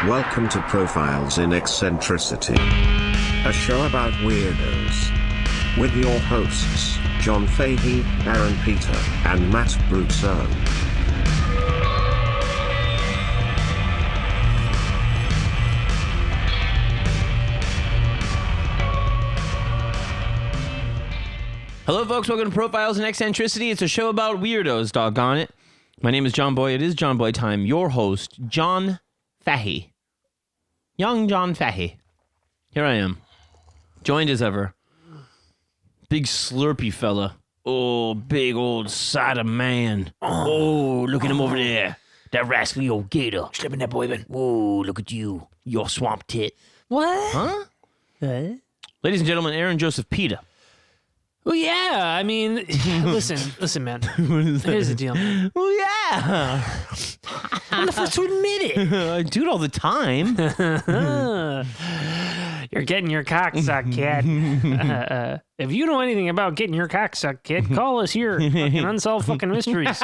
Welcome to Profiles in Eccentricity, a show about weirdos. With your hosts, John Fahey, Aaron Peter, and Matt Brousseau. Hello, folks. Welcome to Profiles in Eccentricity. It's a show about weirdos, doggone it. My name is John Boy. It is John Boy time. Your host, John Fahey. Young John Fahey. Here I am. Joined as ever. Big slurpy fella. Oh, big old cider man. Oh, look at him over there. That rascally old gator. Stepping that boy, man. Whoa, look at you. Your swamp tit. What? Huh? What? Ladies and gentlemen, Aaron Joseph Peter. Well, yeah. I mean, listen, man. Here's the deal. Well, yeah. I'm the first to admit it. I do it all the time. You're getting your cock sucked, kid. If you know anything about getting your cock sucked, kid, call us here. Fucking unsolved fucking mysteries.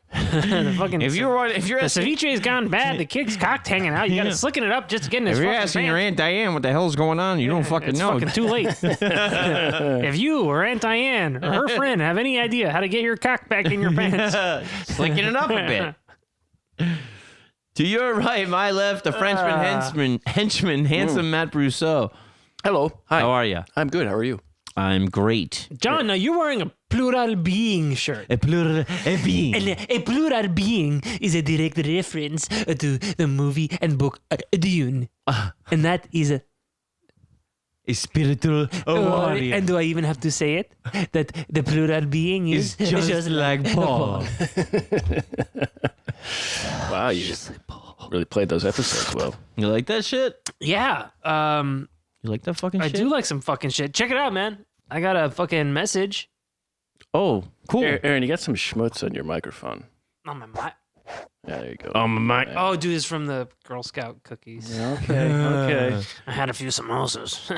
The fucking If you're the ceviche's gone bad. The kid's cock's hanging out. You got to slicking it up just to get in his If you're fucking asking pants. your Aunt Diane what the hell's going on, you don't fucking It's know. fucking too late. If you or Aunt Diane or her friend have any idea how to get your cock back in your pants, Slinking it up a bit. To your right, my left, the Frenchman henchman, handsome Matt Brousseau. Hello. Hi. How are you? I'm good. How are you? I'm great. John, now you're wearing a plural being shirt. A plural being. And a plural being is a direct reference to the movie and book Dune. And that is a... A spiritual warrior. and do I even have to say it? That the plural being is just like Paul. Wow, you really played those episodes well. You like that shit? Yeah. You like that fucking I shit? do like some fucking shit. Check it out, man. I got a fucking message Oh, cool. Aaron, you got some schmutz on your microphone. on my mic. Yeah, there you go. Oh, my mic. Oh, dude, it's from the Girl Scout cookies. Okay. I had a few samosas.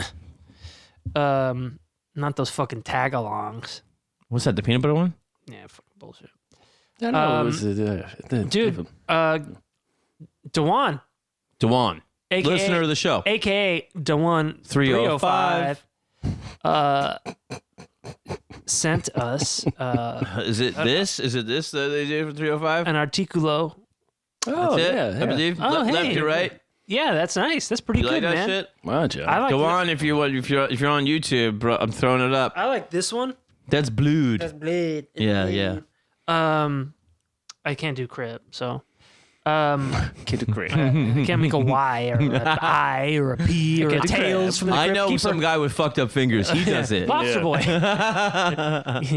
Not those fucking tag-alongs. What's that, the peanut butter one? Yeah, fucking bullshit. I know. It was, Dude, Dewan, Dewan. AKA, Listener of the show. AKA Dewan 305. Sent us Is it this? Is it this that they did for 305? an articulo. oh, That's it, yeah. I believe. Oh, Left hey. to right. Yeah, that's nice. That's pretty You like good, that man. shit? Wow, John. I like Go that. on if you're on YouTube, bro. I'm throwing it up. I like this one. That's blood. Blade. Yeah, yeah. I can't do crib, so Kid great. I can't make a Y or an I or a P or a can't do tails from the I Crypt know Keeper. some guy with fucked up fingers. He does it. Lobster boy.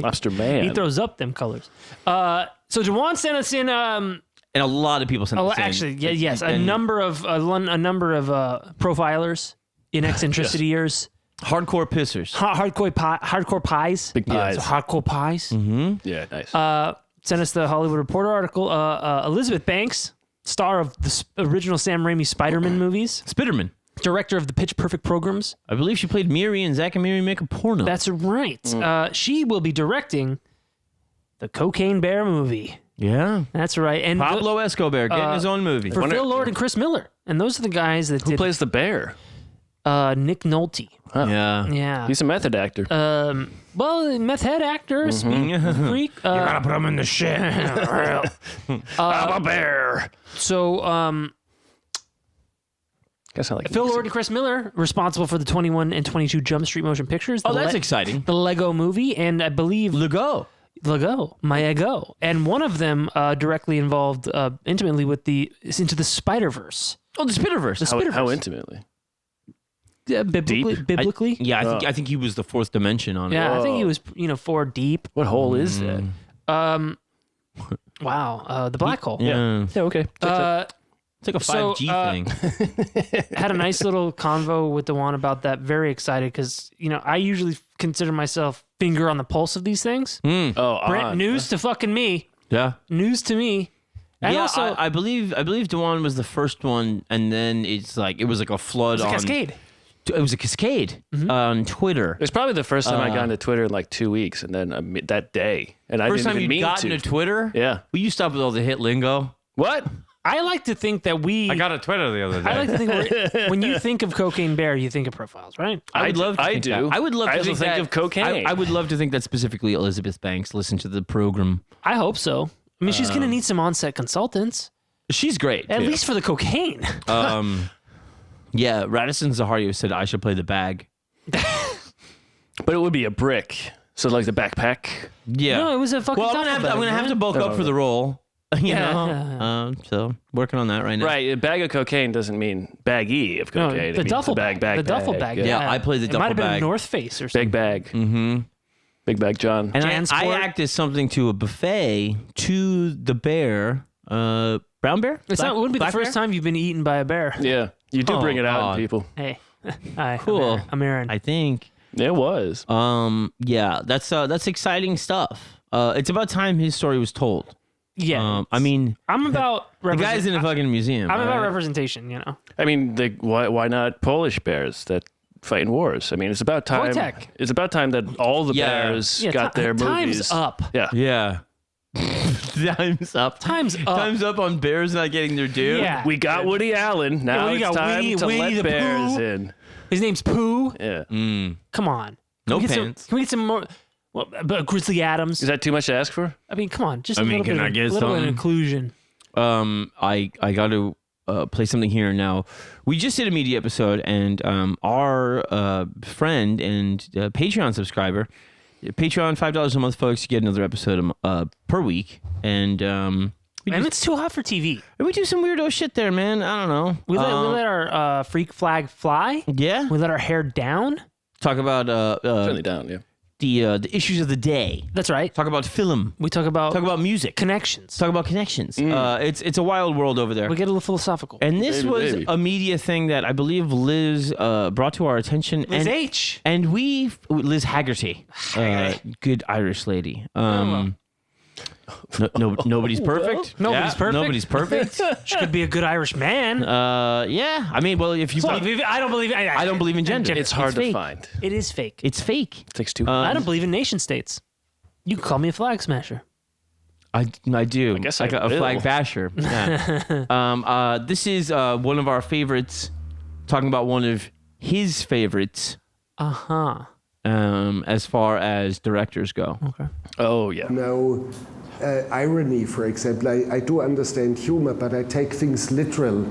Lobster man. He throws up them colors. So Dewan sent us in. And a lot of people sent this in. Actually, yes, a And number of profilers in eccentricity years. hardcore pissers. Hardcore pies. Big pies. So hardcore pies. Yeah, nice. Sent us the Hollywood Reporter article. Elizabeth Banks, star of the original Sam Raimi Spider-Man movies, Spiderman. director of the Pitch Perfect programs. I believe she played Miri and Zack and Miri Make a Porno. That's right. She will be directing the Cocaine Bear movie. yeah. That's right. And Pablo Escobar getting his own movie. for Phil Lord and Chris Miller. And those are the guys that Who did plays the bear? Nick Nolte. Yeah. Yeah. He's a method actor. Well, meth head actor, speak freak. Gotta put him in the shit. I'm a bear. So, Guess I like Phil Lord and Chris Miller, responsible for the 21 and 22 Jump Street motion pictures. Oh, the that's exciting. The Lego movie, and I believe Lego. my ego. And one of them directly involved intimately with Into the Spider-Verse. Oh, the Spider-Verse. How intimately? Yeah, biblically. I think he was the fourth dimension on it. Yeah, I think he was, 4 deep. What hole is that? Wow, the black hole. Yeah. Yeah, okay. It's like a 5G thing. Had a nice little convo with Dewan about that. Very excited because, I usually consider myself finger on the pulse of these things. Brent, news to fucking me. Yeah. News to me. And yeah, also, I believe Dewan was the first one, and then it was like a flood it's a on cascade. It was a cascade on Twitter. It's probably the first time I got into Twitter in like 2 weeks, and then that day, and I First didn't time even you mean got to. into Twitter? Yeah. Will you stop with all the hit lingo? What? I like to think that I got a Twitter the other day. I like to think when you think of Cocaine Bear, you think of profiles, right? I would love to think do. that. I would love to also think of cocaine. I would love to think that specifically Elizabeth Banks listened to the program. I hope so. I mean, she's going to need some on-set consultants, She's great. at least for the cocaine. Yeah, Radisson Zaharia said I should play the bag. But it would be a brick. So like the backpack. Yeah. No, it was a fucking. Well, duffel I'm bag, gonna have to man. bulk up for the role. You Yeah. know, so working on that right now. Right, a bag of cocaine doesn't mean baggy of No, cocaine. It the means duffel a bag. the duffel bag. Yeah, I played the It might have duffel been bag. a North Face or something. Big bag. Mm-hmm. Big bag John. And I Jansport. act as something to a buffet to the bear, brown bear. It's not. It wouldn't be the Black first bear? time you've been eaten by a bear. Yeah, you do Oh, bring it out, God. people. Hey, hi. Cool. I'm Aaron. I think. It was. Yeah, that's exciting stuff. It's about time his story was told. Yeah. I mean, I'm about. the guy's in a fucking museum. I'm about right? representation. You know. I mean, why not Polish bears that fight in wars? I mean, it's about time. Wojtek. It's about time that all the Yeah. bears Yeah, got their movies. Time's up. Yeah. Yeah. Time's up. Time's up. Time's up on bears not getting their due. Yeah. We got Woody Allen. Now we it's got time Winnie- to Winnie let the bears Pooh. in. His name's Pooh. Yeah. Come on. No Can we get pants. Can we get some more? Well, but Grizzly Adams. Is that too much to ask for? I mean, come on. Just I a mean, little can bit I of, get little bit of some? inclusion. I got to play something here now. We just did a media episode, and our friend and Patreon subscriber, Patreon $5 a month, folks, you get another episode per week, and And it's too hot for TV. we do some weirdo shit there, man. I don't know. We let our freak flag fly. Yeah, We let our hair down. talk about Certainly down, yeah. the issues of the day. That's right. Talk about film. We talk about Music. connections. Talk about connections. It's a wild world over there. We get a little philosophical. And this Baby, was baby. a media thing that I believe Liz brought to our attention. Liz and, H. And Liz Haggerty, good Irish lady. Nobody's perfect. Nobody's perfect. Nobody's perfect. She could be a good Irish man. Yeah. I mean, well, if you, I don't believe. I don't believe in gender. It's hard to fake. find. It is fake. It's fake. It takes two. I don't believe in nation states. You can call me a flag smasher. I do. I guess like I a will. flag basher. Yeah. This is one of our favorites. Talking about one of his favorites. As far as directors go. Okay. Oh, yeah. No irony, for example. I do understand humor, but I take things literal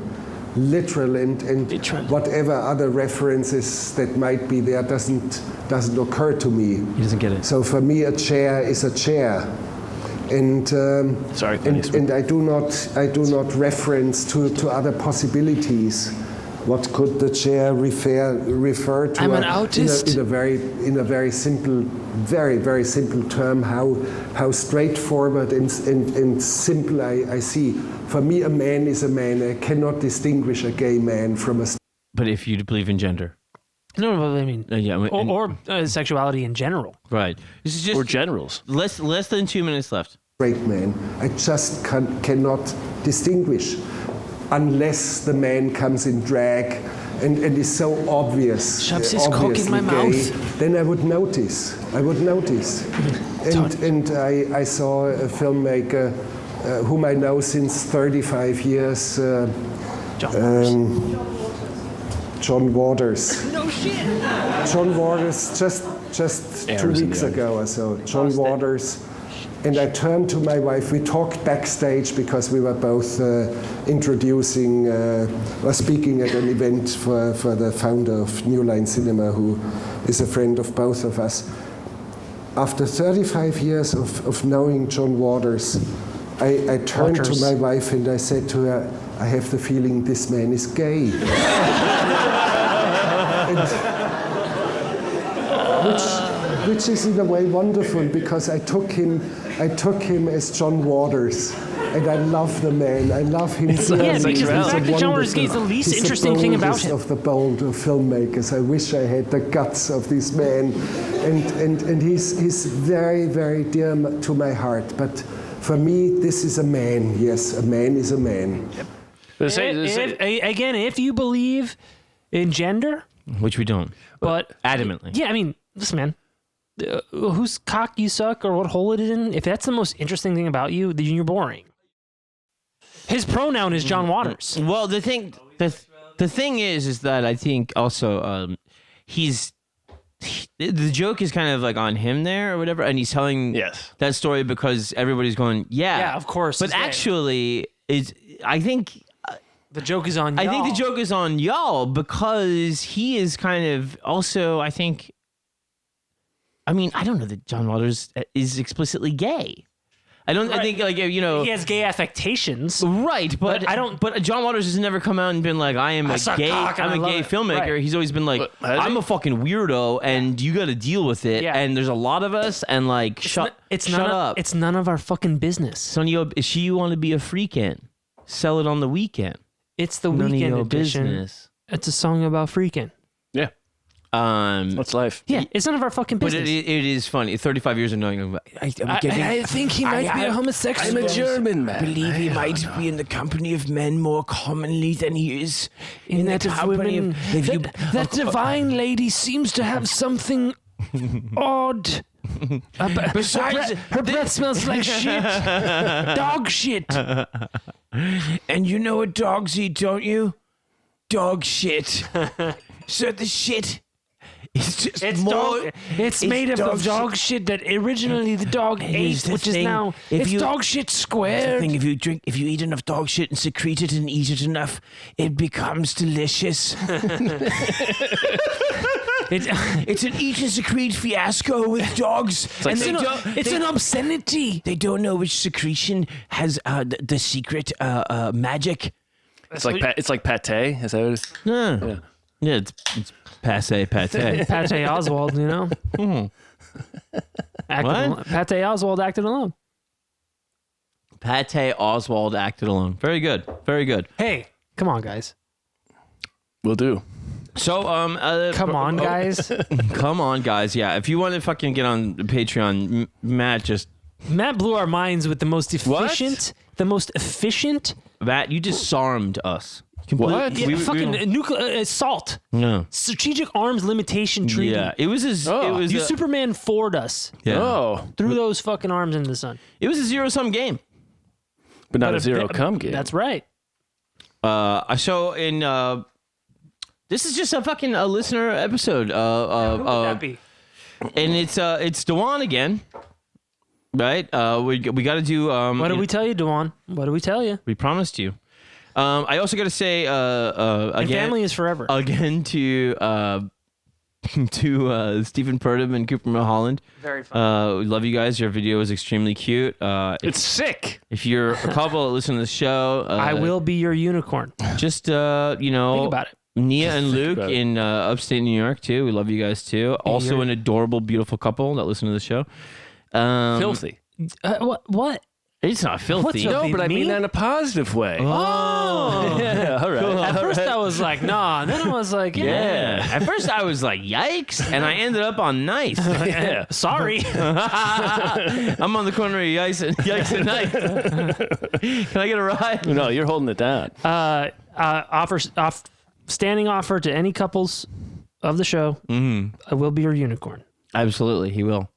and whatever other references that might be there doesn't occur to me. He doesn't get it. So for me, a chair is a chair, and Sorry, and I do not reference to other possibilities. What could the chair refer to? I'm an autist. In a very simple term, how straightforward and simple I see. For me, a man is a man. I cannot distinguish a gay man from a But if you believe in gender. No, but I mean, Yeah. or sexuality in general. Right. This is just Or generals. less than 2 minutes left. straight man. I just cannot distinguish unless the man comes in drag and is so obvious. Shoves his cock in my obviously gay, mouth. then I would notice. And I saw a filmmaker whom I know since 35 years, John Waters. No shit. John Waters, just 2 Airs in weeks the ago or so. John Waters. And I turned to my wife. We talked backstage because we were both introducing or speaking at an event for the founder of New Line Cinema, who is a friend of both of us. After 35 years of knowing John Waters, I turned to my wife and I said to her, I have the feeling this man is gay. Which is in a way wonderful because I took him as John Waters, and I love the man. I love him. Yeah, because the fact that John Waters is the least he's interesting thing about boldest him. of the bold of filmmakers. I wish I had the guts of this man, and he's very, very dear to my heart. But for me, this is a man. Yes, a man is a man. Again, if you believe in gender, Which we don't. but Adamantly. yeah, I mean, listen, man. Whose cock you suck or what hole it is in, if that's the most interesting thing about you, then you're boring. His pronoun is John Waters. Well, the thing is that I think also the joke is kind of like on him there or whatever, and he's telling that story because everybody's going, Yeah, of course. but actually, I think the joke is on y'all. I think the joke is on y'all because he is kind of also, I think, I mean, I don't know that John Waters is explicitly gay. I think like, you know, he has gay affectations, right? But I don't. But John Waters has never come out and been like, I'm a gay filmmaker. Right. He's always been like, I'm a fucking weirdo, and you got to deal with it. Yeah. And there's a lot of us, and like, shut up. It's none of our fucking business. Sonny, if you want to be a freakin', sell it on the weekend. It's the None weekend of your edition. business. It's a song about freaking. Yeah. That's life. Yeah, it's none of our fucking But business. it is funny. 35 years of knowing him. I think he might be a homosexual. I'm a German man. Believe he might be in the company of men more commonly than he is in that of women. That divine lady seems to have something odd. Besides, her breath smells like shit. Dog shit. And you know what dogs eat, don't you? Dog shit. So the shit is just it's made up of dog shit that originally the dog ate, which is now dog shit squared. If you eat enough dog shit and secrete it and eat it enough, it becomes delicious. It's an eat and secrete fiasco with dogs. It's an obscenity. They don't know which secretion has the secret magic. It's like pate. Is that what it is? Yeah, it's passe pate. Pate Oswald, you know. Pate Oswald acted alone. Pate Oswald acted alone. Very good. Very good. Hey, come on, guys. Will do. So, come on, guys. Come on, guys. Yeah, if you want to fucking get on Patreon, Matt blew our minds with the most efficient, Matt, you disarmed us. What? Yeah, nuclear assault. No. Strategic arms limitation treaty. Yeah, it was You Superman Ford us. Yeah. Oh. Threw those fucking arms into the sun. It was a zero-sum game. But not a zero-cum game. That's right. This is just a listener episode. Who would that be? And it's Dewan again. Right? We got to do. What did we tell you, Dewan? What did we tell you? We promised you. I also got to say again. Family is forever. Again to Stephen Purdom and Cooper Mulholland. Very fun. We love you guys. Your video is extremely cute. It's sick. If you're a couple that listen to the show, I will be your unicorn. Just think about it. Nia and Luke in upstate New York too. We love you guys too. Also, an adorable, beautiful couple that listen to the show. Filthy. What? It's not filthy. What's up? No, but I mean that in a positive way. Oh. Yeah, all right. At first I was like, nah. Then I was like, yeah. At first I was like, yikes. And I ended up on nice. Yeah. Sorry. I'm on the corner of yikes and nice. Can I get a ride? No, you're holding it down. Standing offer to any couples of the show. Mm-hmm. I will be your unicorn. Absolutely, he will.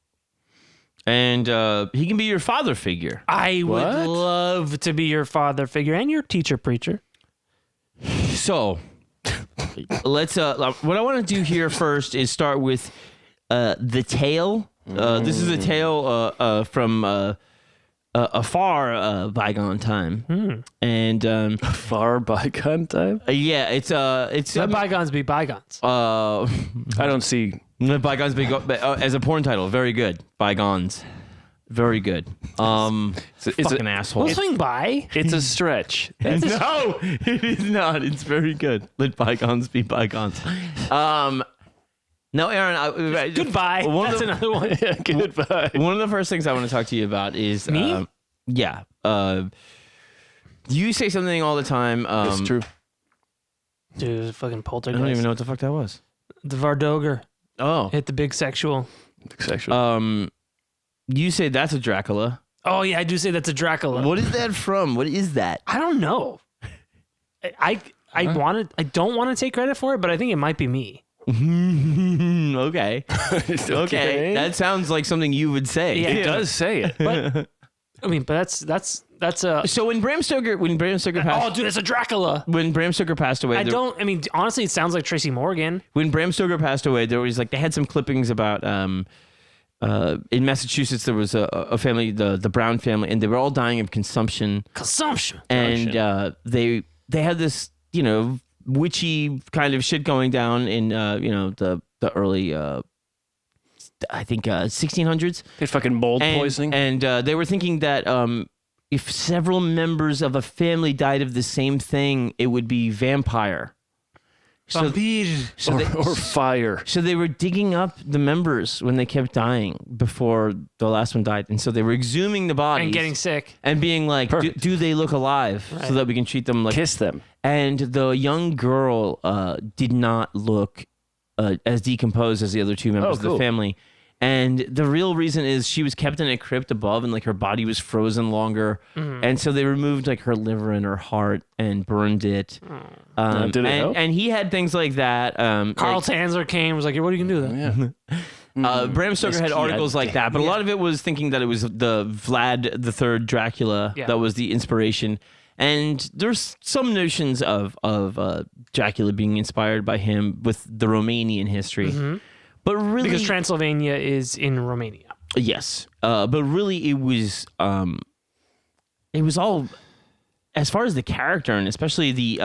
And he can be your father figure. I would love to be your father figure and your teacher preacher. So let's. What I want to do here first is start with the tale. This is a tale from a far bygone time, and Far bygone time. yeah, it's Let bygones be bygones. I don't see. Bygones be as a porn title. Very good. Bygones. Very good. Fucking asshole. We'll swing by. It's a stretch. No, it is not. It's very good. Let bygones be bygones. No, Aaron. Goodbye. That's another one. Goodbye. One of the first things I want to talk to you about is me. Yeah. You say something all the time. It's true. Dude, fucking I poltergeist. don't even know what the fuck that was. The Vardoger Oh. hit the big sexual. Sexual. You say that's a Dracula. Oh yeah, I do say that's a Dracula. What is that from? What is that? I don't know. I don't want to take credit for it, but I think it might be me. Okay. Okay. That sounds like something you would say. Yeah. It does say it. But I mean, but that's a. So when Bram Stoker passed, Oh, dude, it's a Dracula. when Bram Stoker passed away, I mean, honestly, it sounds like Tracy Morgan. when Bram Stoker passed away, there was like they had some clippings about in Massachusetts there was a family, the Brown family, and they were all dying of consumption. And they had this, you know, witchy kind of shit going down in you know, the early I think 1600s. It's fucking mold poisoning. And they were thinking that if several members of a family died of the same thing, it would be vampire. So Or fire. So they were digging up the members when they kept dying before the last one died. And so they were exhuming the bodies. And getting sick. And being like, do they look alive? Right. So that we can treat them like... Kiss them. And the young girl did not look as decomposed as the other two members of the family. And the real reason is she was kept in a crypt above and like her body was frozen longer. And so they removed like her liver and her heart and burned it. Did it help? And he had things like that. Carl Tanzler came and was like, what are you going to do then? Bram Stoker had articles like that, but a lot of it was thinking that it was the Vlad III Dracula that was the inspiration. And there's some notions of Dracula being inspired by him with the Romanian history. But really, Because Transylvania is in Romania. yes. But really, it was all, as far as the character and especially the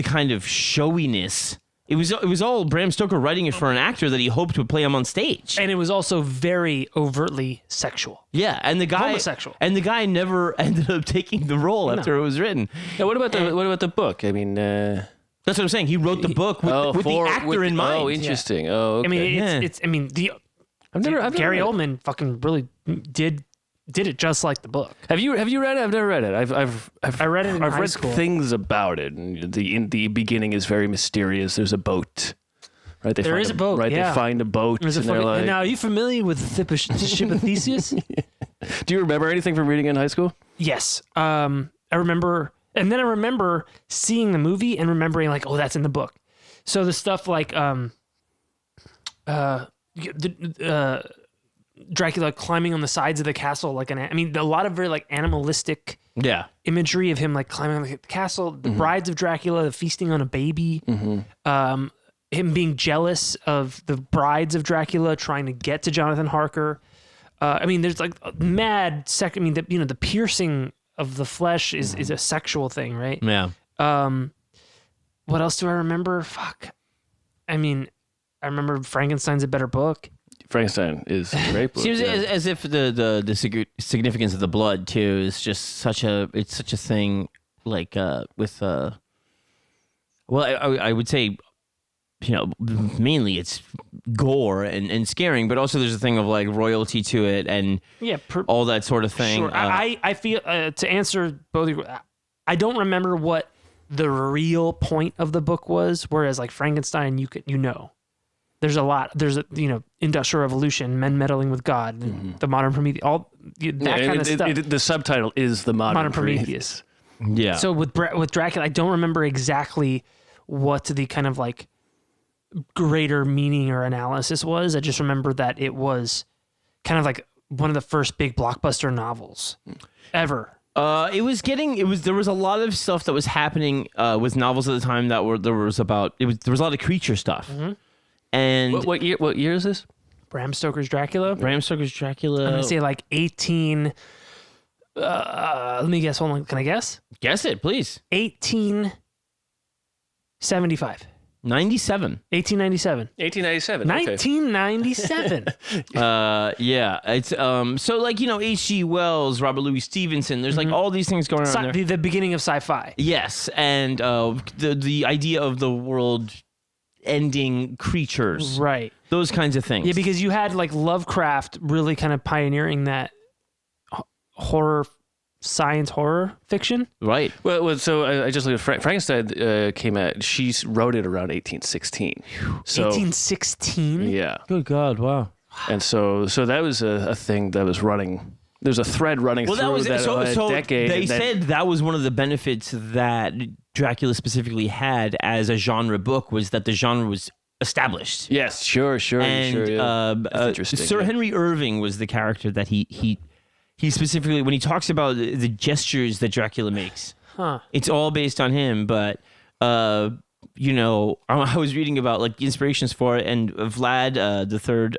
kind of showiness. It was all Bram Stoker writing it for an actor that he hoped would play him on stage. And it was also very overtly sexual. Yeah, and the guy Homosexual. And the guy never ended up taking the role after it was written. Now, what about the book? I mean, That's what I'm saying. He wrote the book with the actor in mind. Oh, interesting. Oh, okay. I mean, it's Gary Oldman fucking really did it just like the book. Have you read it? I've never read it. I read it in I've high read school. things about it. And the beginning is very mysterious. There's a boat. Right? There is a boat, Right? yeah. They find a boat. There's And a they're fucking, like, now, are you familiar with the ship of Theseus? do you remember anything from reading in high school? Yes. I remember, and then I remember seeing the movie and remembering like, oh, that's in the book. So the stuff like Dracula climbing on the sides of the castle like a lot of very like animalistic imagery of him like climbing on the castle, the brides of Dracula, the feasting on a baby, him being jealous of the brides of Dracula trying to get to Jonathan Harker. There's like mad the piercing of the flesh is a sexual thing, right? Yeah. What else do I remember? Fuck. I remember Frankenstein's a better book. Frankenstein is a great book. Seems as if the significance of the blood too is just such a thing. Like with I would say, you know, mainly it's gore and scaring, but also there's a thing of like royalty to it and all that sort of thing. Sure. I feel to answer both of you, I don't remember what the real point of the book was, whereas like Frankenstein, there's Industrial Revolution, men meddling with God, the modern Prometheus, all that kind of stuff. The subtitle is the modern Prometheus. Yeah. So with Dracula, I don't remember exactly what the kind of like greater meaning or analysis was. I just remember that it was kind of like one of the first big blockbuster novels ever. There was a lot of stuff that was happening with novels at the time there was a lot of creature stuff. And what year is this? Bram Stoker's Dracula. I'm gonna say like 18. Let me guess. Hold on. Can I guess? Guess it, please. 1875. 97. 1897. 1897. 1997. Yeah. It's so like, you know, H.G. Wells, Robert Louis Stevenson, there's like all these things going on there. The beginning of sci-fi. Yes, and the idea of the world ending creatures. Right. Those kinds of things. Yeah, because you had like Lovecraft really kind of pioneering that science horror fiction. Right. Well, so I just looked at Frankenstein came out. She wrote it around 1816. So 1816. yeah. Good God! Wow. And so that was a thing that was running. There's a thread running through that decade. They said that was one of the benefits that Dracula specifically had as a genre book, was that the genre was established. Yes, sure. And Yeah. That's interesting. Sir Henry Irving was the character that he he specifically, when he talks about the gestures that Dracula makes, it's all based on him. But, you know, I was reading about like inspirations for it, and Vlad the Third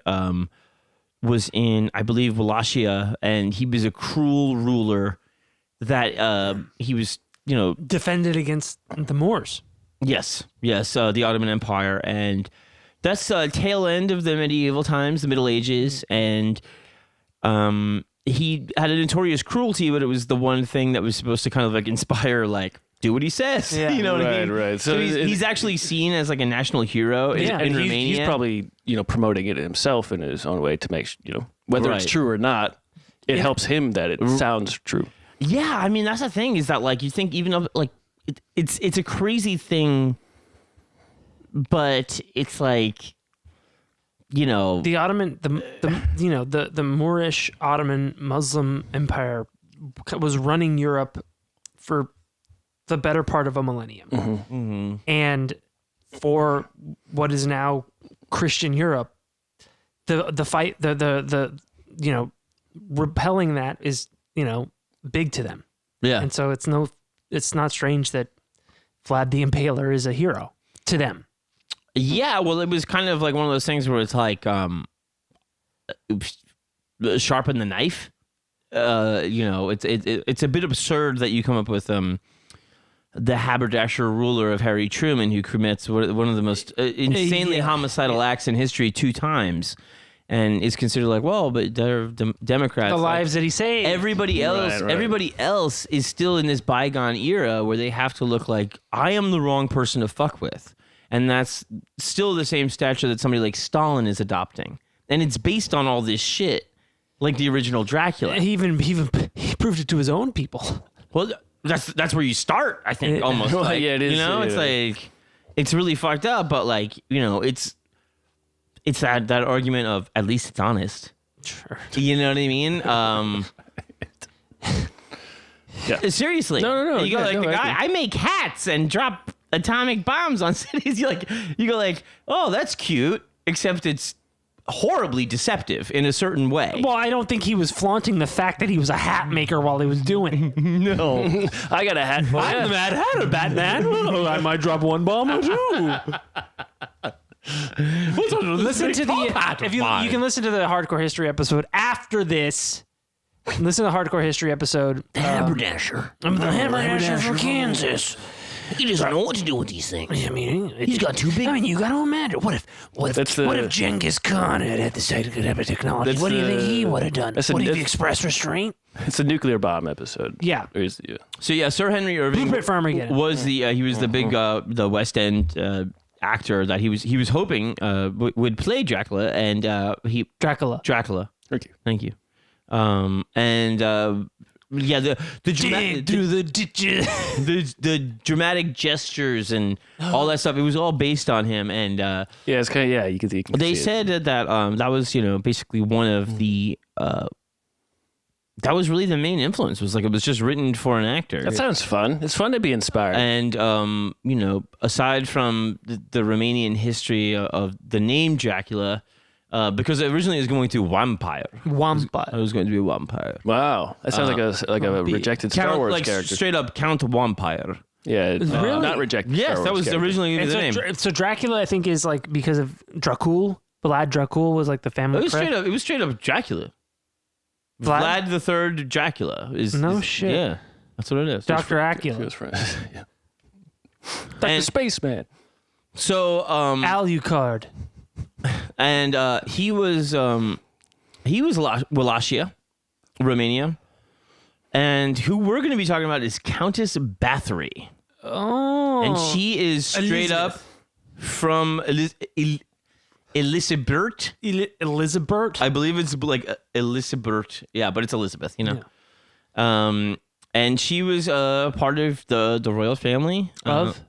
was in, I believe, Wallachia, and he was a cruel ruler that he was, you know, defended against the Moors. Yes, the Ottoman Empire, and that's tail end of the medieval times, the Middle Ages, and he had a notorious cruelty, but it was the one thing that was supposed to kind of like inspire, like, do what he says. Yeah. You know what I mean? Right. So he's actually seen as like a national hero in Romania. He's probably, you know, promoting it himself in his own way to make, you know, whether it's true or not, it helps him that it sounds true. Yeah, I mean, that's the thing, is that like you think even of like it's a crazy thing, but it's like, you know, the Ottoman, the Moorish Ottoman Muslim Empire was running Europe for the better part of a millennium, and for what is now Christian Europe, the fight, the you know, repelling that is, you know, big to them. yeah. And so it's not strange that Vlad the Impaler is a hero to them. Yeah, well, it was kind of like one of those things where it's like sharpen the knife. You know, it's a bit absurd that you come up with the haberdasher ruler of Harry Truman, who commits one of the most insanely homicidal acts in history 2 times, and is considered like, well, but they're Democrats. The lives that he saved. Everybody else is still in this bygone era where they have to look like, I am the wrong person to fuck with. And that's still the same stature that somebody like Stalin is adopting. And it's based on all this shit, like the original Dracula. He proved it to his own people. Well, that's where you start, I think, almost. Well, like, yeah, it is. You know, it's like, it's really fucked up, but like, you know, it's that argument of, at least it's honest. Sure. You know what I mean? Yeah. Seriously. No. You go like, the guy, I make hats and drop atomic bombs on cities. You go like, oh, that's cute, except it's horribly deceptive in a certain way. Well, I don't think he was flaunting the fact that he was a hat maker while he was doing it. No. I got a hat for I'm the Mad Hatter, Batman. Oh, I might drop one bomb or two. Listen to the you can listen to the Hardcore History episode after this. Listen to the Hardcore History episode. The haberdasher. I'm the haberdasher from Kansas. He doesn't know what to do with these things. I mean, He's got too big. I mean, you got to imagine. What if Genghis Khan had the psychedelic technology? What do you think he would have done? Would he express restraint? It's a nuclear bomb episode. Yeah. So yeah, Sir Henry Irving Blueprint for Armageddon. was he was the big the West End actor that he was hoping would play Dracula, and Dracula. Thank you. Yeah, the dramatic gestures and all that stuff. It was all based on him, and it's kind of you can see. They said that that was, you know, basically one of the that was really the main influence. Was like, it was just written for an actor. That sounds fun. It's fun to be inspired. And you know, aside from the Romanian history of the name Dracula. Because originally it was going to vampire. It was going to be a vampire. Wow, that sounds like a rejected Star Wars character. Straight up Count Vampire. Yeah, really? Not rejected. Yes, Star that Wars was character. originally the name. So Dracula, I think, is like because of Dracul. Vlad Dracul was like the family. It was straight up Dracula. Vlad the Third Dracula is no shit. Yeah, that's what it is. Dr. Acula. Yeah. Dr. Spaceman. So Alucard. And he was Wallachia, Romania, and who we're going to be talking about is Countess Bathory. Oh, and she is straight up from Elizabeth. Elizabeth. I believe it's like Elizabeth. Yeah, but it's Elizabeth. You know. Yeah. And she was part of the royal family of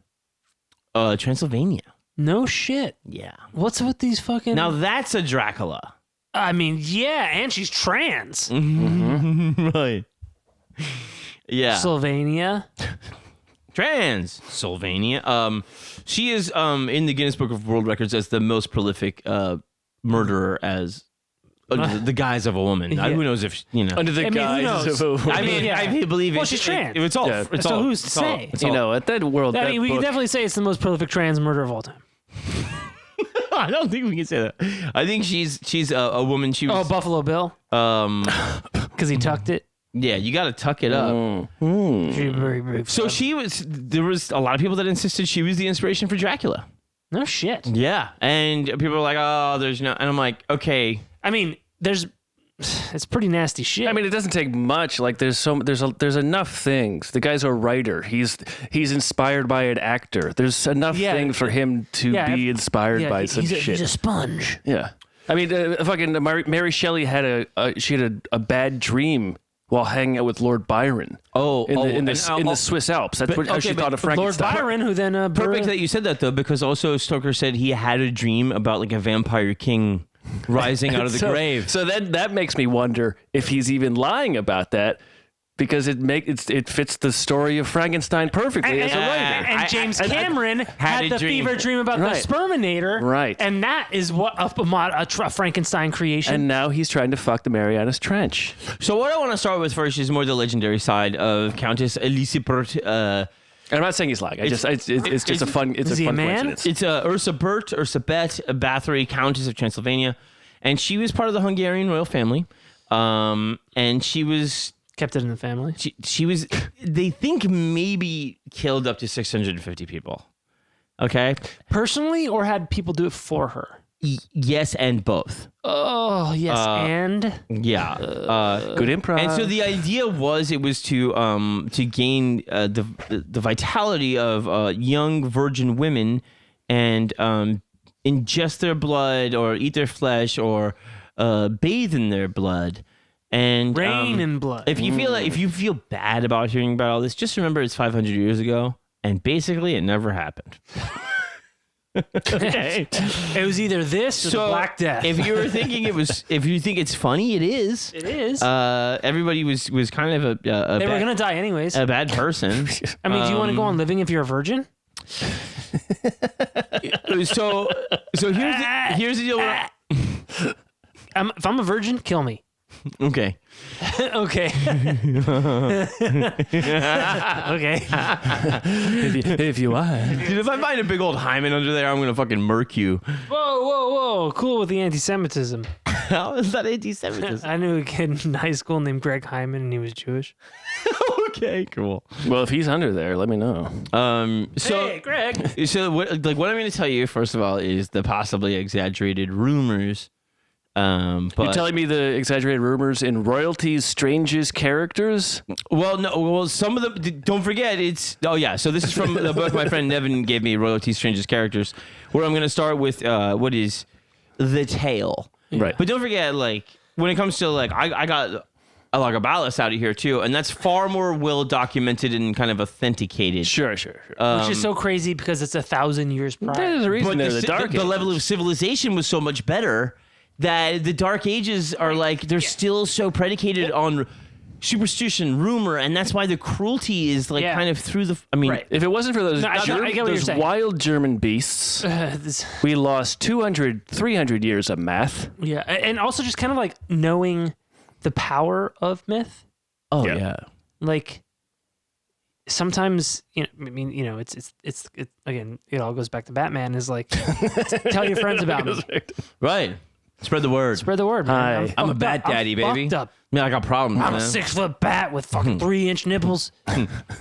Transylvania. No shit. Yeah. What's with these fucking... Now that's a Dracula. I mean, yeah, and she's trans. Right. Yeah. Sylvania. Sylvania. She is in the Guinness Book of World Records as the most prolific murderer as under the guise of a woman. Who knows if under the guise of a I mean, I believe Well, she's trans. It's all. Yeah. It's So all, who's to it's all- say? it's you all- know, at that world. I that mean, we can book- definitely say it's the most prolific trans murder of all time. I don't think we can say that. I think she's a woman. She Oh, was. Buffalo Bill, because he tucked it. Yeah, you got to tuck it up. Very, very. So she was. There was a lot of people that insisted she was the inspiration for Dracula. No shit. Yeah, and people were like, "Oh, there's no," and I'm like, "Okay." I mean, it's pretty nasty shit. I mean, it doesn't take much. Like there's enough things. The guy's a writer. He's inspired by an actor. There's enough things for him to be inspired by such shit. He's a sponge. Yeah. I mean, fucking Mary Shelley had a bad dream while hanging out with Lord Byron. In the Swiss Alps. That's how she thought of Frankenstein. Lord Byron, who then Perfect that you said that though, because also Stoker said he had a dream about like a vampire king rising out of the grave. So that makes me wonder if he's even lying about that, because it fits the story of Frankenstein perfectly as a writer. And James Cameron had the fever dream about Right. the Sperminator. Right. And that is what a Frankenstein creation. And now he's trying to fuck the Marianas Trench. So what I want to start with first is more the legendary side of Countess Elisabeth. And I'm not saying he's lying. It's just a fun coincidence. It's Ursa Bet, Bathory, Countess of Transylvania, and she was part of the Hungarian royal family. And she was kept it in the family. She was. They think maybe killed up to 650 people. Okay, personally, or had people do it for her. Yes, and both. Oh, yes, and yeah, good improv. And so the idea was it was to gain the vitality of young virgin women and ingest their blood or eat their flesh or bathe in their blood and rain in blood. If you feel bad about hearing about all this, just remember it's 500 years ago, and basically it never happened. Okay. It was either this or the Black Death. If you were thinking if you think it's funny, it is. It is. Everybody was kind of they were gonna die anyways. A bad person. I mean, do you want to go on living if you're a virgin? So here's the deal. If I'm a virgin, kill me. Okay. Okay. Okay. If you are. Dude, if I find a big old hymen under there, I'm gonna fucking murk you. Whoa. Cool with the anti-Semitism. How is that anti-Semitism? I knew a kid in high school named Greg Hyman, and he was Jewish. Okay, cool. Well, if he's under there, let me know. Hey, Greg. So what I'm going to tell you first of all is the possibly exaggerated rumors. But you're telling me the exaggerated rumors in royalty's strangest characters? Well, no. Well, some of them. Don't forget, it's. Oh yeah. So this is from the book my friend Nevin gave me, Royalty's Strangest Characters, where I'm going to start with what is the tale. Right. But don't forget, like when it comes to like I got Elagabalus out of here too, and that's far more well documented and kind of authenticated. Sure. Which is so crazy because it's 1,000 years prior. There's a reason But they're the Dark the Ages. level of civilization was so much better that the Dark Ages are like they're still so predicated on superstition, rumor, and that's why the cruelty is like kind of through the. I mean, If it wasn't for those, I get what you're those saying. wild German beasts, we lost 200, 300 years of math. Yeah, and also just kind of like knowing the power of myth. oh Yeah. yeah. Like sometimes, it's again, it all goes back to Batman. Is like tell your friends about me. Right. Spread the word. Spread the word, man. Hi. I'm a fucked bat up. daddy, I'm baby. fucked up. Man, I got problems, I'm man. a 6-foot bat with fucking 3-inch nipples.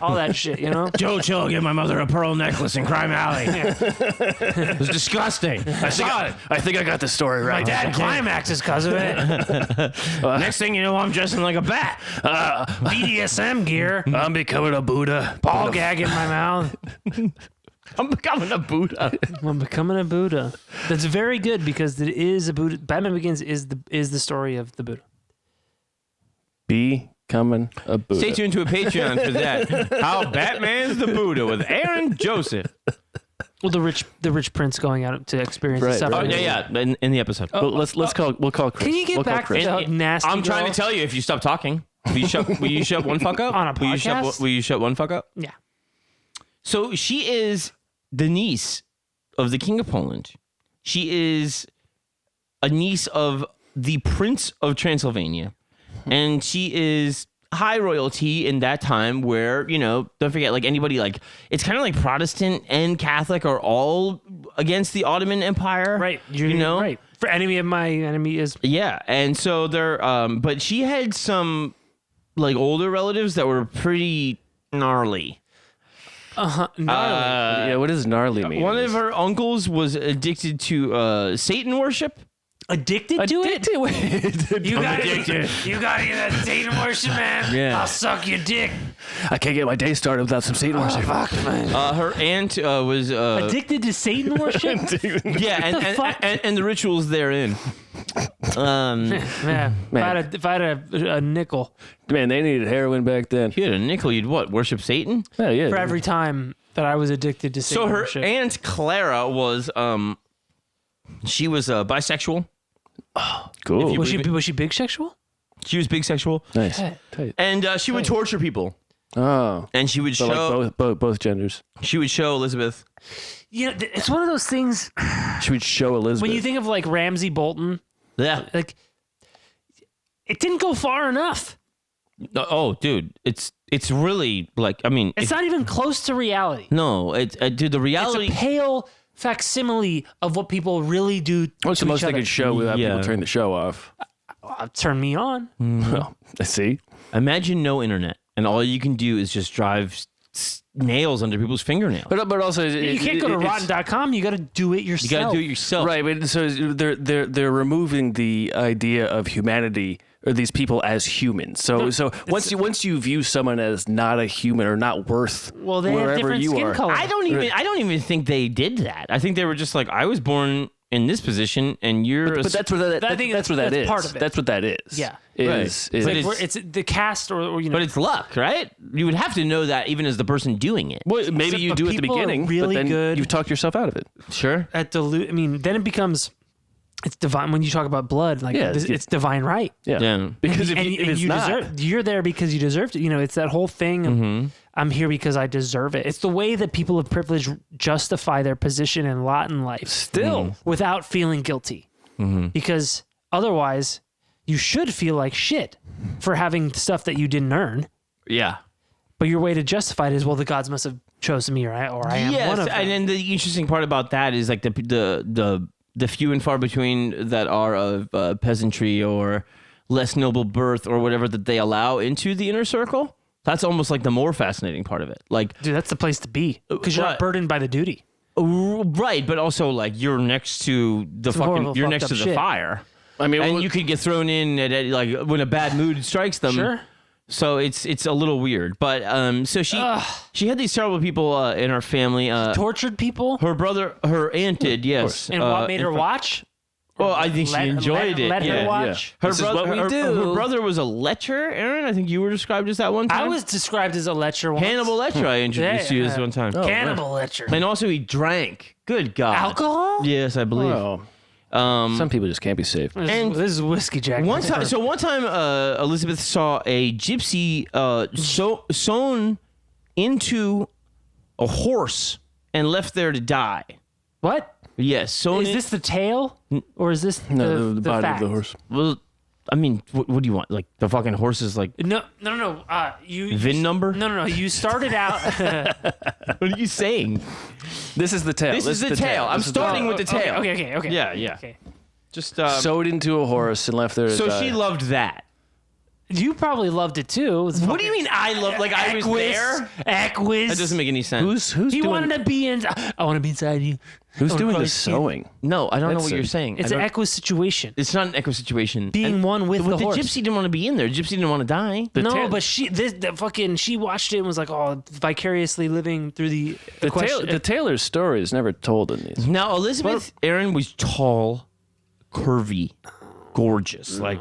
All that shit, you know? Joe Chill gave my mother a pearl necklace in Crime Alley. It was disgusting. I saw it. I think I got the story right. My dad climaxes because of it. Next thing you know, I'm dressing like a bat. BDSM gear. I'm becoming a Buddha. Ball gag in my mouth. I'm becoming a Buddha. I'm becoming a Buddha. That's very good because it is a Buddha. Batman Begins is the story of the Buddha. Becoming a Buddha. Stay tuned to a Patreon for that. How Batman's the Buddha with Aaron Joseph. Well, the rich prince going out to experience the Right, suffering. right. Yeah. In the episode. Well, we'll call Chris. Can you get We'll call back to Chris. the nasty? I'm trying girl? to tell you if you stop talking. Will you shut one fuck up? On a Will podcast? you shut one fuck up? Yeah. So she is the niece of the King of Poland. She is a niece of the Prince of Transylvania, and she is high royalty in that time where, don't forget, like anybody, like it's kind of like Protestant and Catholic are all against the Ottoman Empire. Right. Right. For enemy of my enemy is. Yeah. And so they're, but she had some like older relatives that were pretty gnarly. Gnarly. What does gnarly mean? One of her uncles was addicted to Satan worship. Addicted to it? You got that Satan worship, man. Yeah. I'll suck your dick. I can't get my day started without some Satan worship. Fuck, man. Her aunt was Addicted to Satan worship? yeah, and the rituals therein. If I had a nickel Man, they needed heroin back then. If you had a nickel, you'd what? Worship Satan? Oh, yeah. for every time that I was addicted to Satan So her worship. aunt Clara was she was bisexual. Cool. Was she big sexual? She was big sexual, Nice. Tight. and she would torture people. Oh. And she would So show like both genders. she would show Elizabeth. It's one of those things She would show Elizabeth. when you think of like Ramsay Bolton, Yeah. like it didn't go far enough. Oh, dude, it's really like It's not even close to reality. no, it's dude. The reality. It's a pale facsimile of what people really do. What's to the each most they other. could show without Yeah. people turning the show off? Turn me on. Well, I see. Imagine no internet, and all you can do is just drive nails under people's fingernails. But also, You can't go to rotten.com. You got to do it yourself. You got to do it yourself, right. But so they're removing the idea of humanity or these people as humans. So once you view someone as not a human or not worth Well, they have wherever different you skin are. color. I don't even think they did that. I think they were just like, I was born in this position, and you're. But that's what that. I think That's what that that's is. part of it. That's what that is. Yeah. Is Right. It's like it's the cast or But it's luck, right? You would have to know that even as the person doing it. well, maybe you But do at the people are beginning, really but then good. you've talked yourself out of it. Sure. then it becomes it's divine when you talk about blood. Like Yeah, it's divine right. Yeah. Yeah. Because And if it's not, you're there because you deserve it. It's that whole thing of I'm here because I deserve it. It's the way that people of privilege justify their position and lot in life still. without feeling guilty. Because otherwise you should feel like shit for having stuff that you didn't earn. Yeah. But your way to justify it is, well, the gods must have chosen me, or I am one of them. And then the interesting part about that is like the few and far between that are of peasantry or less noble birth or whatever that they allow into the inner circle. That's almost like the more fascinating part of it. Like, Dude, that's the place to be because you're Right. not burdened by the duty. right, but also like you're next to the horrible, you're fucked next up to the shit. fire. I mean, And you could get thrown in at like when a bad mood strikes them. Sure. So it's a little weird, but so she had these terrible people in her family. Tortured people. Her aunt did, yes. And what made her watch? Well, I think she enjoyed it. Let yeah. her watch. Her This is brother, what we do. Her brother was a lecher, Aaron. I think you were described as that one time. I was described as a lecher once. Hannibal Lecher. I introduced you as one time. Cannibal lecher. And also he drank. Good God. Alcohol? Yes, I believe. oh, some people just can't be saved. This is whiskey jack. One time, Elizabeth saw a gypsy sewn into a horse and left there to die. What? Yes, sewn. Is this the tail? Or is this No, the body fact? of the horse. Well, I mean, what do you want? Like the fucking horse is like No. You VIN number? No. You started out. What are you saying? This is the tail. This is the tail. I'm starting with the tail. Okay. Yeah. Okay. Just Sewed into a horse and left there to so die. she loved that. You probably loved it too. What do you mean I love? Like I was there? Equus. That doesn't make any sense. Who's He doing? wanted to be in. I want to be inside you. Who's doing the Christ, sewing? No, I don't know That's what a- you're saying. It's I an don't- Equus situation. It's not an echo situation. Being one with the the horse. gypsy didn't want to be in there. Gypsy didn't want to die. No, tail- but she watched it and was like, oh, vicariously living through the The Taylor's story is never told in these. Now Elizabeth Aaron was tall, curvy, gorgeous. Like,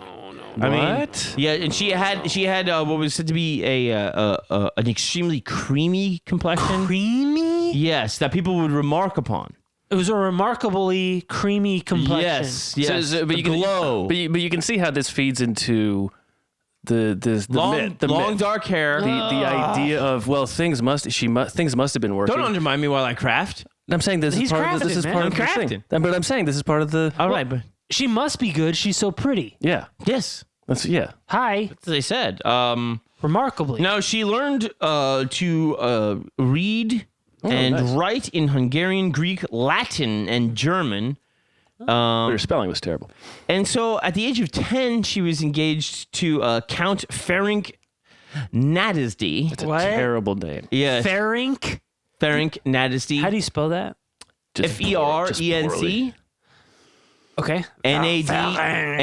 I mean, What? yeah, and she had what was said to be an extremely creamy complexion. creamy. Yes, that people would remark upon. It was a remarkably creamy complexion. Yes, but the you can glow. But you can see how this feeds into the long myth. dark hair. The idea of things must have been working. Don't undermine me while I craft. I'm saying this He's is part of crafting, this is man. part I'm of the thing. crafting. But I'm saying this is part of the. All right, but She must be good. She's so pretty. Yeah. Yes. Hi. That's what they said. Remarkably. Now, she learned to read and write in Hungarian, Greek, Latin, and German. But her spelling was terrible. And so at the age of 10, she was engaged to Count Ferenc Nadezhdy. It's a terrible name. Yeah. Ferenc Nadezhdy. How do you spell that? Ferenc. Okay. Nadasdy.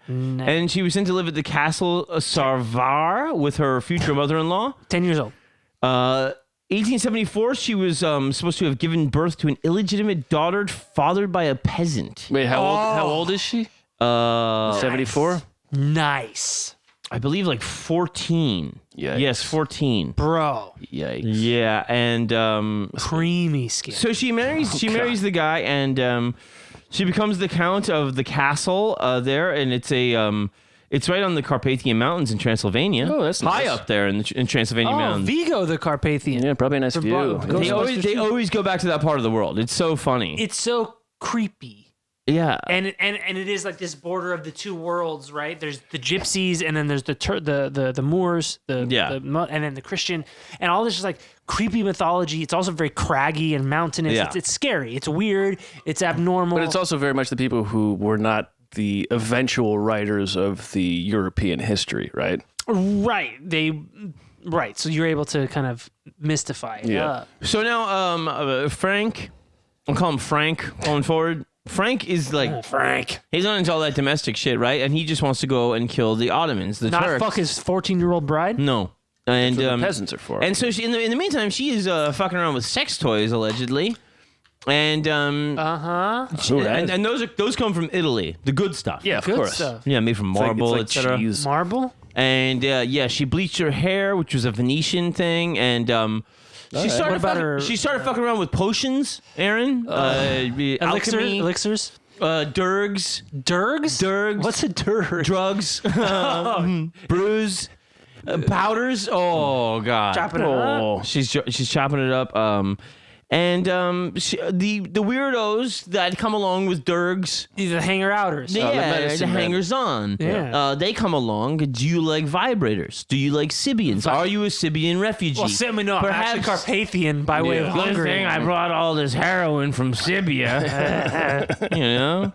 And she was sent to live at the castle Sarvar with her future mother-in-law. 10 years old. 1874, she was supposed to have given birth to an illegitimate daughter fathered by a peasant. Wait, how old is she? 74? Nice. I believe like 14. Yikes. Yes, 14. Bro. Yikes. Yeah, and Creamy skin. so she marries the guy, and she becomes the count of the castle there, and it's right on the Carpathian Mountains in Transylvania. Oh, that's high nice. up there in Transylvania Mountains. Vigo the Carpathian. Yeah, probably a nice view. They always go back to that part of the world. It's so funny. It's so creepy. Yeah. And it is like this border of the two worlds, right? There's the gypsies, and then there's the Moors, and then the Christian, and all this is like creepy mythology. It's also very craggy and mountainous. Yeah. It's scary. It's weird. It's abnormal. But it's also very much the people who were not the eventual writers of the European history, right? Right. Right. So you're able to kind of mystify it. Yeah. So now Frank, I'll call him Frank going forward. Frank is like Frank. He's not into all that domestic shit, right? And he just wants to go and kill the Ottomans, the Not Turks. fuck his 14-year-old bride? No. And That's what the peasants are for. And so she, in the meantime, she is fucking around with sex toys allegedly, and and those come from Italy, the good stuff. Yeah, of Good course. stuff. Yeah, made from marble, it's like etc. cheese. Marble? And she bleached her hair, which was a Venetian thing, and she started fucking around with potions, Aaron. Alchemy, Elixirs? Durgs. Durgs? What's a Durg? Drugs, brews, powders. Oh god, Chopping it up. She's chopping it up. The weirdos that come along with Durgs, These are hanger-outers. the hangers-on. Yeah. They come along. Do you like vibrators? Do you like Sibians? Are you a Sibian refugee? Well, Simon, no, I'm actually Carpathian by way of Good Hungary. thing I brought all this heroin from Sibia. You know?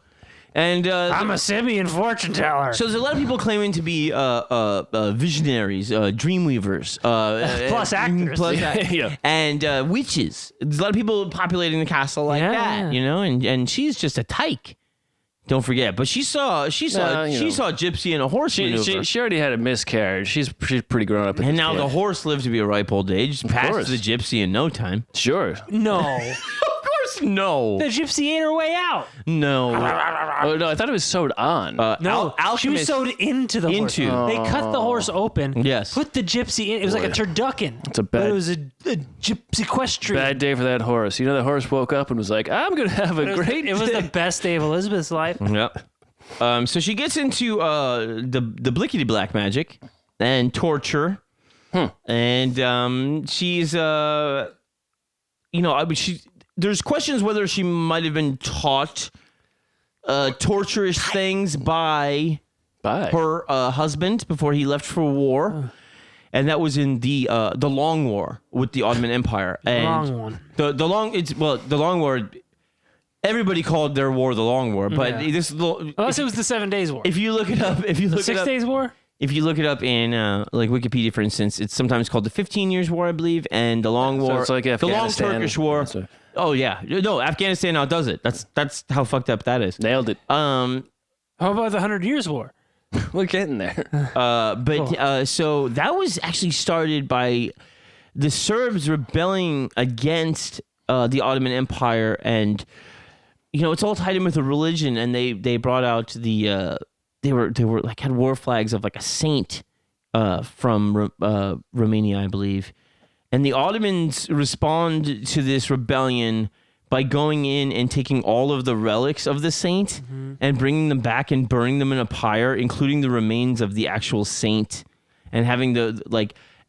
And I'm a Sibian fortune teller. so there's a lot of people claiming to be visionaries, dreamweavers, Plus actors. Yeah. and witches. There's a lot of people populating the castle like that, you know. And she's just a tyke. Don't forget, but she saw Gypsy and a horse maneuver. She already had a miscarriage. She's pretty grown up. And now the horse lived to be a ripe old age. Passed course. the Gypsy in no time. Sure. No. No. The gypsy ate her way out. No. Oh no, I thought it was sewed on. No, she was sewed into the horse. Into. They cut the horse open. Yes. Put the gypsy in. It was like a turducken. It's a But bad- it was a gypsy equestrian. Bad day for that horse. You know, the horse woke up and was like, "I'm gonna have a great." It was the best day of Elizabeth's life. Yep. So she gets into the blickety black magic and torture, and she's there's questions whether she might have been taught torturous things by her husband before he left for war. And that was in the Long War with the Ottoman Empire. And Long one. The Long War. Everybody called their war the Long War, but this Unless it was the 7 Days War. if you look it up, The 6 Days War? if you look it up in like Wikipedia, for instance, it's sometimes called the 15 Years War, I believe, and the Long War. it's like the Long Afghanistan. Turkish War. Oh yeah, no, Afghanistan now does it. That's how fucked up that is. Nailed it. How about the 100 Years War? We're getting there. So that was actually started by the Serbs rebelling against the Ottoman Empire, and it's all tied in with the religion. And they brought out the they were like had war flags of like a saint from Romania, I believe. And the Ottomans respond to this rebellion by going in and taking all of the relics of the saint and bringing them back and burning them in a pyre, including the remains of the actual saint, and having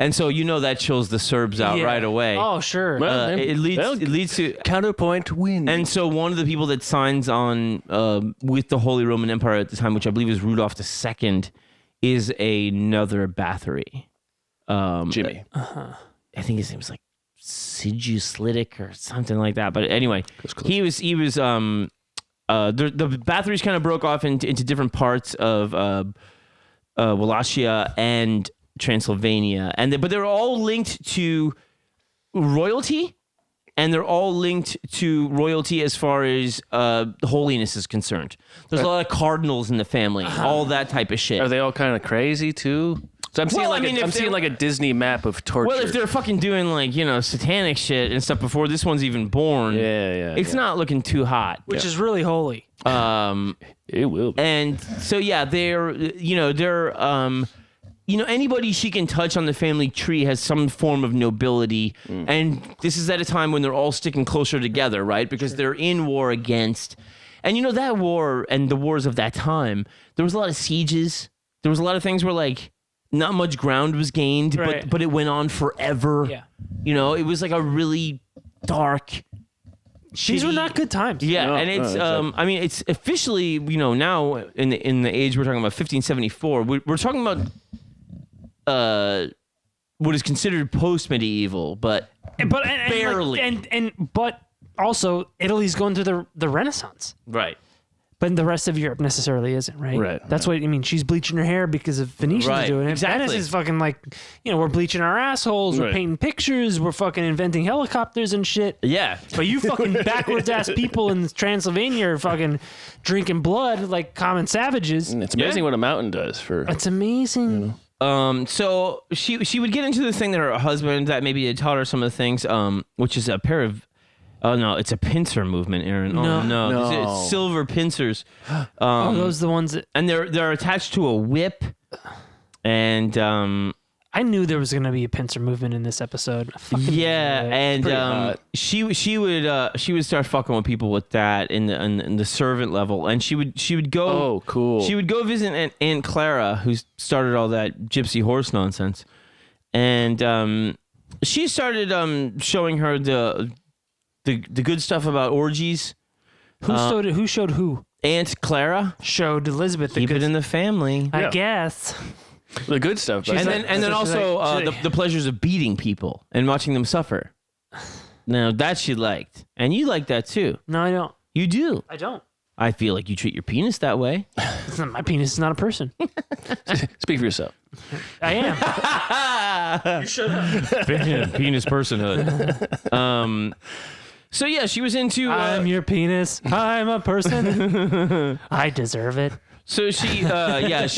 And so that chills the Serbs out right away. Oh, sure. It leads to counterpoint win. And so one of the people that signs on with the Holy Roman Empire at the time, which I believe is Rudolph II, is another Bathory. Jimmy. I think his name was like Sigislitic or something like that. But anyway, he was the Bathories kind of broke off into different parts of Wallachia and Transylvania, but they're all linked to royalty, and they're all linked to royalty as far as holiness is concerned. There's a lot of cardinals in the family, all that type of shit. Are they all kind of crazy too? So I'm seeing like a Disney map of torture. Well, if they're fucking doing like satanic shit and stuff before this one's even born, it's not looking too hot. Which is really holy. It will be. And so they're anybody she can touch on the family tree has some form of nobility. And this is at a time when they're all sticking closer together, right? Because they're in war against, and that war and the wars of that time, there was a lot of sieges. There was a lot of things where like not much ground was gained, but it went on forever. Yeah. It was like a really dark, these were not good times. Yeah, No, and it's exactly. it's officially now in the age we're talking about 1574. We're talking about what is considered post-medieval, but barely. But also Italy's going through the Renaissance. Right. But the rest of Europe necessarily isn't, right? Right. That's what I mean. She's bleaching her hair because of Venetians doing it. Exactly. Venice is fucking like, we're bleaching our assholes. We're Right. painting pictures. We're fucking inventing helicopters and shit. Yeah. But you fucking backwards ass people in Transylvania are fucking drinking blood like common savages. It's amazing what a mountain does for. It's amazing. So she would get into the thing that her husband that maybe had taught her some of the things, which is a pair of. Oh no, it's a pincer movement, Aaron. Oh no. It's silver pincers. Those are the ones that And they're attached to a whip, and I knew there was gonna be a pincer movement in this episode. and she would start fucking with people with that in the servant level, and she would go. Oh, cool. She would go visit Aunt Clara, who started all that gypsy horse nonsense, and she started showing her the good stuff about orgies. Who showed who? Aunt Clara Showed Elizabeth the keep good. it in the family, I guess. The good stuff. and then also the pleasures of beating people and watching them suffer. Now that she liked, and you like that too. No, I don't. You do. I don't. I feel like you treat your penis that way. It's not, my penis is not a person. Speak for yourself. I am. You should have. Penis personhood. So yeah, she was into. I'm your penis. I'm a person. I deserve it. So she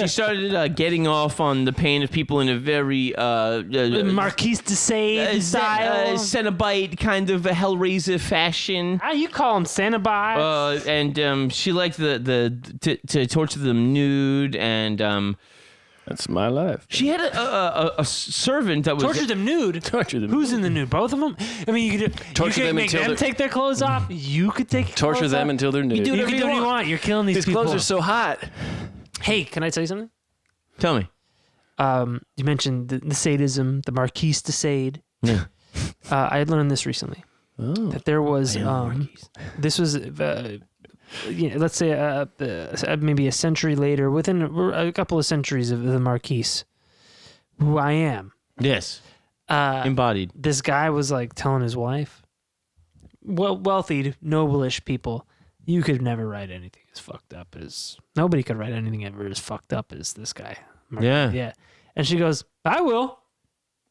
started getting off on the pain of people in a very Marquise de Sade style. Cenobite kind of a Hellraiser fashion. How you call them Cenobites? And she liked to torture them nude, and That's my life. she had a servant that was Torture them nude. Torture them. Who's in the nude? Both of them? I mean, you could make them take their clothes off. You could take Torture clothes them off. until they're nude. You can do whatever you want. You're killing these people. clothes are so hot. Hey, can I tell you something? Tell me. You mentioned the sadism, the Marquise de Sade. Yeah. I had learned this recently. That there was this was let's say maybe a century later, within a couple of centuries of the Marquise, who I am. Yes. Embodied. This guy was like telling his wife, wealthy, noble-ish people, you could never write anything as fucked up as nobody could write anything ever as fucked up as this guy. Yeah. And she goes, I will.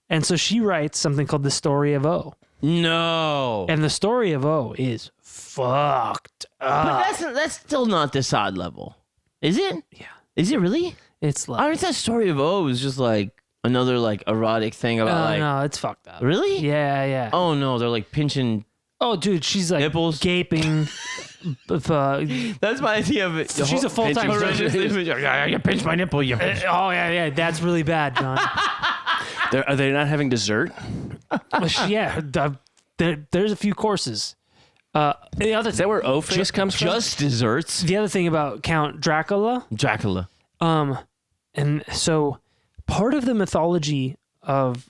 And so she writes something called The Story of O. No. And the story of O is fucked up. But that's still not this odd level. Is it? Yeah. Is it really? It's like, I thought Story of O was just like another like erotic thing about no, it's fucked up. Really? Yeah. Oh no, they're like pinching. Oh, dude, she's like Nipples? gaping. That's my idea of it. She's a full-time You pinch my nipple. You pinch. Oh, yeah. That's really bad, John. Are they not having dessert? Yeah. There's a few courses. The other Is that where O-Face comes from? Just desserts. The other thing about Count Dracula. Dracula. And so part of the mythology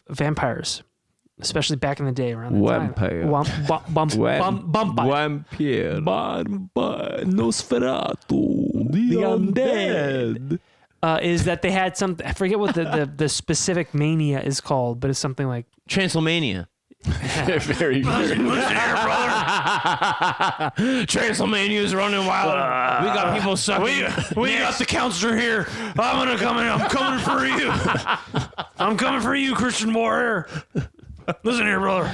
vampires, especially back in the day around that Vampire. time. Vampire. Nosferatu. The undead. Is that they had some, I forget what the specific mania is called, but it's something like Transylvania. Very Transylvania's running wild. We got people sucking. We got the counselor here. I'm coming for you. I'm coming for you, Christian warrior. Listen here, brother.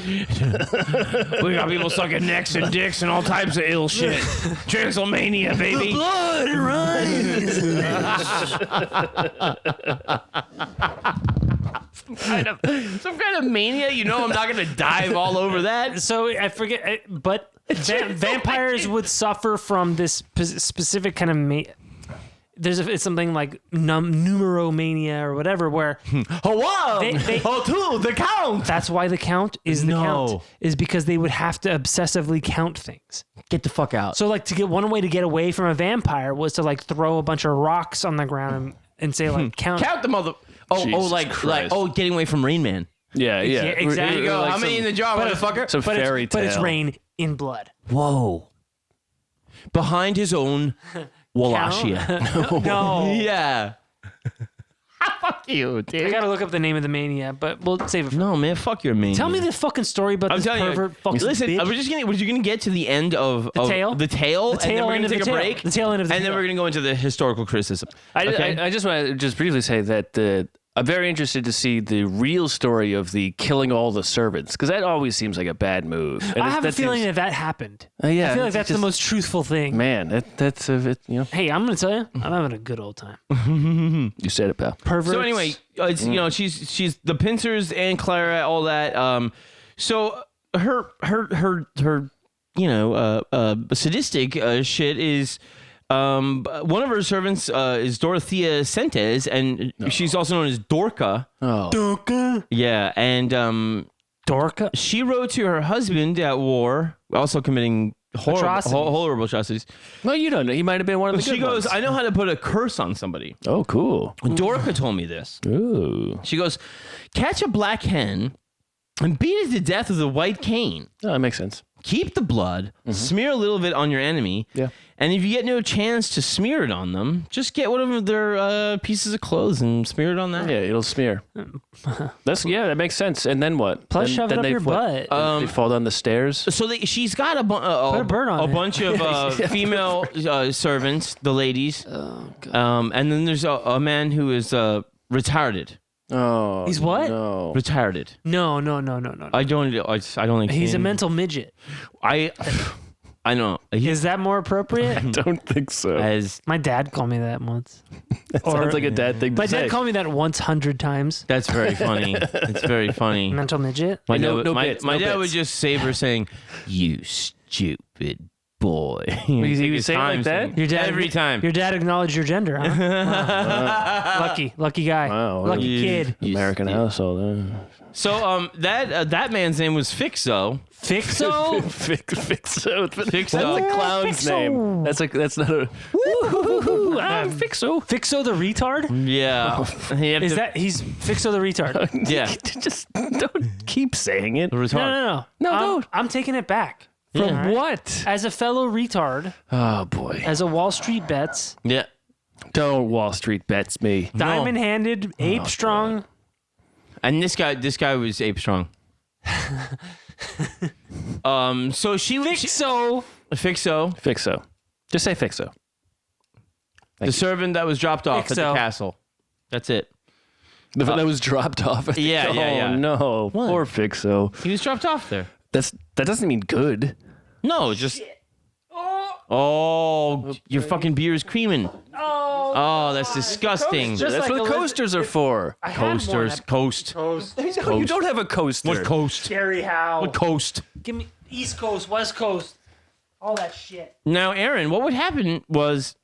We got people sucking necks and dicks and all types of ill shit. Transylvania, baby. Blood runs. Some kind of mania. You know, I'm not going to dive all over that. So I forget, but vampires would suffer from this specific kind of it's something like numeromania or whatever, where the count. That's why the count is the count, is because they would have to obsessively count things. Get the fuck out. So like one way to get away from a vampire was to like throw a bunch of rocks on the ground and say like count the mother. Getting away from Rain Man. Yeah. Exactly. There you go. Like How many in the jar, motherfucker? Some fairy tale. But it's rain in blood. Whoa. Behind his own Wallachia. No. Yeah. Fuck you, dude. I gotta look up the name of the mania, but we'll save it for No, man, fuck your mania. Tell me the fucking story about this pervert fucking Listen, bitch. we're gonna get to the end of the tail, The tail and then we're end gonna of take the a tail. break, The tail end of the and then tail. we're gonna go into the historical criticism. I just want to just briefly say that I'm very interested to see the real story of the killing all the servants, because that always seems like a bad move. And I have a feeling that happened. yeah, I feel like that's the most truthful thing. Man, that's a bit, Hey, I'm gonna tell you, I'm having a good old time. You said it, pal. Perverts. So anyway, it's, she's the pincers and Clara, all that. So her sadistic shit is. One of her servants is Dorothea Sentes, and she's also known as Dorica. Oh, Dorica. Yeah, and Dorica. she wrote to her husband at war, also committing horrible atrocities. no, you don't know. He might have been one of the She good goes, ones. I know how to put a curse on somebody. Oh, cool. Dorica told me this. Ooh. She goes, catch a black hen and beat it to death with a white cane. Oh, that makes sense. Keep the blood, smear a little bit on your enemy, and if you get no chance to smear it on them, just get one of their pieces of clothes and smear it on that. Yeah, it'll smear. That makes sense. And then what? Plus, then, shove it up your butt. They fall down the stairs. So she's got a Put a bird on it. bunch of female servants, the ladies, and then there's a man who is retarded. Oh, He's what? No. Retarded. No. I don't think He's a mental midget. I know. Is that more appropriate? I don't think so. As My dad called me that once. Sounds like a dad thing to My say. dad called me that once 100 times. that's very funny. It's very funny. Mental midget. My No dad, bits, my no dad bits. would just savor saying, "You stupid boy." He would say it like that? Your dad every time. Your dad acknowledged your gender, huh? Wow. Lucky guy. Wow. Lucky kid. American household. So that man's name was Fixo. Fixo? Fixo. Fixo. That's a clown's Fixo. name. That's not a. I'm Fixo. Fixo the retard? Yeah. He's Fixo the retard? Yeah. Just don't keep saying it. Retard. No. I'm taking it back. From All right? what? As a fellow retard, Oh boy. as a Wall Street bets, Yeah. Don't Wall Street bets me. diamond handed, ape strong. And this guy was ape strong. So she was Fixo. Fixo, Fixo. Just say Fixo. the servant that was dropped off at the Fixo. castle. That's it. That was dropped off. Yeah, yeah. Oh no, What? poor Fixo. He was dropped off there. That doesn't mean good. No, just. Oh, your fucking beer is creaming. Oh, that's disgusting. Just That's like what coasters are for. I had one Coasters, at coast. You don't have a coaster. What coast? Gary Howe. What coast? Give me East Coast, West Coast, all that shit. Now, Aaron, what would happen was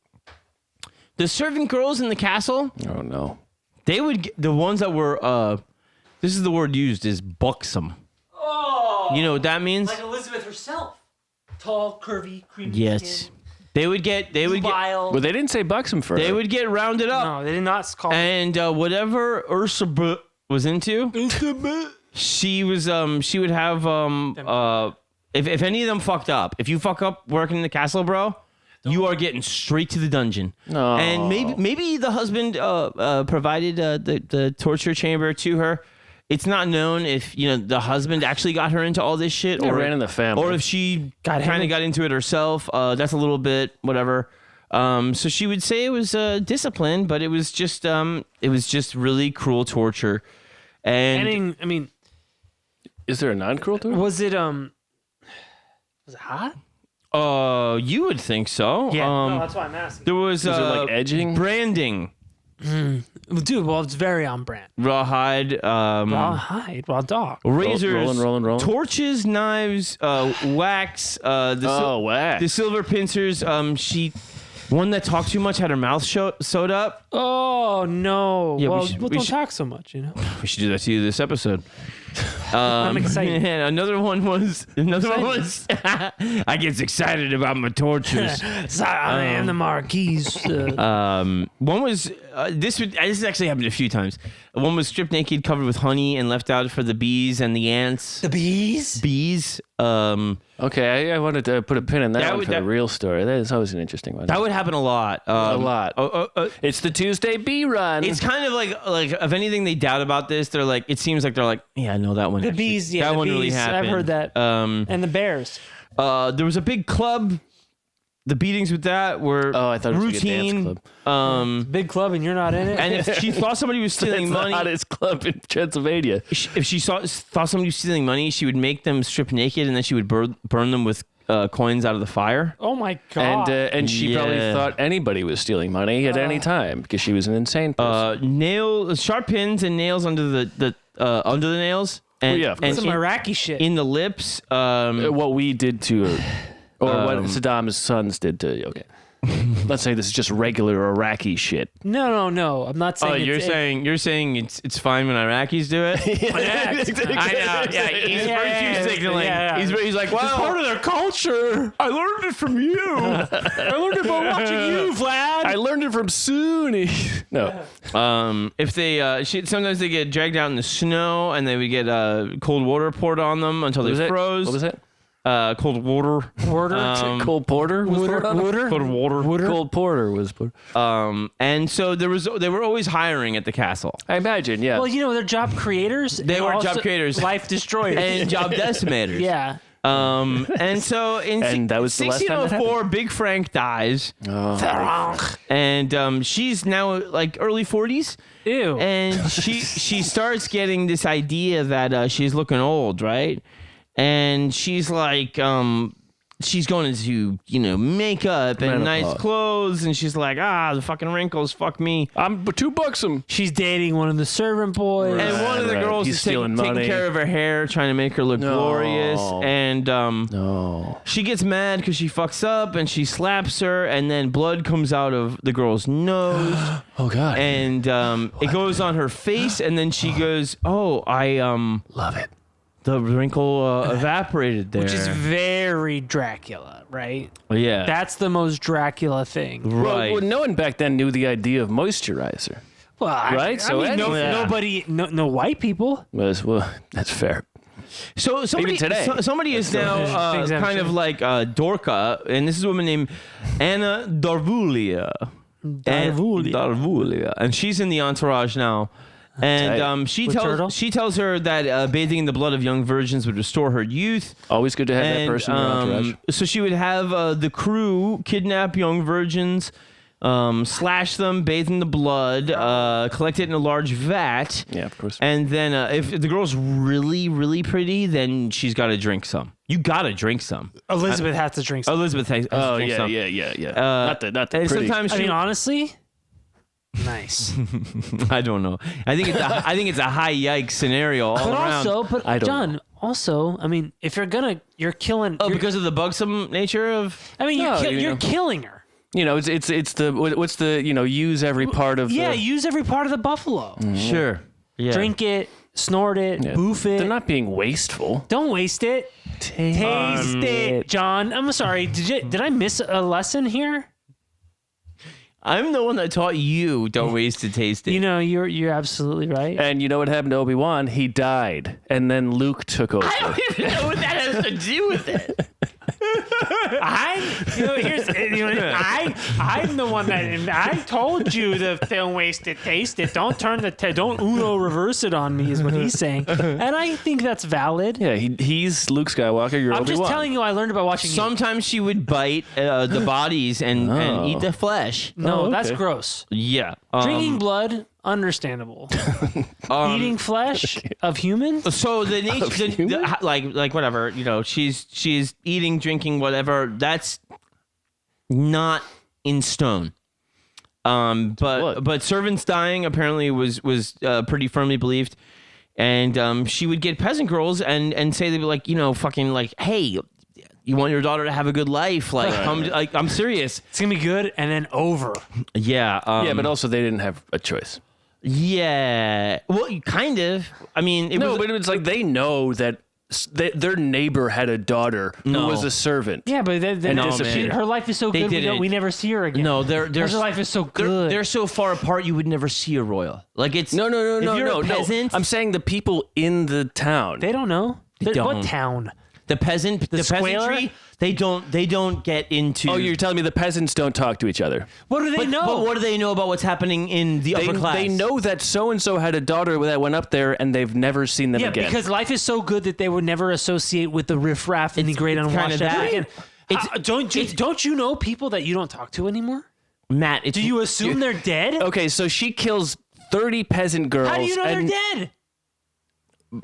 the servant girls in the castle, Oh no. they would get, the ones that were, this is the word used, is buxom. Oh. You know what that means? Like Elizabeth herself. Tall, curvy, creamy Yes. skin. They would get Nubile. Well, they didn't say buxom first. rounded up. No, they did not call And whatever was into. She would have if any of them fucked up, if you fuck up working in the castle, bro, you are getting straight to the dungeon. No. And maybe the husband provided the torture chamber to her. It's not known if the husband actually got her into all this shit, or ran in the family, or if she kind of got into it herself. That's a little bit whatever. So she would say it was discipline, but it was just really cruel torture. And I mean, is there a non-cruel torture? Was it hot? You would think so. Yeah, no, that's why I'm asking. There was it like edging, branding. Dude, well, it's very on brand. Rawhide, raw dog. Razors, rolling. Torches, knives, wax. Wax. The silver pincers. One that talked too much had her mouth sewed up. Oh no! Yeah, well, we don't should talk so much, We should do that to you this episode. I'm excited. And another one was. I get excited about my tortures. I am the Marquise. One was this has actually happened a few times. One was stripped naked, covered with honey, and left out for the bees and the ants. The bees. Bees. Okay, I wanted to put a pin in that one for the real story. That is always an interesting one. That would happen a lot. A lot. It's the Tuesday bee run. It's kind of like if anything they doubt about this, they're like, it seems like they're like, yeah, no, that one. The bees, yeah, that the one bees, really happened. I've heard that. And the bears. There was a big club. The beatings with that were I thought it was routine. like a dance club. Big club, and you're not in it. And if she thought somebody was stealing It's money, the hottest club in Pennsylvania. if she thought somebody was stealing money, she would make them strip naked, and then she would burn them with coins out of the fire. Oh my god! And she probably thought anybody was stealing money at any time because she was an insane person. Sharp pins and nails under the nails. And, and some Iraqi shit in the lips. What we did to her, or what Saddam's sons did to. Okay, let's say this is just regular Iraqi shit. No. I'm not saying. Oh, you're saying it's fine when Iraqis do it. I know. Yeah, he's virtue signaling. Yeah. He's like, well, it's part of their culture. I learned it from you. I learned it by watching you, Vlad. I learned it from Sunni. No. If they sometimes they get dragged out in the snow and they would get cold water poured on them until they froze. What was it? Cold water. Cold porter. Cold porter was. And so they were always hiring at the castle. I imagine, yeah. Well, they're job creators. They were job creators, life destroyers, and job decimators. Yeah. And so in that was 1604, Big Frank dies. And she's now like early 40s. Ew. And she starts getting this idea that she's looking old, right? And she's like, she's going into, makeup and nice clothes. And she's like, the fucking wrinkles, fuck me. I'm too buxom. She's dating one of the servant boys. And one of the girls is taking care of her hair, trying to make her look glorious. And she gets mad because she fucks up and she slaps her. And then blood comes out of the girl's nose. Oh, God. And it goes on her face. And then she goes, I love it. The wrinkle evaporated there. Which is very Dracula, right? Yeah. That's the most Dracula thing. Right. Well, no one back then knew the idea of moisturizer. Well, right? Nobody, no white people. Well, that's fair. So somebody, even today. Somebody is now kind of like Dorica, and this is a woman named Anna Darvulia. Darvulia. And she's in the entourage now. And she tells her that bathing in the blood of young virgins would restore her youth. Always good to have that person in your entourage. So she would have the crew kidnap young virgins, slash them, bathe in the blood, collect it in a large vat. Yeah, of course. And then if the girl's really, really pretty, then she's got to drink some. You got to drink some. Elizabeth has to drink some. Elizabeth has to drink some. Yeah. Not the pretty. Sometimes honestly... Nice. I don't know. I think it's a high yikes scenario all around. Also, I mean, if you're killing. Oh, because of the bugsome nature of. I mean, you're killing her. It's the what's the use every part of. Use every part of the buffalo. Mm-hmm. Sure. Yeah. Drink it, snort it, boof it. They're not being wasteful. Don't waste it. Taste it, John. I'm sorry. Did I miss a lesson here? I'm the one that taught you don't waste it, taste it. You know, you're absolutely right. And you know what happened to Obi-Wan? He died, and then Luke took over. I don't even know what that has to do with it. I'm the one that I told you to don't waste it, taste it. Don't don't Uno reverse it on me is what he's saying, and I think that's valid. Yeah, he's Luke Skywalker. You're I'm Obi-Wan. just telling you, I learned about watching. Sometimes she would bite the bodies and eat the flesh. No, okay. that's gross. Yeah, Drinking blood, understandable. Eating flesh of humans. So the nature, like whatever, you know, she's eating, drinking, whatever. That's not in stone. But servants dying apparently was pretty firmly believed, and she would get peasant girls and say they'd be like, you know, fucking like, hey, you want your daughter to have a good life, like, I'm serious. It's gonna be good, and then over. Yeah. Yeah, but also they didn't have a choice. Yeah. Well, kind of. I mean, but it's like they know that their neighbor had a daughter who was a servant. Yeah, but disappeared. her life is so good. We never see her again. No, her life is so good. They're so far apart you would never see a royal. Like it's No. If you're a peasant, I'm saying the people in the town. They don't know. don't. What town? the peasantry, they don't get into. Oh, you're telling me the peasants don't talk to each other? What do they know? But what do they know about what's happening in the upper class? They know that so-and-so had a daughter that went up there and they've never seen them again. Yeah, because life is so good that they would never associate with the riffraff and the great unwashed. Don't you know people that you don't talk to anymore? Matt, do you assume they're dead? Okay, so she kills 30 peasant girls. How do you know they're dead?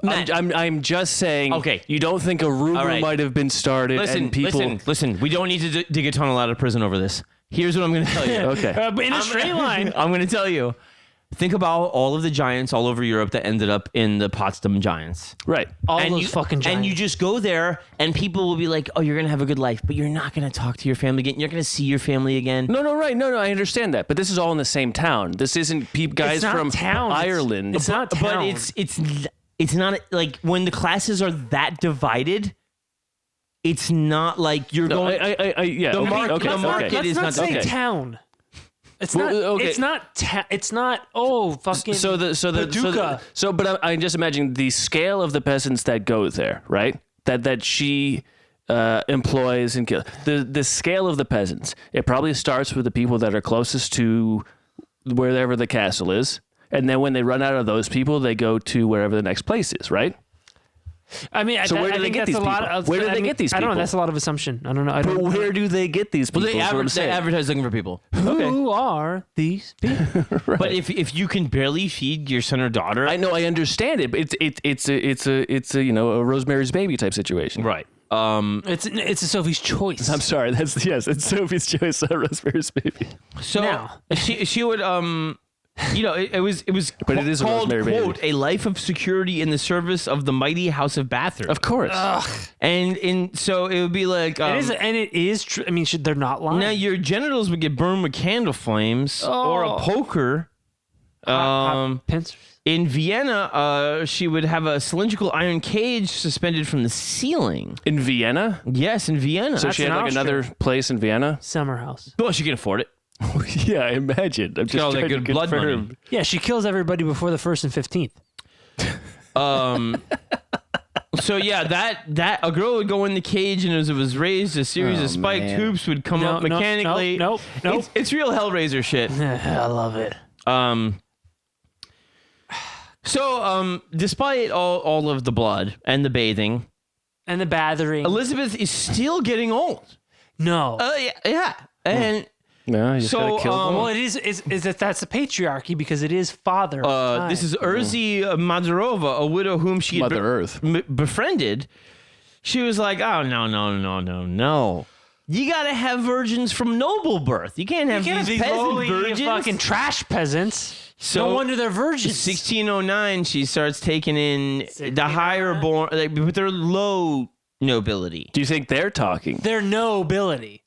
I'm just saying. Okay, you don't think a rumor might have been started? Listen. We don't need to dig a tunnel out of prison over this. Here's what I'm going to tell you. Okay, in a straight line. I'm going to tell you. Think about all of the giants all over Europe that ended up in the Potsdam Giants. Right. All those fucking giants. And you just go there and people will be like, oh, you're going to have a good life, but you're not going to talk to your family again. You're going to see your family again. No, I understand that. But this is all in the same town. This isn't guys from Ireland. It's not town. But it's not like when the classes are that divided, it's not like you're going. The market is not say town. It's not. Okay. It's not. Oh, fucking. But I'm just imagining the scale of the peasants that go there, right? That she employs and kills. The scale of the peasants. It probably starts with the people that are closest to wherever the castle is, and then when they run out of those people, they go to wherever the next place is, right? I mean, so where do they get these people? Where do they get these people? I don't know. That's a lot of assumption. I don't know. But where do they get these people? Well, they advertise looking for people. Who are these people? Right. But if you can barely feed your son or daughter, I know, I understand it. But it's a a Rosemary's Baby type situation, right? It's a Sophie's Choice. I'm sorry. It's Sophie's Choice, Rosemary's Baby. So now, she would it was but it is called, quote, baby. a life of security in the service of the mighty house of Bathory. Of course. And so it would be like... it is true. I mean, they're not lying. Now, your genitals would get burned with candle flames or a poker. Pincers. In Vienna, she would have a cylindrical iron cage suspended from the ceiling. In Vienna? Yes, in Vienna. So she had another place in Vienna? Summer house. Well, she can afford it. Yeah, I imagine. I'm just trying to blood money. Yeah, she kills everybody before the 1st and 15th. So yeah, that a girl would go in the cage, and as it was raised, a series of spiked hoops would come up mechanically. Nope. It's real Hellraiser shit. I love it. So despite all of the blood and the bathing and the bathering, Elizabeth is still getting old. No. Yeah, and. No, you just gotta kill them. Well, it is that's the patriarchy because it is father. This is Urzi Madurova, a widow whom she befriended. She was like, "Oh no! You gotta have virgins from noble birth. You can't have these peasant virgins, fucking trash peasants. So no wonder they're virgins." 1609, she starts taking in the higher born, but they're low nobility. Do you think they're talking? They're nobility.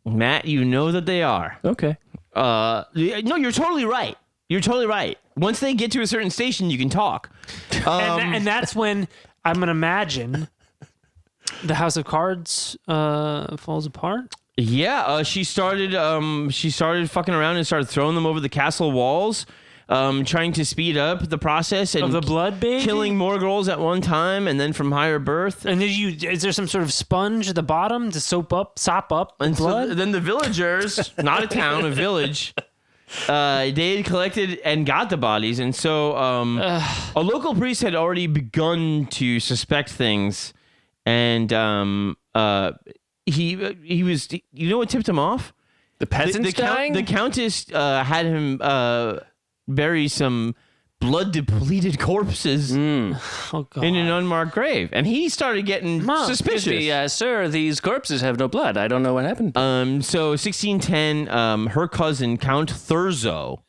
Matt, you know that they are. Okay. No, you're totally right. You're totally right. Once they get to a certain station, you can talk. And that's when I'm going to imagine the House of Cards falls apart. Yeah, she started fucking around and started throwing them over the castle walls, trying to speed up the process and Of the blood bathing? killing more girls at one time, and then from higher birth. And is there some sort of sponge at the bottom to sop up And blood? so then the villagers, not a town, a village, they had collected and got the bodies, and so a local priest had already begun to suspect things, and he was, you know what tipped him off? The peasants dying? The countess had him bury some blood-depleted corpses Oh, God. in an unmarked grave, and he started getting suspicious. Excuse me, sir, these corpses have no blood. I don't know what happened. So 1610, her cousin Count Thurzo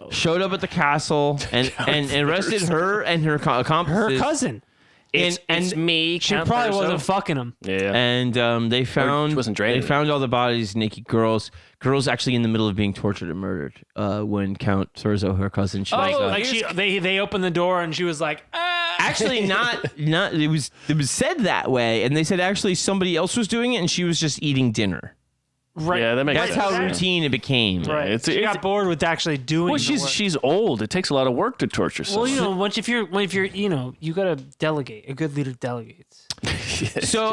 showed up at the castle and arrested her and her accomplices. Her cousin. It's me. She Count probably Thurzo. wasn't fucking him. Yeah. And they found wasn't draining. they found all the bodies, naked girls actually in the middle of being tortured and murdered. When Count Thurzo, her cousin, shows up. Like they opened the door and she was like, Actually, not. It was said that way, and they said actually somebody else was doing it, and she was just eating dinner. right. Yeah, that makes That's sense. how routine it became. Right. She got bored with actually doing. Well, the work. she's old. It takes a lot of work to torture Well, someone. if you're, you gotta delegate. A good leader delegates. So,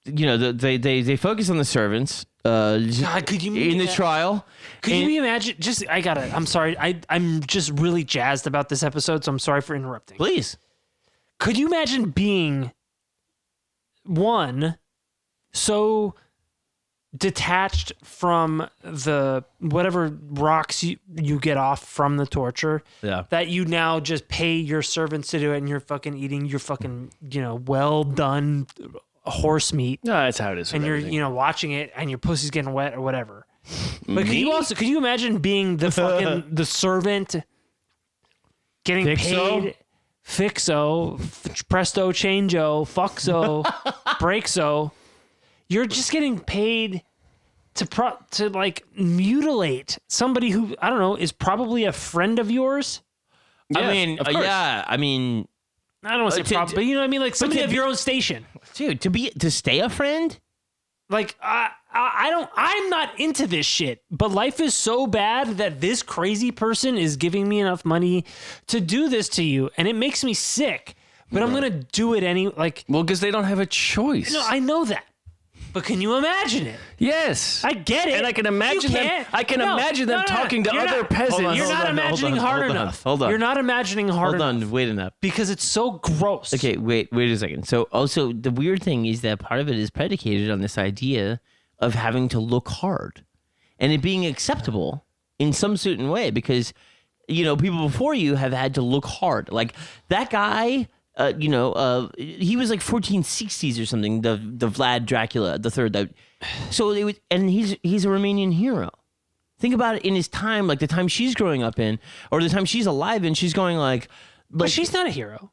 they focus on the servants. God, could you in the trial? Could you imagine? I'm sorry. I'm just really jazzed about this episode, so I'm sorry for interrupting. Please. Could you imagine being so detached from the whatever rocks you get off from the torture that you now just pay your servants to do it, and you're fucking eating your fucking well done horse meat, No, that's how it is. and with you're everything. watching it, and your pussy's getting wet or whatever. But could you imagine being the fucking the servant getting Fixo? paid? Fixo, presto, changeo, fuxo, breakso. You're just getting paid to like mutilate somebody who, I don't know, is probably a friend of yours. Yeah, I mean, of course. I mean, I don't want to say probably, but you know what I mean? Like somebody of your own station. dude, to stay a friend. Like I'm not into this shit, but life is so bad that this crazy person is giving me enough money to do this to you, and it makes me sick. But I'm gonna do it Well, because they don't have a choice. No, I know that. But can you imagine it? Yes. I get it. And I can imagine You them. can't. I can No, imagine them no, no, talking to you're other not- peasants. You're not imagining hard enough. Hold on. You're not imagining hard Hold enough on, wait enough. because it's so gross. Okay, wait a second. So also the weird thing is that part of it is predicated on this idea of having to look hard and it being acceptable in some certain way because, people before you have had to look hard. Like that guy, he was like 1460s or something, the Vlad Dracula, the third. So they would, and he's a Romanian hero. Think about it in his time, like the time she's growing up in, or the time she's alive and she's going like But she's not a hero.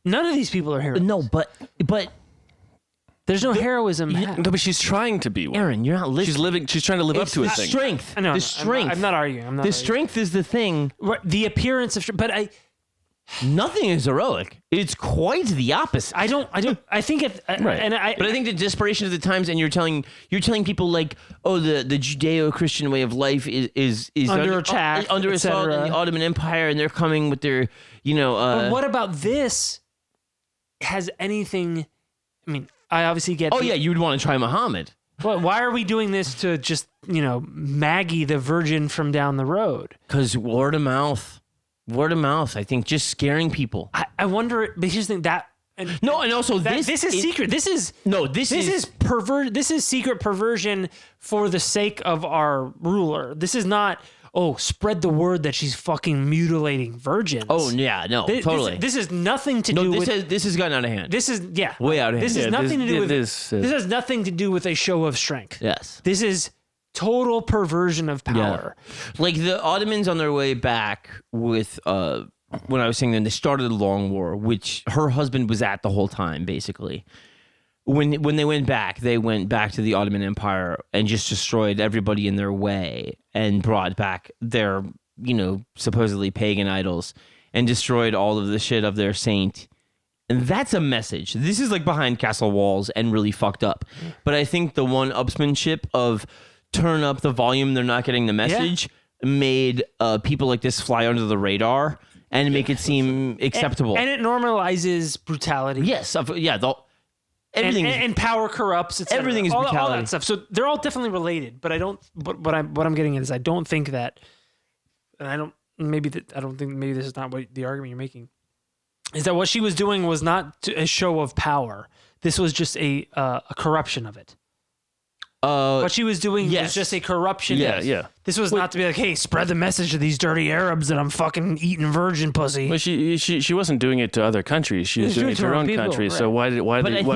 None of these people are heroes. no, but There's no heroism. No, but she's trying to be one. Aaron, you're not listening. She's trying to live up It's to a the thing. strength. No, the strength. I'm not arguing. I'm not the arguing. strength is the thing. The appearance of, but Nothing is heroic. It's quite the opposite. I think it, Right. and But I think the desperation of the times, and you're telling people like, oh, the Judeo-Christian way of life is Under attack, under assault in etc. the Ottoman Empire, and they're coming with their, but what about this? Has anything? I mean, I obviously get. oh yeah, you would want to try Muhammad. But why are we doing this to just Maggie the virgin from down the road? Because word of mouth. I think just scaring people. I wonder. But here's the thing that. And No, and also this is secret. This is This is secret perversion for the sake of our ruler. This is not. Oh, spread the word that she's fucking mutilating virgins. Oh yeah, no, totally. This has nothing to do with. This has gotten out of hand. This is way out of hand. This has Yeah, nothing to do with. this This has nothing to do with a show of strength. Yes. This is total perversion of power. Like the Ottomans on their way back with when I was saying them, they started a long war, which her husband was at the whole time, basically. When they went back to the Ottoman Empire and just destroyed everybody in their way and brought back their, supposedly pagan idols and destroyed all of the shit of their saint And that's a message. This is like behind castle walls and really fucked up. But I think the one-upsmanship of turn up the volume, they're not getting the message, made people like this fly under the radar and make it seem acceptable. And it normalizes brutality. Yes. Everything and power corrupts. Etc. Everything is all brutality. that stuff. So they're all definitely related. But I don't. But what I'm getting at is I don't think that, and I don't. Maybe that I don't think maybe this is not what the argument you're making. Is that what she was doing was not a show of power. This was just a corruption of it. What she was doing was just a corruption. Yeah. This was not to be like, hey, spread the message to these dirty Arabs that I'm fucking eating virgin pussy. Well, she wasn't doing it to other countries. She was doing it to her own people, country. right. So why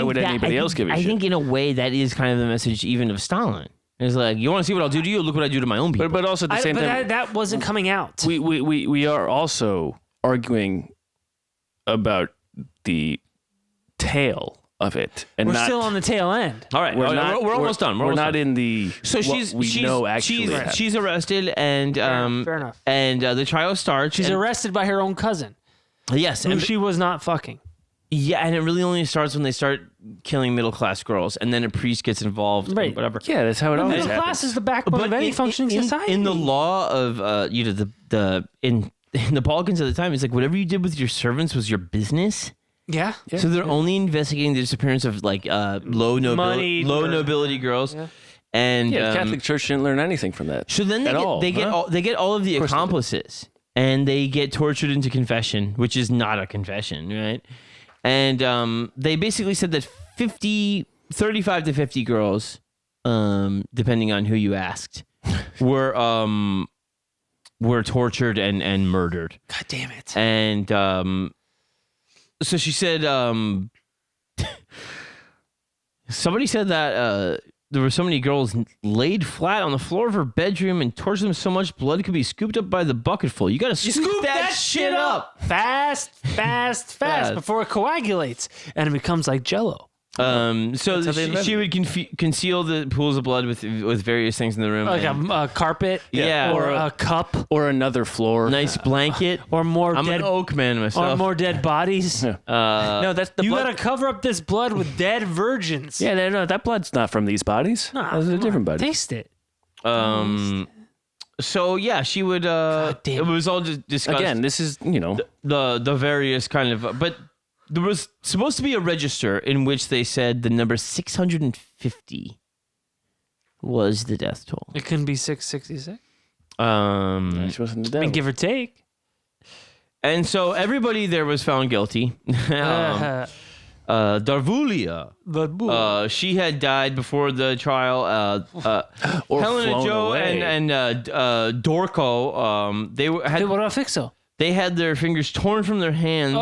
would anybody else give a shit? I think in a way that is kind of the message even of Stalin. It's like, you want to see what I'll do to you? Look what I do to my own people. But also at the same time, that wasn't coming out. we are also arguing about the tail of it, and We're not, still on the tail end. All right, we're almost done. We're not in the. So she's arrested, and Fair enough. And the trial starts. She's arrested by her own cousin, yes, who and she was not fucking. yeah, and it really only starts when they start killing middle class girls, and then a priest gets involved, and Right. whatever. Yeah, that's how it always Middle happens. class is the backbone of any functioning society. In the law of in the Balkans at the time, it's like whatever you did with your servants was your business. yeah. So they're only investigating the disappearance of like low nobility girls, and Yeah, the Catholic Church didn't learn anything from that. So then they get all of the accomplices, and they get tortured into confession, which is not a confession, right? And they basically said that 35 to 50 girls, depending on who you asked, were tortured and murdered. God damn it. And so she said, somebody said that there were so many girls laid flat on the floor of her bedroom and tortured them so much blood could be scooped up by the bucketful. You got to scoop that shit up fast before it coagulates and it becomes like Jello. So she would conceal the pools of blood with various things in the room, Like a carpet, or a cup, or another floor. nice blanket, or more I'm dead, an oak man myself. or more dead bodies. No, that's the You blood. gotta cover up this blood with dead virgins. Yeah, no, that blood's not from these bodies. Nah, Those are come different on, bodies. Taste it. So yeah, she would. damn It was all just discussed. Again, this is the various kind of, but there was supposed to be a register in which they said the number 650 was the death toll. It couldn't be 666. She wasn't the I mean, devil. give or take. And so everybody there was found guilty. Darvulia, she had died before the trial. Or Helena flown Jo away. and Dorco, Hey, what about Fixo? they had their fingers torn from their hands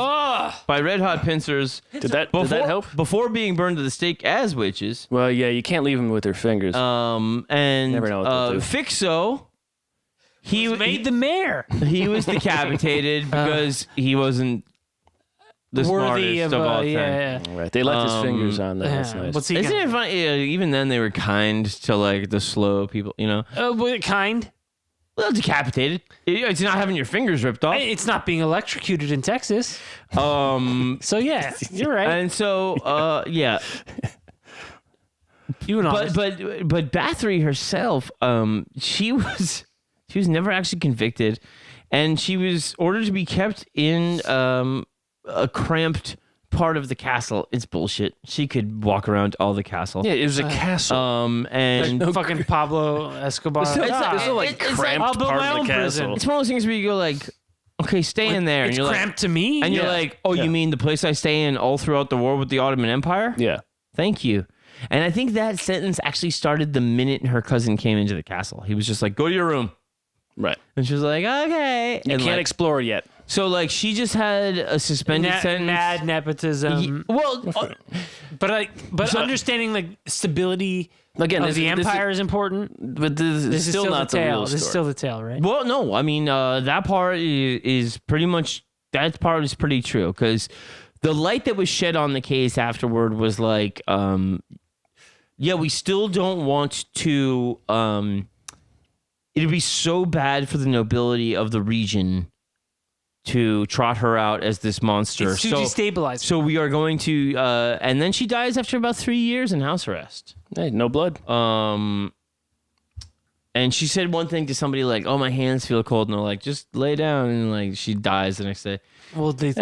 by red hot pincers. Did that help? Before being burned to the stake as witches. Well, yeah, you can't leave them with their fingers. And Never know what they'll do. Fixo, he Made the mayor he was decapitated because he wasn't the worthy smartest of of all time. yeah. Right, they left his fingers on there. That's Yeah. nice. What's he Isn't got? it funny? Yeah, even then, they were kind to like the slow people. You know, What kind? well, decapitated. It's not having your fingers ripped off. It's not being electrocuted in Texas. So yeah, you're right. And so yeah, You and all. but Bathory herself, she was never actually convicted, and she was ordered to be kept in a cramped part of the castle. It's bullshit. She could walk around all the castle. Yeah, it was a castle. And fucking Pablo Escobar. It's like cramped I'll build part my of own the prison. castle. it's one of those things where you go like, okay, stay in there, It's and you're cramped to me. like, and you're Yeah. like, oh, Yeah. you mean the place I stay in all throughout the war with the Ottoman Empire? Yeah. Thank you. And I think that sentence actually started the minute her cousin came into the castle. He was just like, go to your room. Right. And she was like, okay. You and can't like, explore yet. so like she just had a suspended sentence. Mad nepotism. But understanding the stability Again, of the empire is important. But this is still not the tale. real This story. is still the tale, right? Well, no, I mean that part is pretty much pretty true because the light that was shed on the case afterward was like, yeah, we still don't want to. It'd be so bad for the nobility of the region to trot her out as this monster. It's to destabilize her. So we are going to, and then she dies after about 3 years in house arrest. Hey, no blood. And she said one thing to somebody like, "Oh, my hands feel cold," and they're like, "Just lay down," and like she dies the next day. Well, they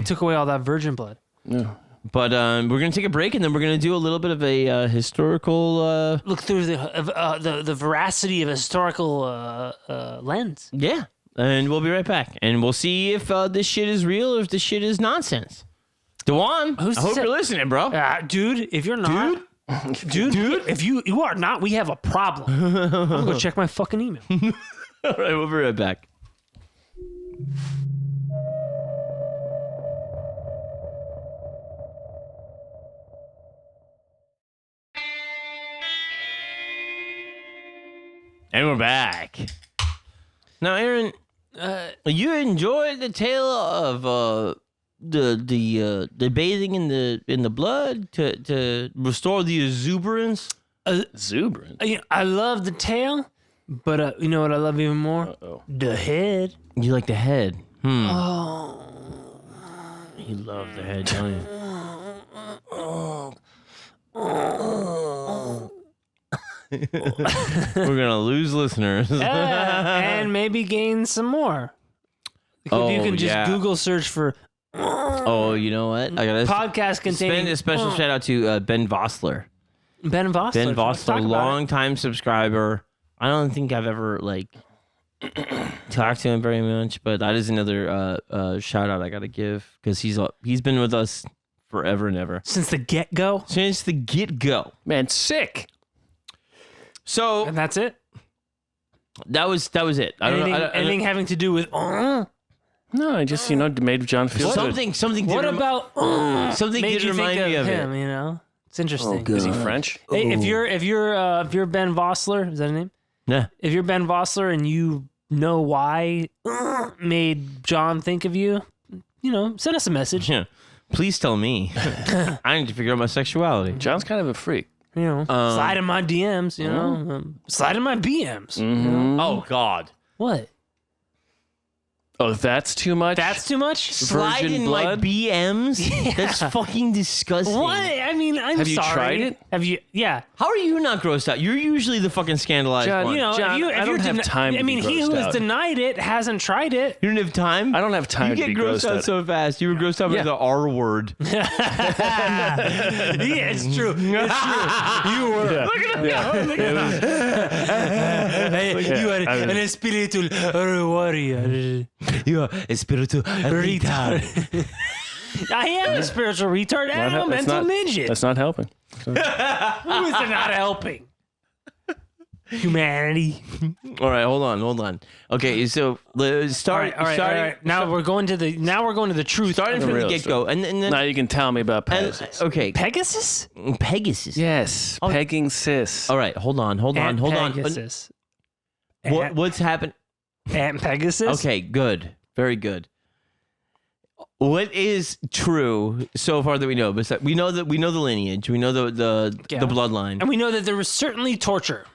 took away all that virgin blood. Yeah. But we're gonna take a break, and then we're gonna do a little bit of a historical. Look through the veracity of a historical lens. Yeah, and we'll be right back, and we'll see if this shit is real or if this shit is nonsense. Dewan, I hope you're listening, bro. Dude, if you're not, dude, if you are not, we have a problem. I'm gonna go check my fucking email. All right, we'll be right back. And we're back. Now, Aaron, you enjoyed the tale of the bathing in the blood to restore the exuberance. Exuberant. I love the tail, but you know what I love even more? The head. You like the head? Oh, you love the head, don't you? We're gonna lose listeners. And maybe gain some more. You can just Google search for. Oh, you know what? I gotta podcast containing. Spend a special shout out to Ben Vossler. Ben Vossler. Ben Vossler, long time subscriber. I don't think I've ever talked to him very much, but that is another shout out I gotta give because he's been with us forever and ever Since the get go. Man, sick. So And that's it. that was it. Anything having to do with. No, I just made John feel good. Something. What about? Something made did you remind think me of of him? it. You know, it's interesting. Is he French? Hey, if you're Ben Vossler, is that a name? Yeah. If you're Ben Vossler and you know why made John think of you, send us a message. Yeah. Please tell me. I need to figure out my sexuality. John's kind of a freak. Slide in my DMs. Slide in my BMs. Oh God. What? Oh, that's too much? That's too much? Slide Virgin in blood? my BMs? Yeah. That's fucking disgusting. What? I mean, I'm Have you sorry. tried it? Have you? Yeah. How are you not grossed out? You're usually the fucking scandalized John, one. John, I don't have time to I mean, be he who grossed has out. denied it hasn't tried it. You don't have time? I don't have time You to get be grossed out so fast. You were grossed out by the R word. Yeah, it's true. It's true. You were. Look at him go. Look at him. You are an spiritual warrior. You are a spiritual retard. I am a spiritual retard and I'm a mental midget. That's not helping. Who is it not helping? Humanity. All right, hold on. Okay, so start. All right. Now we're going to the truth. Starting from the real get go, and then Now you can tell me about Peasants. okay, Pegasus? Pegasus. Yes, pegging sis. All right, hold on. Pegasus. What's happened? Aunt Pegasus? Okay, good, very good. What is true so far that we know? Besides, we know the lineage, we know the bloodline, And we know that there was certainly torture.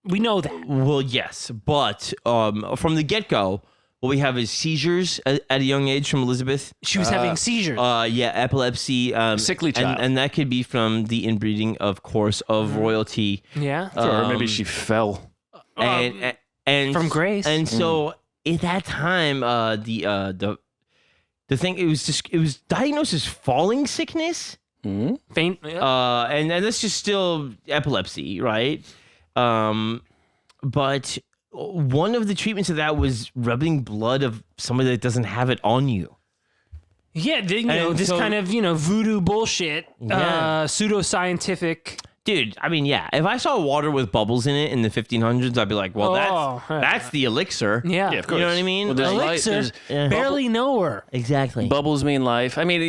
We know that. Well, yes, but from the get-go, what we have is seizures at a young age from Elizabeth. She was having seizures. Yeah, epilepsy. Sickly child. And that could be from the inbreeding, of course, of royalty. Yeah. Or maybe she fell. And from grace. And so at that time, the thing, it was diagnosed as falling sickness. Faint. Yeah. And that's just still epilepsy, right? But one of the treatments of that was rubbing blood of somebody that doesn't have it on you. Yeah, this kind of voodoo bullshit, pseudoscientific. Dude, I mean, yeah. If I saw water with bubbles in it in the 1500s, I'd be like, well, that's the elixir. Yeah. Yeah, of course. You know what I mean? Well, there's Elixir. Barely know her. Exactly. Bubbles mean life. I mean,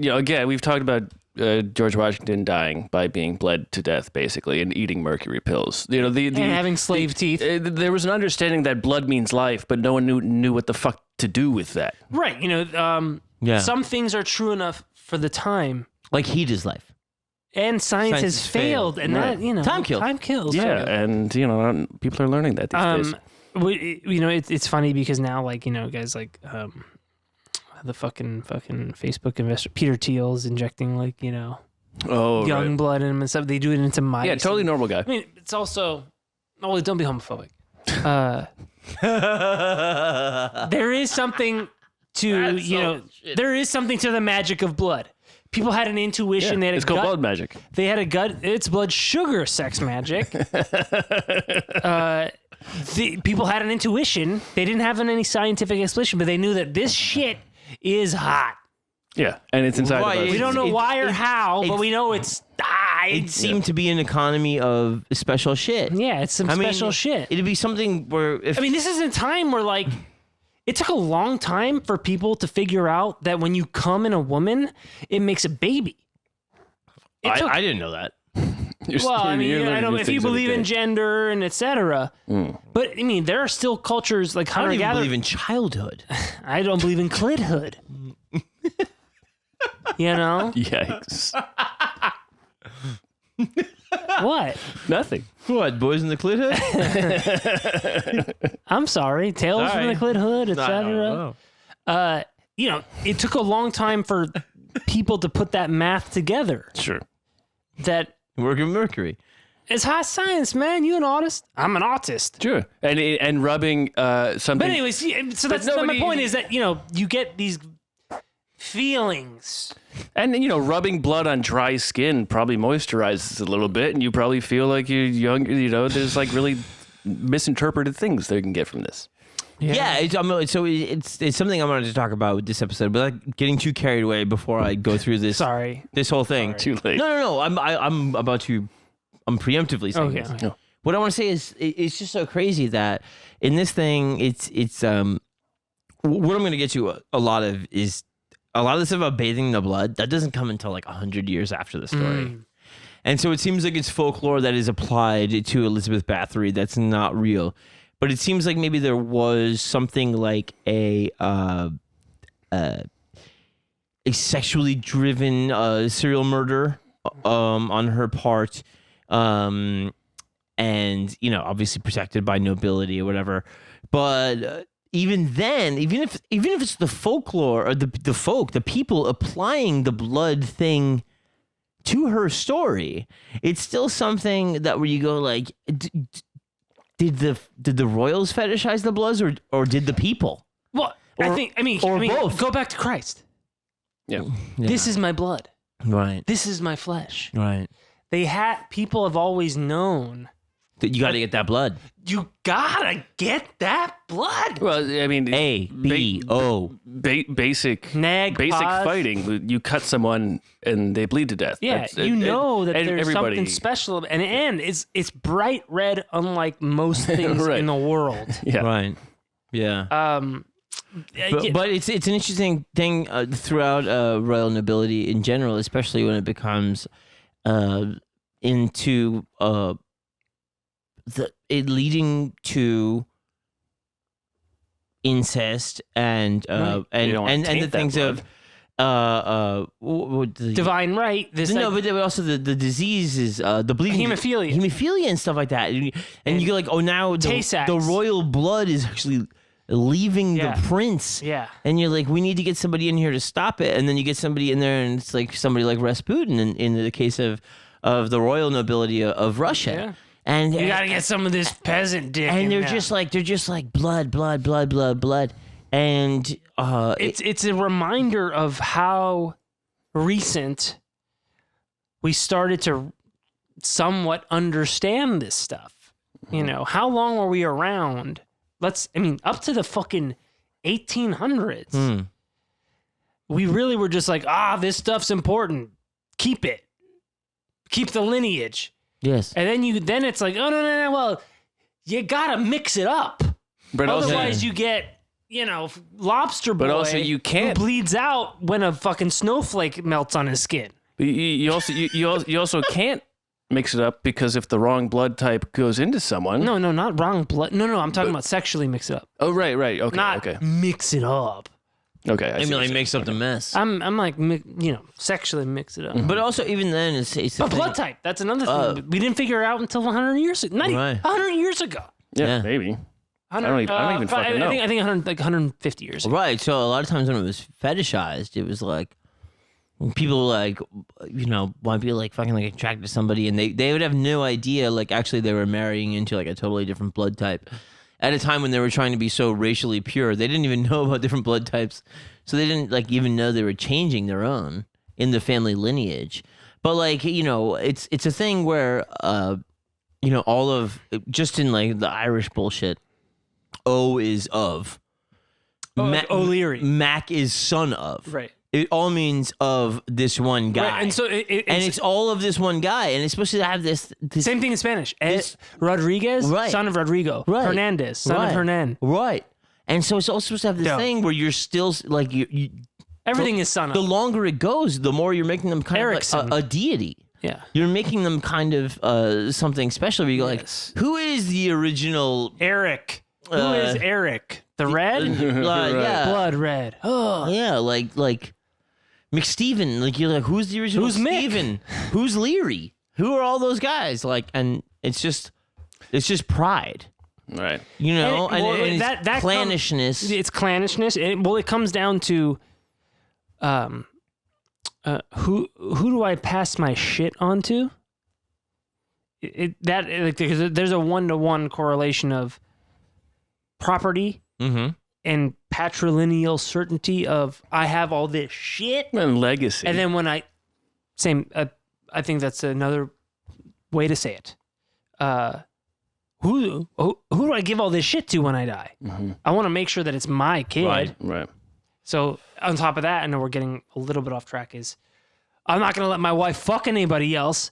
again, we've talked about George Washington dying by being bled to death, basically, and eating mercury pills. And having slave teeth. There was an understanding that blood means life, but no one knew what the fuck to do with that. Right. Some things are true enough for the time. Like heat is life. And science has failed. And right. that, Time kills. Time kills. Yeah, and, people are learning that these days. It's funny because now, guys, the fucking Facebook investor Peter Thiel's injecting young blood in him and stuff. They do it into mice. Yeah, totally normal guy. I mean, it's also don't be homophobic. There is something to there is something to the magic of blood. People had an intuition. They had it's called blood magic. They had a gut. It's blood sugar sex magic. People had an intuition. They didn't have any scientific explanation, but they knew that this shit is hot. Yeah, and it's inside of us. We don't know why or how, but we know it's. It seemed to be an economy of special shit. Yeah, it's some special shit. It'd be something where this is a time where it took a long time for people to figure out that when you come in a woman, it makes a baby. I didn't know that. If you believe in gender and etc. But I mean, there are still cultures like hunter gatherer. I don't even believe in childhood. I don't believe in clithood. Yikes. What? Nothing. What, boys in the clit hood? I'm sorry. Tales from the clit hood, etc. It took a long time for people to put that math together. Sure. That working Mercury. It's high science, man. You an artist? I'm an autist. Sure. And rubbing something. But anyways, so that's my point is that you get these feelings. And rubbing blood on dry skin probably moisturizes a little bit, and you probably feel like you're young. There's really misinterpreted things that you can get from this. Yeah, it's something I wanted to talk about with this episode, but getting too carried away before I go through this. This whole thing. Too late. No. I'm preemptively saying it. Okay. What I want to say is it's just so crazy that in this thing, it's what I'm going to get to a lot of is. A lot of this stuff about bathing in the blood, that doesn't come until 100 years after the story. And so it seems like it's folklore that is applied to Elizabeth Bathory that's not real. But it seems like maybe there was something like a sexually driven serial murder on her part. And, obviously protected by nobility or whatever. But... even then, even if it's the folklore or the people applying the blood thing to her story, it's still something that where you go did the royals fetishize the bloods or did the people? Well, both. Go back to Christ. Yeah. This is my blood. Right. This is my flesh. Right. People have always known. You got to get that blood. You gotta get that blood. Well, I mean, A, B, O. Basic pause. fighting. You cut someone and they bleed to death. Yeah, that there's something special, and it's bright red, unlike most things in the world. Yeah, right. Yeah. But it's an interesting thing throughout royal nobility in general, especially when it becomes into it leading to incest and the things blood. of divine right. But also the disease is the bleeding, hemophilia and stuff like that, and you go now the royal blood is actually leaving the prince. Yeah, and you're we need to get somebody in here to stop it, and then you get somebody in there, and it's somebody like Rasputin in the case of the royal nobility of Russia. Yeah. And you gotta get some of this peasant dick. And they're just blood, and it's a reminder of how recent we started to somewhat understand this stuff. How long were we around? Up to the fucking 1800s. We really were just this stuff's important. Keep it. Keep the lineage. Yes. And then it's oh no. Well, you gotta mix it up. But otherwise you get, lobster boy. But also you can't who bleeds out when a fucking snowflake melts on his skin. You also can't mix it up because if the wrong blood type goes into someone. No, not wrong blood. No, I'm talking about sexually mix it up. Oh right. Okay. Not mix it up. Okay, I makes up the mess. I'm sexually mix it up. But also, even then, it's but blood type. That's another thing we didn't figure out until 100 years ago. Not even 100 years ago. Yeah, maybe. I don't even fucking know. I think 100, like 150 years ago. Right. So a lot of times when it was fetishized, it was like when people like, want to be like fucking like attracted to somebody, and they would have no idea like actually they were marrying into like a totally different blood type. At a time when they were trying to be so racially pure, they didn't even know about different blood types, so they didn't like even know they were changing their own in the family lineage. But like it's a thing where all of just in like the Irish bullshit. O is of. O'Leary. Mac is son of. Right. It all means of this one guy. Right. And so it's all of this one guy, and it's supposed to have this same thing in Spanish. Rodriguez, right. son of Rodrigo. Right. Hernandez, son right. of Hernan. Right. And so it's also supposed to have this thing where you're still like you everything is son of. The longer it goes, the more you're making them kind Erickson. of like a deity. Yeah. You're making them kind of something special where you go like, who is the original Eric? Who is Eric? The red? Yeah. Blood red. Oh. Yeah, like McSteven. Like you're like, who's the original Who's Mick? Steven? Who's Leary? Who are all those guys? Like, and it's just pride. Right. And that clannishness. It's clannishness. It comes down to who do I pass my shit on to? Because there's a 1-to-1 correlation of property and patrilineal certainty of I have all this shit and legacy. And then when I think that's another way to say it. Who do I give all this shit to when I die? I want to make sure that it's my kid. Right. So on top of that, I know we're getting a little bit off track, is I'm not going to let my wife fuck anybody else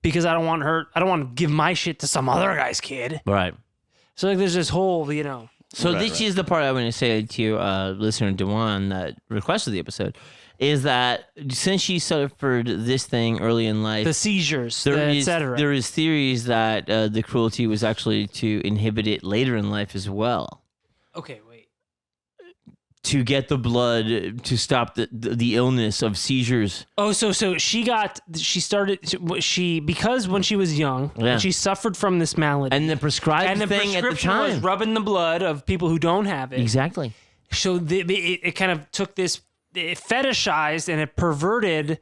because I don't want to give my shit to some other guy's kid. Right. So like there's this whole, So this is the part I want to say to listener Dewan that requested the episode, is that since she suffered this thing early in life, the seizures, etc. There is theories that the cruelty was actually to inhibit it later in life as well. Okay, wait. To get the blood to stop the illness of seizures. Oh, so because when she was young, she suffered from this malady. And the prescribed thing at the time was rubbing the blood of people who don't have it. Exactly. So it kind of took this, it fetishized and it perverted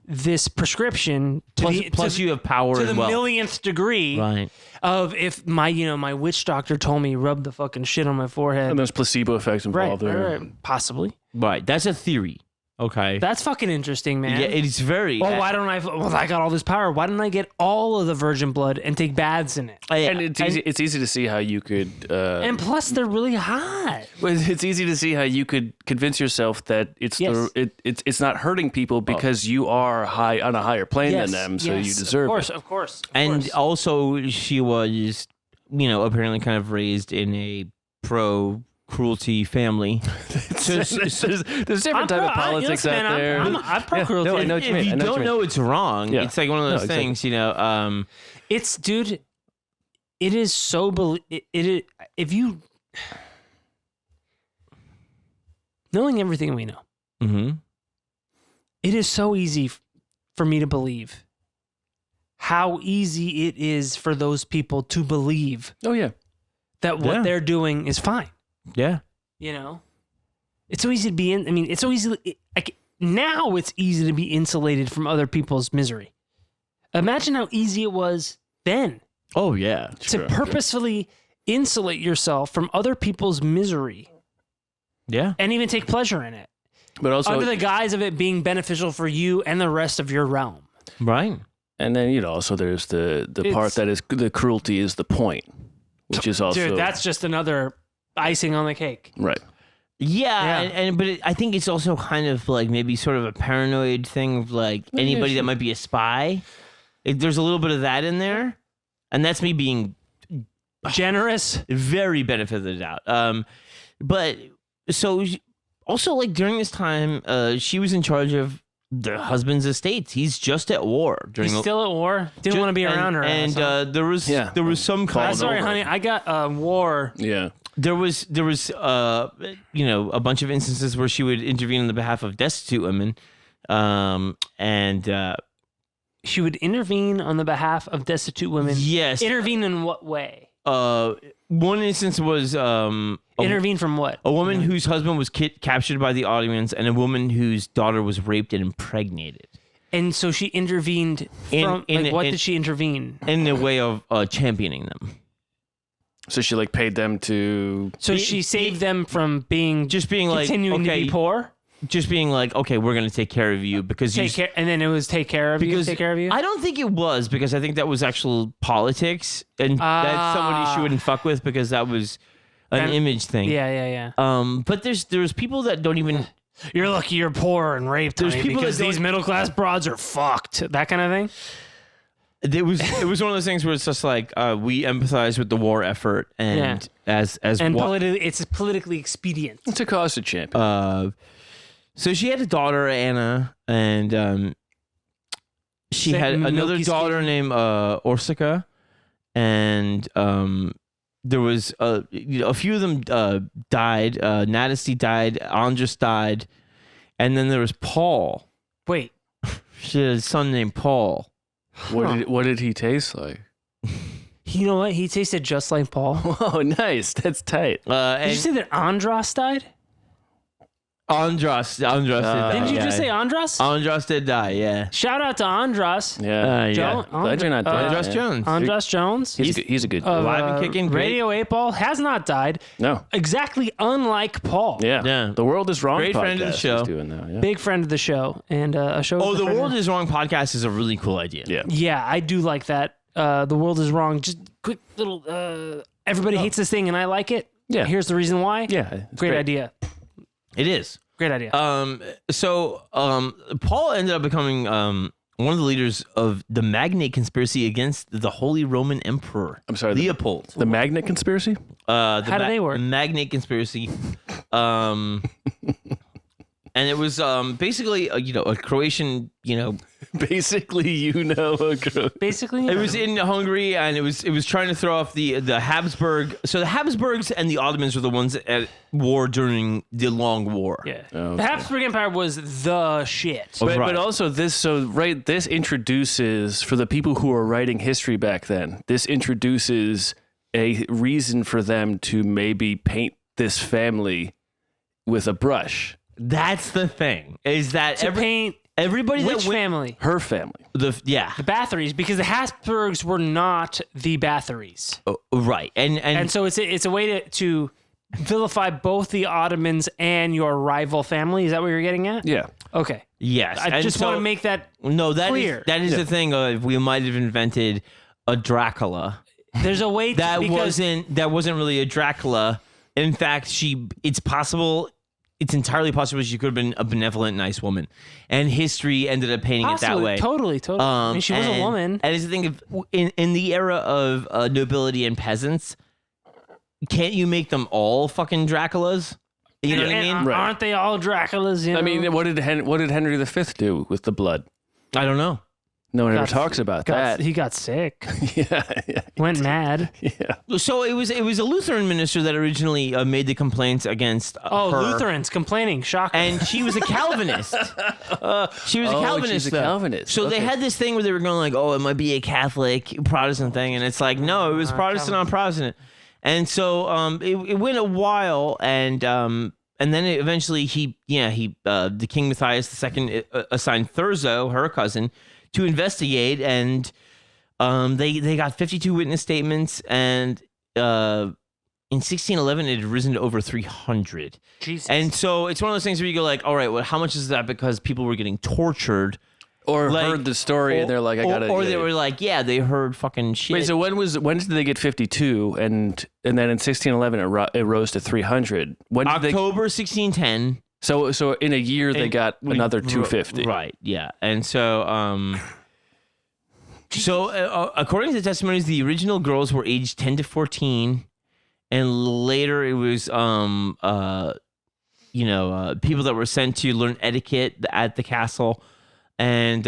this prescription plus you have power to the and wealth. millionth degree, right? Of if my witch doctor told me rub the fucking shit on my forehead, and there's placebo effects involved there, right, possibly. Right, that's a theory. Okay, that's fucking interesting, man. Yeah, it's very. Well, why don't I? Well, I got all this power. Why don't I get all of the virgin blood and take baths in it? And it's easy to see how you could. And plus, they're really hot. It's easy to see how you could convince yourself that it's it's not hurting people because you are high on a higher plane than them, so you deserve it. Of course. And also, she was, apparently kind of raised in a pro-cruelty family. There's different type of politics out there. I'm pro-cruelty. No, I know what you mean. If you don't know it's wrong, it's like one of those things, It's, dude, it is so... if you... Knowing everything we know, it is so easy for me to believe how easy it is for those people to believe that what they're doing is fine. Yeah. It's so easy to be in. I mean, it's so easy. Now it's easy to be insulated from other people's misery. Imagine how easy it was then. Oh, yeah. To purposefully insulate yourself from other people's misery. Yeah. And even take pleasure in it. But also under the guise of it being beneficial for you and the rest of your realm. Right. And then, also there's the part that is the cruelty is the point, which is also... Dude, that's just another icing on the cake. Right. Yeah. But I think it's also kind of like maybe sort of a paranoid thing of like anybody that might be a spy. There's a little bit of that in there. And that's me being... generous. Very benefit of the doubt. But so also like during this time, she was in charge of the husband's estates. He's just at war. He's still at war. Didn't want to be around her. And there was some kind of... Sorry, honey. I got war. Yeah. There was a bunch of instances where she would intervene on the behalf of destitute women, and she would intervene on the behalf of destitute women. Yes. Intervene in what way? one instance was Intervene from what? a woman whose husband was captured by the Ottomans, and a woman whose daughter was raped and impregnated. And so she intervened from, what did she intervene? In the way of championing them. So she like paid them to. So she saved them from being continuing to be poor. Just being like, okay, we're going to take care of you because and then it was take care of you. I don't think it was, because I think that was actual politics, and that's somebody she wouldn't fuck with, because that was an image thing. Yeah. But there's people that don't even. You're lucky you're poor and raped. There's people because these middle class broads are fucked. That kind of thing. It was one of those things where it's just like we empathize with the war effort, and it's politically expedient. It's a cause to champion. So she had a daughter, Anna, and she had another daughter named Orsica, and there was a few of them died. Nadesty died, Andras died, and then there was Paul. Wait, she had a son named Paul. What did he taste like? You know what? He tasted just like Paul. Oh, nice. That's tight. Did you say that Andras died? Andras did die. Didn't you just say Andras? Andras did die, yeah. Shout out to Andras. Yeah. Glad you're not dead. Andras Jones. Andras Jones. He's a good dude. Alive and kicking. Radio 8 Ball has not died. No. Exactly unlike Paul. Yeah. The World is Wrong Great podcast friend of the show. is doing that, yeah. Big friend of the show. And a show. Oh, the World is Wrong podcast is a really cool idea. Yeah. Yeah, I do like that. The World is Wrong. Just quick little. Everybody hates this thing and I like it. Yeah. Here's the reason why. Yeah. Great idea. It is. Great idea. So Paul ended up becoming one of the leaders of the Magnate conspiracy against the Holy Roman Emperor. I'm sorry, Leopold. The Magnet conspiracy? How do they work? Magnate conspiracy. And it was basically a Croatian, Basically, it was in Hungary, and it was trying to throw off the Habsburg. So the Habsburgs and the Ottomans were the ones at war during the Long War. Yeah, the Habsburg Empire was the shit. But also this introduces, for the people who are writing history back then, this introduces a reason for them to maybe paint this family with a brush. That's the thing. Is that everybody which family? Her family. The Bathorys, because the Habsburgs were not the Bathorys. Oh, right. And so it's a way to vilify both the Ottomans and your rival family. Is that what you're getting at? Yeah. Okay. Yes. I just want to make that clear. That is the thing. We might have invented a Dracula. There's a way that wasn't really a Dracula. In fact, it's entirely possible she could have been a benevolent, nice woman. And history ended up painting it that way. Totally. I mean, she was a woman. And it's the thing, in the era of nobility and peasants, can't you make them all fucking Draculas? You know what I mean? Right. Aren't they all Draculas? I mean, what did Henry V do with the blood? I don't know. No one ever talks about that. He got sick. Yeah. Went mad. Yeah. So it was a Lutheran minister that originally made the complaints against her. Lutherans complaining. Shocker. And she was a Calvinist. She was a Calvinist. So they had this thing where they were going like, oh, it might be a Catholic Protestant thing. And it's like, no, it was Protestant on Protestant. And so it went a while, and then eventually the King Matthias II assigned Thurzo, her cousin, to investigate, and they got 52 witness statements, and in 1611 it had risen to over 300. Jesus. And so it's one of those things where you go like, all right, well, how much is that because people were getting tortured? Or heard the story and they're like, I gotta. Or they were like, yeah, they heard fucking shit. Wait, so when did they get 52? And then in 1611 it rose to 300. October 1610. So in a year they got another 250. Right. Yeah. And so according to the testimonies, the original girls were aged 10 to 14, and later it was people that were sent to learn etiquette at the castle. And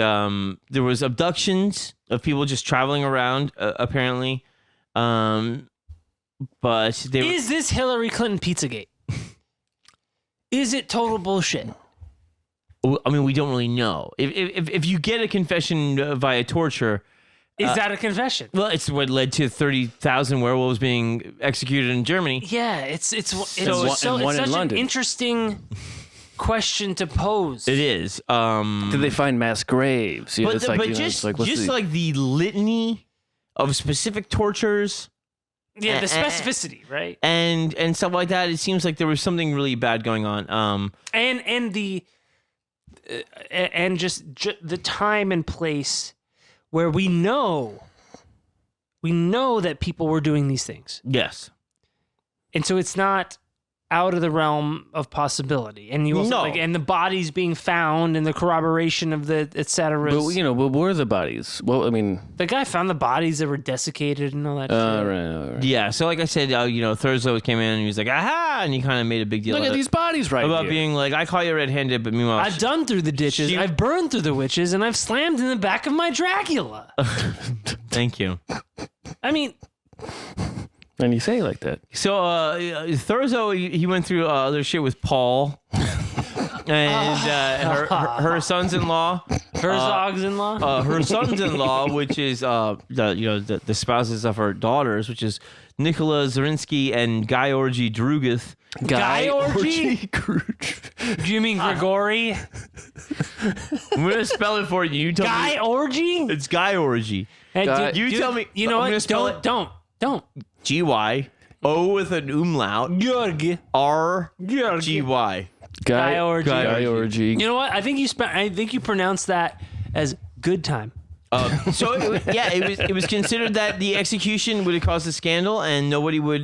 there was abductions of people just traveling around, apparently. But is this Hillary Clinton Pizzagate? Is it total bullshit? I mean, we don't really know. If you get a confession via torture, Is that a confession? Well, it's what led to 30,000 werewolves being executed in Germany. Yeah, it's one such in an London. interesting question to pose. It is. Did they find mass graves? You know, But, just the litany of specific tortures. Yeah, the specificity, right? And stuff like that. It seems like there was something really bad going on. And the just the time and place where we know that people were doing these things, Yes. and so it's not out of the realm of possibility. And you also and the bodies being found and the corroboration of the etc. But what were the bodies? Well, I mean, The guy found the bodies that were desiccated and all that shit. right. Yeah. So like I said, Thursday came in and he was like, aha, and he kind of made a big deal Look at these bodies right about here. being like, I caught you red-handed, but meanwhile, I've done through the ditches, I've burned through the witches, and I've slammed in the back of my Dracula. Thank you. I mean, And you say it like that. So Thursday, he went through other shit with Paul and her sons-in-law. Herzog's-in-law? Her sons-in-law, which is the spouses of her daughters, which is Nicola Zarinsky and Guy Orgy Drugath. Guy Orgy? Do you mean Grigori? I'm gonna spell it for you. You tell Guy me. Orgy? It's Guy Orgy. Hey, You tell me. You know I'm gonna what? spell it. Don't. G-Y, O with an umlaut, Georg. R-G-Y. Guy Orgy. Guy Orgy. You know what? I think you pronounced that as good time. So it was considered that the execution would have caused a scandal and nobody would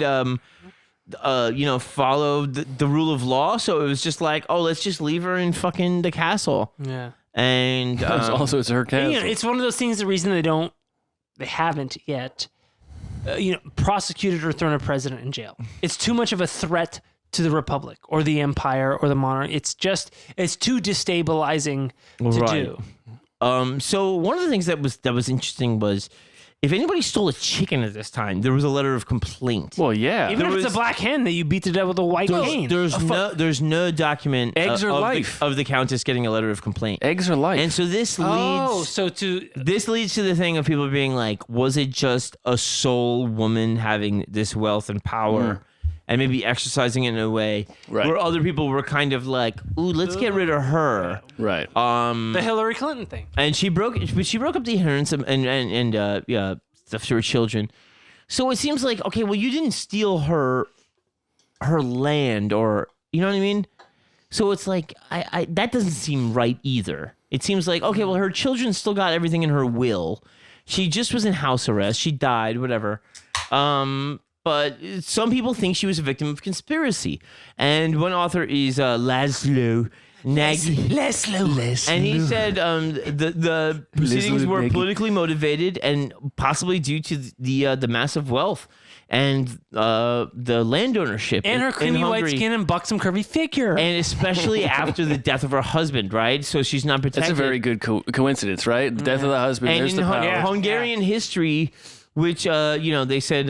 follow the rule of law. So it was just like, oh, let's just leave her in fucking the castle. Yeah. And Also, it's her castle. It's one of those things. The reason they haven't yet, prosecuted or thrown a president in jail. It's too much of a threat to the republic or the empire or the monarch. It's too destabilizing to do. So one of the things that was interesting was, if anybody stole a chicken at this time, there was a letter of complaint. Well, yeah. Even if it's a black hen that you beat to death with a white cane. There's no document Eggs are life. of the countess getting a letter of complaint. Eggs are life. And so this leads to the thing of people being like, was it just a sole woman having this wealth and power and maybe exercising it in a way where other people were kind of like, ooh, let's get rid of her. Right. The Hillary Clinton thing. And she broke up the inheritance and stuff to her children. So it seems like, okay, well, you didn't steal her land, or you know what I mean? So it's like I that doesn't seem right either. It seems like, okay, well, her children still got everything in her will. She just was in house arrest. She died, whatever. But some people think she was a victim of conspiracy. And one author is Laszlo Nagy. Laszlo. And he said the proceedings were politically motivated and possibly due to the massive wealth and the land ownership And her creamy white skin and buxom curvy figure. And especially after the death of her husband, right? So she's not protected. That's a very good coincidence, right? The death of the husband, And there's in the power. Hungarian history, which they said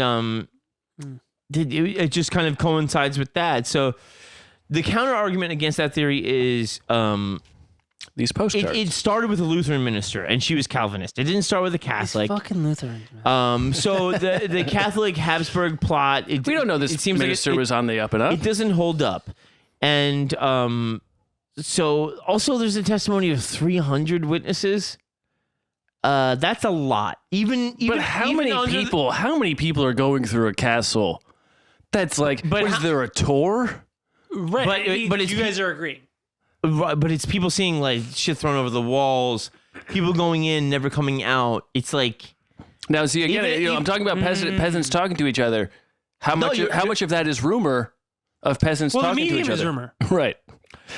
it just kind of coincides with that. So the counter argument against that theory is These postcards. it started with a Lutheran minister, and she was Calvinist. It didn't start with a Catholic. Fucking Lutherans, man. So the Catholic Habsburg plot. We don't know this minister was on the up and up. It doesn't hold up, and so also there's a testimony of 300 witnesses. That's a lot. But how many people are going through a castle? That's like, is there a tour? Right. But it's you guys are agreeing. Right, but it's people seeing like shit thrown over the walls, people going in, never coming out. It's like Now, see again, I'm talking about peasants talking to each other. How much of that is rumor of peasants talking to each other? Is rumor. Right.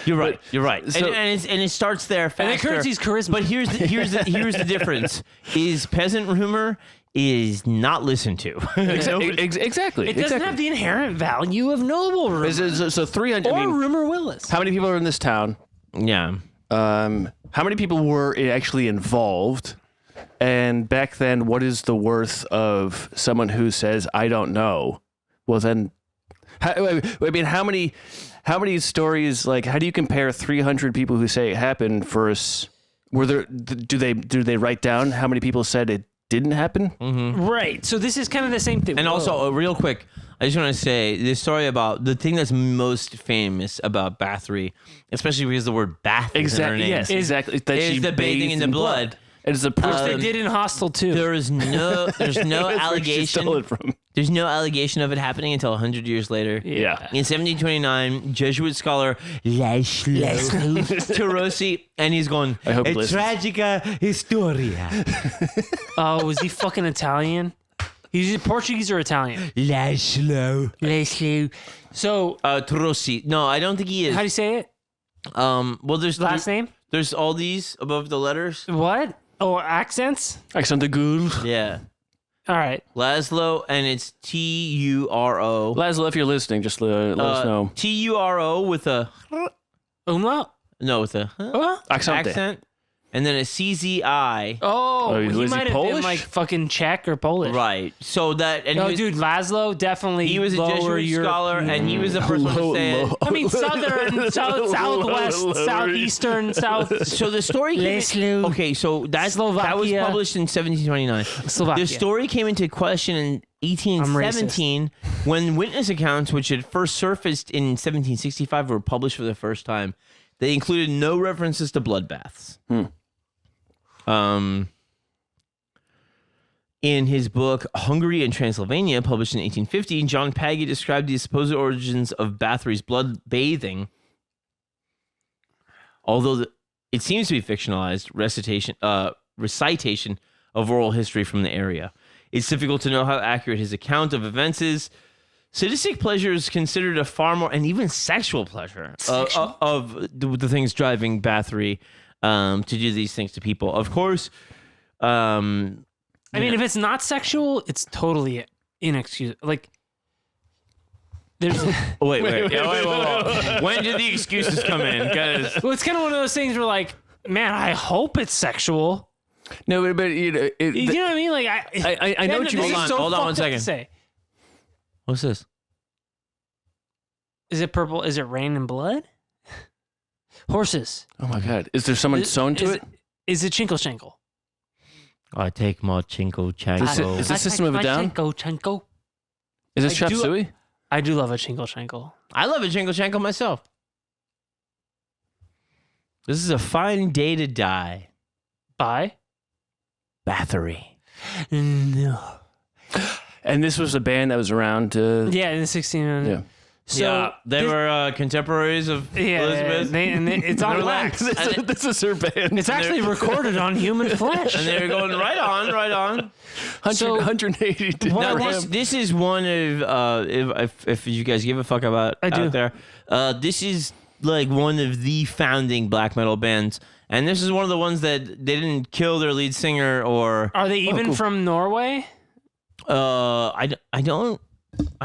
You're right. So- and it starts there faster. And the currency's charisma. But here's the difference: is peasant rumor is not listened to. Exactly. It doesn't have the inherent value of noble rumor. So 300. Or rumor Willis. How many people are in this town? Yeah. How many people were actually involved? And back then, what is the worth of someone who says, I don't know? Well, then, how many stories, like, how do you compare 300 people who say it happened versus, do they write down how many people said it didn't happen. Right. So this is kind of the same thing. And also, real quick, I just want to say the story about the thing that's most famous about Bathory, especially because the word bath is in her name, exactly. That is she the bathing in the blood. It is a proof Which they did in Hostel too. There's no That's where she allegation. stole it from. There's no allegation of it happening until 100 years later. Yeah. In 1729, Jesuit scholar Laszlo Tarosi, and he's going, I hope he "A listens." tragica historia." Oh, was he fucking Italian? He's either Portuguese or Italian. Laszlo. So, Tarosi. No, I don't think he is. how do you say it? Well, there's Last name? There's all these above the letters. What? Oh, accents? Accent de Gaulle. Yeah. All right. Laszlo, and it's Turo. Laszlo, if you're listening, just let us know. Turo with a Umlaut? with a accent, and then a CZI. Oh, Oh, he is he might have been Polish? like fucking Czech or Polish. Right. So that and No, he was, dude, Laszlo definitely. he was a lower Jesuit Europe- scholar, and he was the first one to say it. I mean, southern, southwest, southeastern, south. So the story came Laszlo. okay, so that was Slovakia. published in 1729. Slovakia. The story came into question in 1817 when witness accounts, which had first surfaced in 1765, were published for the first time. They included no references to bloodbaths. In his book Hungary and Transylvania, published in 1850, John Paggy described the supposed origins of Bathory's blood bathing. Although it seems to be fictionalized recitation of oral history from the area. It's difficult to know how accurate his account of events is. Sadistic pleasure is considered a far more, and even sexual pleasure, of the things driving Bathory to do these things to people. Of course, I mean, if it's not sexual, it's totally inexcusable. Like, there's. wait. When did the excuses come in? Because Well, it's kind of one of those things where, like, man, I hope it's sexual. No, but you know, You know what I mean? Like, I know what you this mean. is so Hold on 1 fucked up to second. say. what's this? Is it purple? Is it rain and blood? Horses. Oh my God! Is there someone sewn to it? Is it Chinkle Shankle? I take my chinko chanko. Is this System of a Down? Chanko. Is this I Chop do- Suey? I do love a Chinkle Shankle. I love a jingle chanko myself. This is a fine day to die. Bye. Bathory. No. And this was a band that was around. Yeah, in the 1600s. Yeah. So yeah, they were contemporaries of Elizabeth. It's on wax. This is her band. It's actually recorded on human flesh. And they were going right on. 180. What Now I want- this is one of if you guys give a fuck about I do. out there, this is like one of the founding black metal bands, and this is one of the ones that they didn't kill their lead singer or Are they even from Norway? I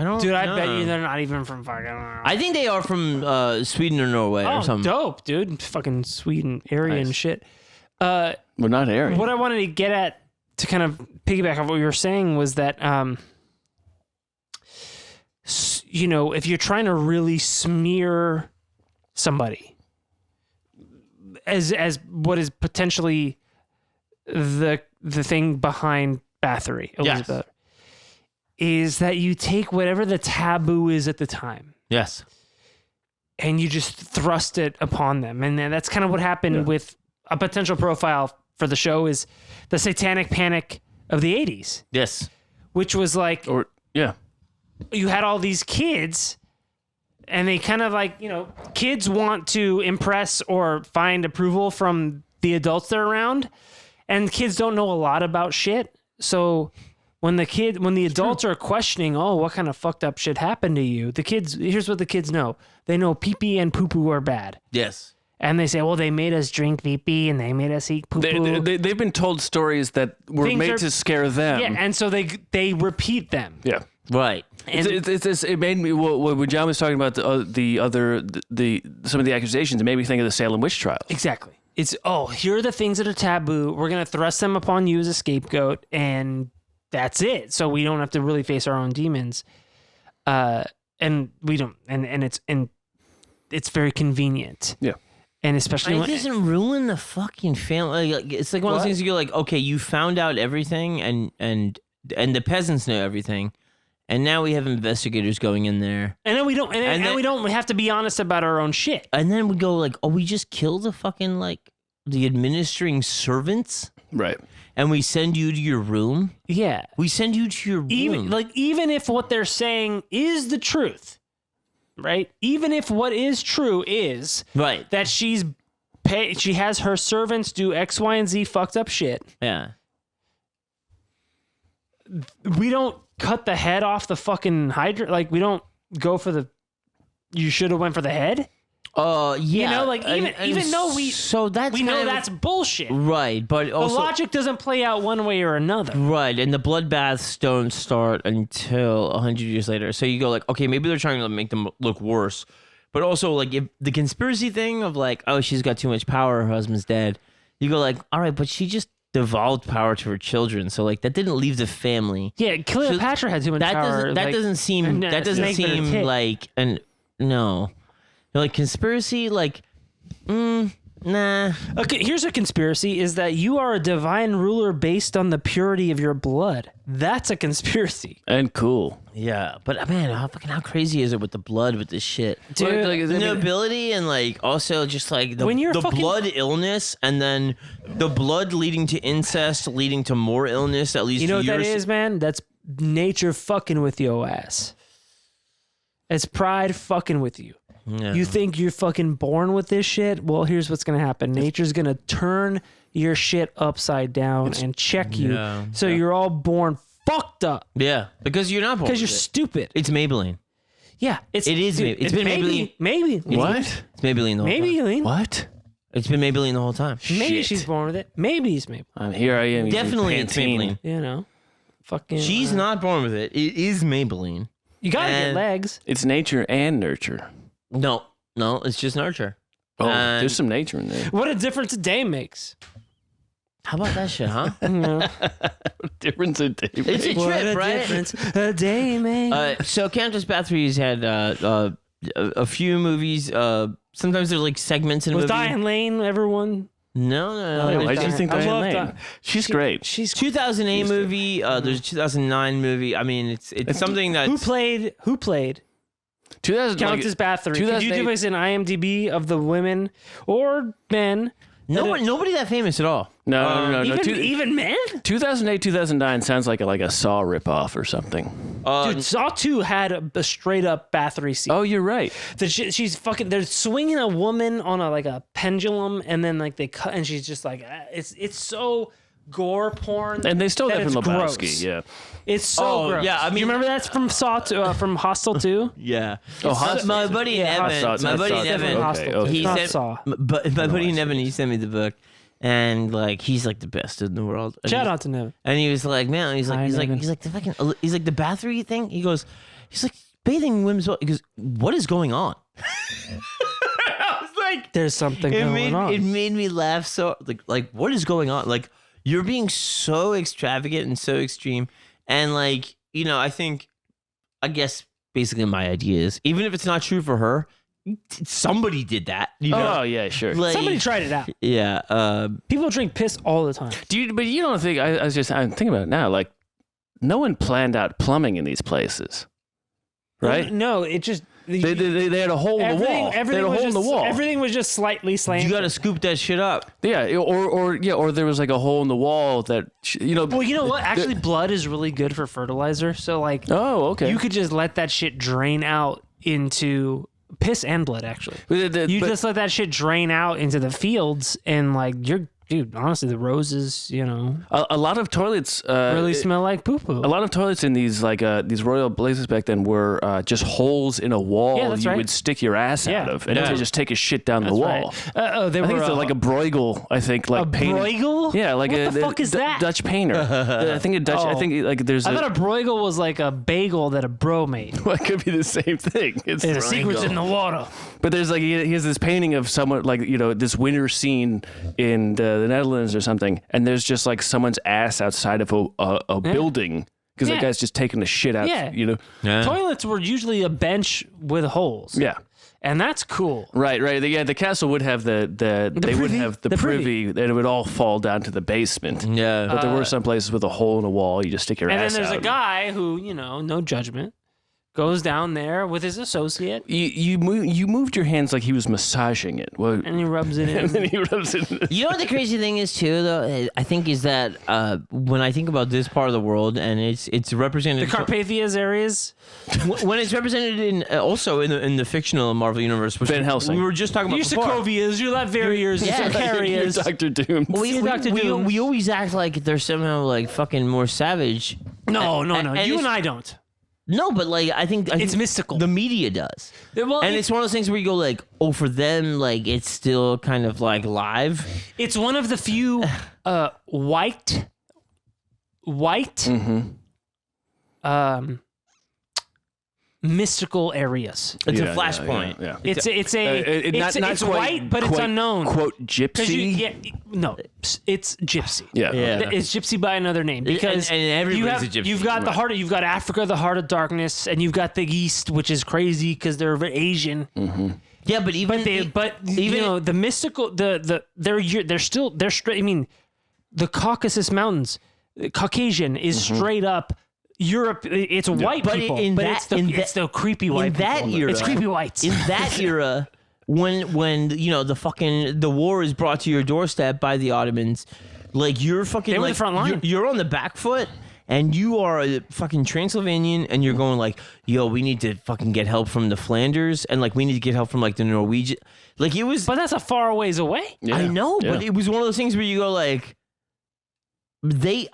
don't Dude, I know. bet you they're not even from fucking. I think they are from Sweden or Norway or something. Dope, dude. Fucking Sweden, Aryan Nice. shit. Well, not Aaron. What I wanted to get at to kind of piggyback off what you were saying was that, you know, if you're trying to really smear somebody as what is potentially the thing behind Bathory, Elizabeth, is that you take whatever the taboo is at the time. Yes. And you just thrust it upon them. And then that's kind of what happened with a potential profile for the show is the satanic panic of the 80s, Yes. which was like you had all these kids and they kind of like, you know, kids want to impress or find approval from the adults they're around, and kids don't know a lot about shit. So when the adults are questioning, oh, what kind of fucked up shit happened to you? Here's what the kids know. They know pee-pee and poo-poo are bad. Yes. And they say, well, they made us drink pee-pee and they made us eat poo-poo. They've been told stories that were Things made are- to scare them. Yeah, and so they repeat them. Yeah. Right. And It made me when John was talking about some of the accusations, it made me think of the Salem witch trials. exactly. It's, here are the things that are taboo. We're going to thrust them upon you as a scapegoat, and that's it. So we don't have to really face our own demons. And we don't, and it's very convenient. Yeah. And especially It doesn't ruin the fucking family. Like, it's like one of those things you go like, okay, you found out everything, and the peasants know everything, and now we have investigators going in there, and then we don't, and we don't have to be honest about our own shit. and then we go like, oh, we just killed the fucking like the administering servants, Right. and we send you to your room. Yeah, We send you to your room. even if what they're saying is the truth, right? Even if what is true is right. that she has her servants do X, Y, and Z fucked up shit. Yeah. We don't cut the head off the fucking Hydra. Like, we don't go for the. You should have went for the head. Yeah. You know, like even though we know that's bullshit. right, but The also logic doesn't play out one way or another. right, and the bloodbaths don't start until 100 years later. So you go like, okay, maybe they're trying to make them look worse, but also like if the conspiracy thing of like, oh, she's got too much power, her husband's dead. You go like, all right, but she just devolved power to her children, so like that didn't leave the family. Yeah, Cleopatra had too much power. That doesn't seem like no. Like conspiracy, like, nah. Okay, here's a conspiracy: is that you are a divine ruler based on the purity of your blood. That's a conspiracy. And cool. Yeah, but man, how crazy is it with the blood with this shit? Dude, Like, The nobility and like also just like the When you're the fucking- blood illness and then the blood leading to incest, leading to more illness that leads You know to what that is, man? That's nature fucking with your ass. It's pride fucking with you. Yeah. You think you're fucking born with this shit? Well, here's what's gonna happen. Nature's gonna turn your shit upside down and check you, so you're all born fucked up Yeah, because you're not born. because you're with it. stupid. It's Maybelline. Yeah, It is. It's been Maybelline. Maybe. What? It's Maybelline the whole time. Maybe. What? It's been Maybelline the whole time. Maybe Shit. she's born with it. Maybe he's Maybelline. Here I am. using Definitely it's Pantene. Maybelline. You know, fucking. She's not born with it. It is Maybelline. You gotta get and- legs. It's nature and nurture. No, it's just nurture. Oh, And- there's some nature in there. What a difference a day makes. How about that shit, huh? Difference in day. It's a What trip, a right? difference a day makes. So Countess Bathory's had a few movies. Sometimes there's like segments in a Was movie. Diane Lane everyone? No. I just think I Diane love Lane. Diane. She's great. She's 2008 movie. There's a 2009 movie. I mean, it's something that who played 2000, Countess Bathory. Could you 2008 give us an IMDb of the women or men? nobody that famous at all. No. Even men? 2008, 2009 sounds like a Saw ripoff or something. Dude, Saw 2 had a straight up Bathory scene. Oh, you're right. She's fucking. They're swinging a woman on a pendulum, and then like they cut, and she's just like, it's so gore porn. And they stole that from it's Lebowski. gross. Yeah. It's so Oh, gross. yeah, I Do you mean- remember that's from Saw 2, from Hostel 2? Yeah. Oh, Hostel. My buddy Yeah, Evan. My buddy Evan. Hostel 2. okay. He Not sent, Saw. but my buddy Evan, he sent me the book, and like he's like the best in the world. And Shout he's- out to Nevin. And he was like, man, he's like Hi, the fucking, he's like the Bathory thing. He's like bathing women's. He goes, what is going on? I was like, There's something going on. It made me laugh so like what is going on? Like you're being so extravagant and so extreme, and like I guess basically my idea is even if it's not true for her, somebody did that. You know? Oh, yeah, sure. Like, Somebody tried it out. Yeah. People drink piss all the time. But you don't think, I'm thinking about it now, like, no one planned out plumbing in these places, right? No, it just They had a hole in the wall. They had a hole in the wall. Everything was just slightly slanted. You got to scoop that shit up. Yeah, or there was like a hole in the wall that, Well, you know what? Actually, blood is really good for fertilizer. So, like, Oh, okay. you could just let that shit drain out into piss and blood, actually. You But- just let that shit drain out into the fields, and, like, dude, honestly, the roses, a lot of toilets really smell like poo-poo. A lot of toilets in these these royal places back then were just holes in a wall Yeah, that's you right. would stick your ass out of and to just take a shit down the wall. Right. They I think were it's like a Bruegel. I think like a painted. Bruegel? Yeah, like What the fuck is that? Dutch painter. I think a Dutch. I Oh. think like there's. I thought a Bruegel was like a bagel that a bro made. Well, it could be the same thing. It's The secret's in the water. But there's like he has this painting of someone like this winter scene in the Netherlands or something, and there's just like someone's ass outside of a building because Yeah. that guy's just taking the shit out. Yeah. Yeah. Toilets were usually a bench with holes. Yeah. And that's cool. Right. Yeah, the castle would have they would have the privy, and it would all fall down to the basement. Yeah. But there were some places with a hole in a wall. You just stick your ass out. And then there's a guy who, no judgment, goes down there with his associate. You moved your hands like he was massaging it. And he rubs it in. And then he rubs it in. You know what the crazy thing is too, though. I think is that when I think about this part of the world, and it's represented The Carpathias areas. when it's represented in also in the fictional Marvel universe, which Van Helsing. we were just talking about Your before. Sokovias, your Latverias, your Sicarias. You're Dr. Doom. We always act like they're somehow like fucking more savage. No. And You it's- and I don't. No, but like I think It's mystical. The media does, Well, and it's one of those things where you go like, oh, for them, like it's still kind of like live. It's one of the few white, mystical areas. It's a flashpoint. Yeah. It's white, but it's unknown. Quote 'Cause gypsy. it's Gypsy. Yeah. It's Gypsy by another name because and everybody's a gypsy. You've got the heart. You've got Africa, the heart of darkness, and you've got the East, which is crazy because they're Asian. Yeah, but even The mystical, they're straight. I mean, the Caucasus Mountains, Caucasian is straight up. Europe, it's white But people, in but that- it's the creepy white in that people. era, It's creepy whites. in that era, when the war is brought to your doorstep by the Ottomans, like you're fucking They were the like front line. you're on the back foot. And you are a fucking Transylvanian, and you're going like, yo, we need to fucking get help from the Flanders, and like we need to get help from like the Norwegian. Like it was. But that's a far ways away. Yeah. I know, Yeah. but it was one of those things where you go like, they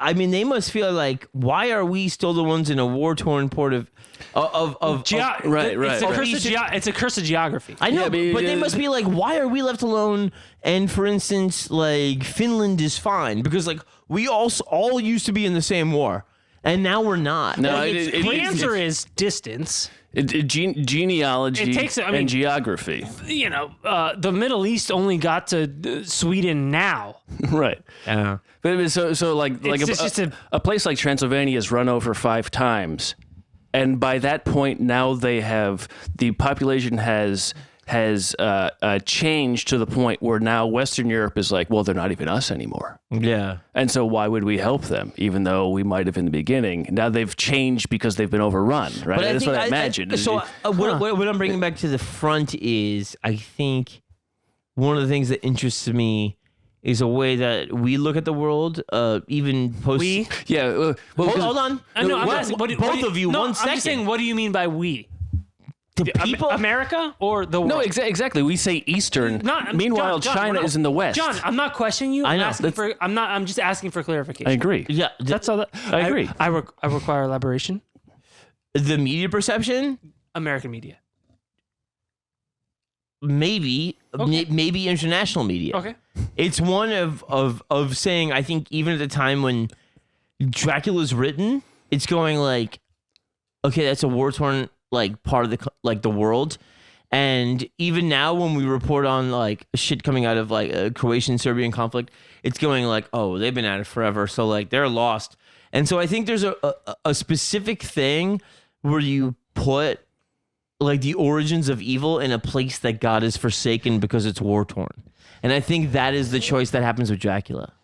must feel like, why are we still the ones in a war-torn port of Right. It's a curse of geography. I know, Yeah, but they must be like, why are we left alone? And for instance, like Finland is fine because like we all used to be in the same war, and now we're not. No, Like, The answer is distance. Genealogy It takes- I mean- and geography. The Middle East only got to Sweden now. Right. Yeah. But so like just a place like Transylvania is run over 5 times, and by that point now the population has changed to the point where now Western Europe is like, well, they're not even us anymore. Yeah. And so why would we help them, even though we might have in the beginning? Now they've changed because they've been overrun, right? That's what I imagine. What I'm bringing back to the front is, I think one of the things that interests me is a way that we look at the world, even post. Yeah. Hold on. No, I'm What- asking, both of you, no, 1 I'm second. just saying, what do you mean by we? The people. America or the world? No, exactly. We say Eastern. Meanwhile, John, China is in the West. John, I'm not questioning you. I know. I'm just asking for clarification. I agree. Yeah. That's all that. I agree. I require elaboration. The media perception. American media. Maybe international media. Okay. It's one of saying, I think even at the time when Dracula's written, it's going like, okay, that's a war-torn like part of the world, and even now when we report on like shit coming out of like a Croatian-Serbian conflict, it's going like, oh, they've been at it forever, so like they're lost. And so I think there's a specific thing where you put like the origins of evil in a place that God is forsaken because it's war-torn. And I think that is the choice that happens with Dracula.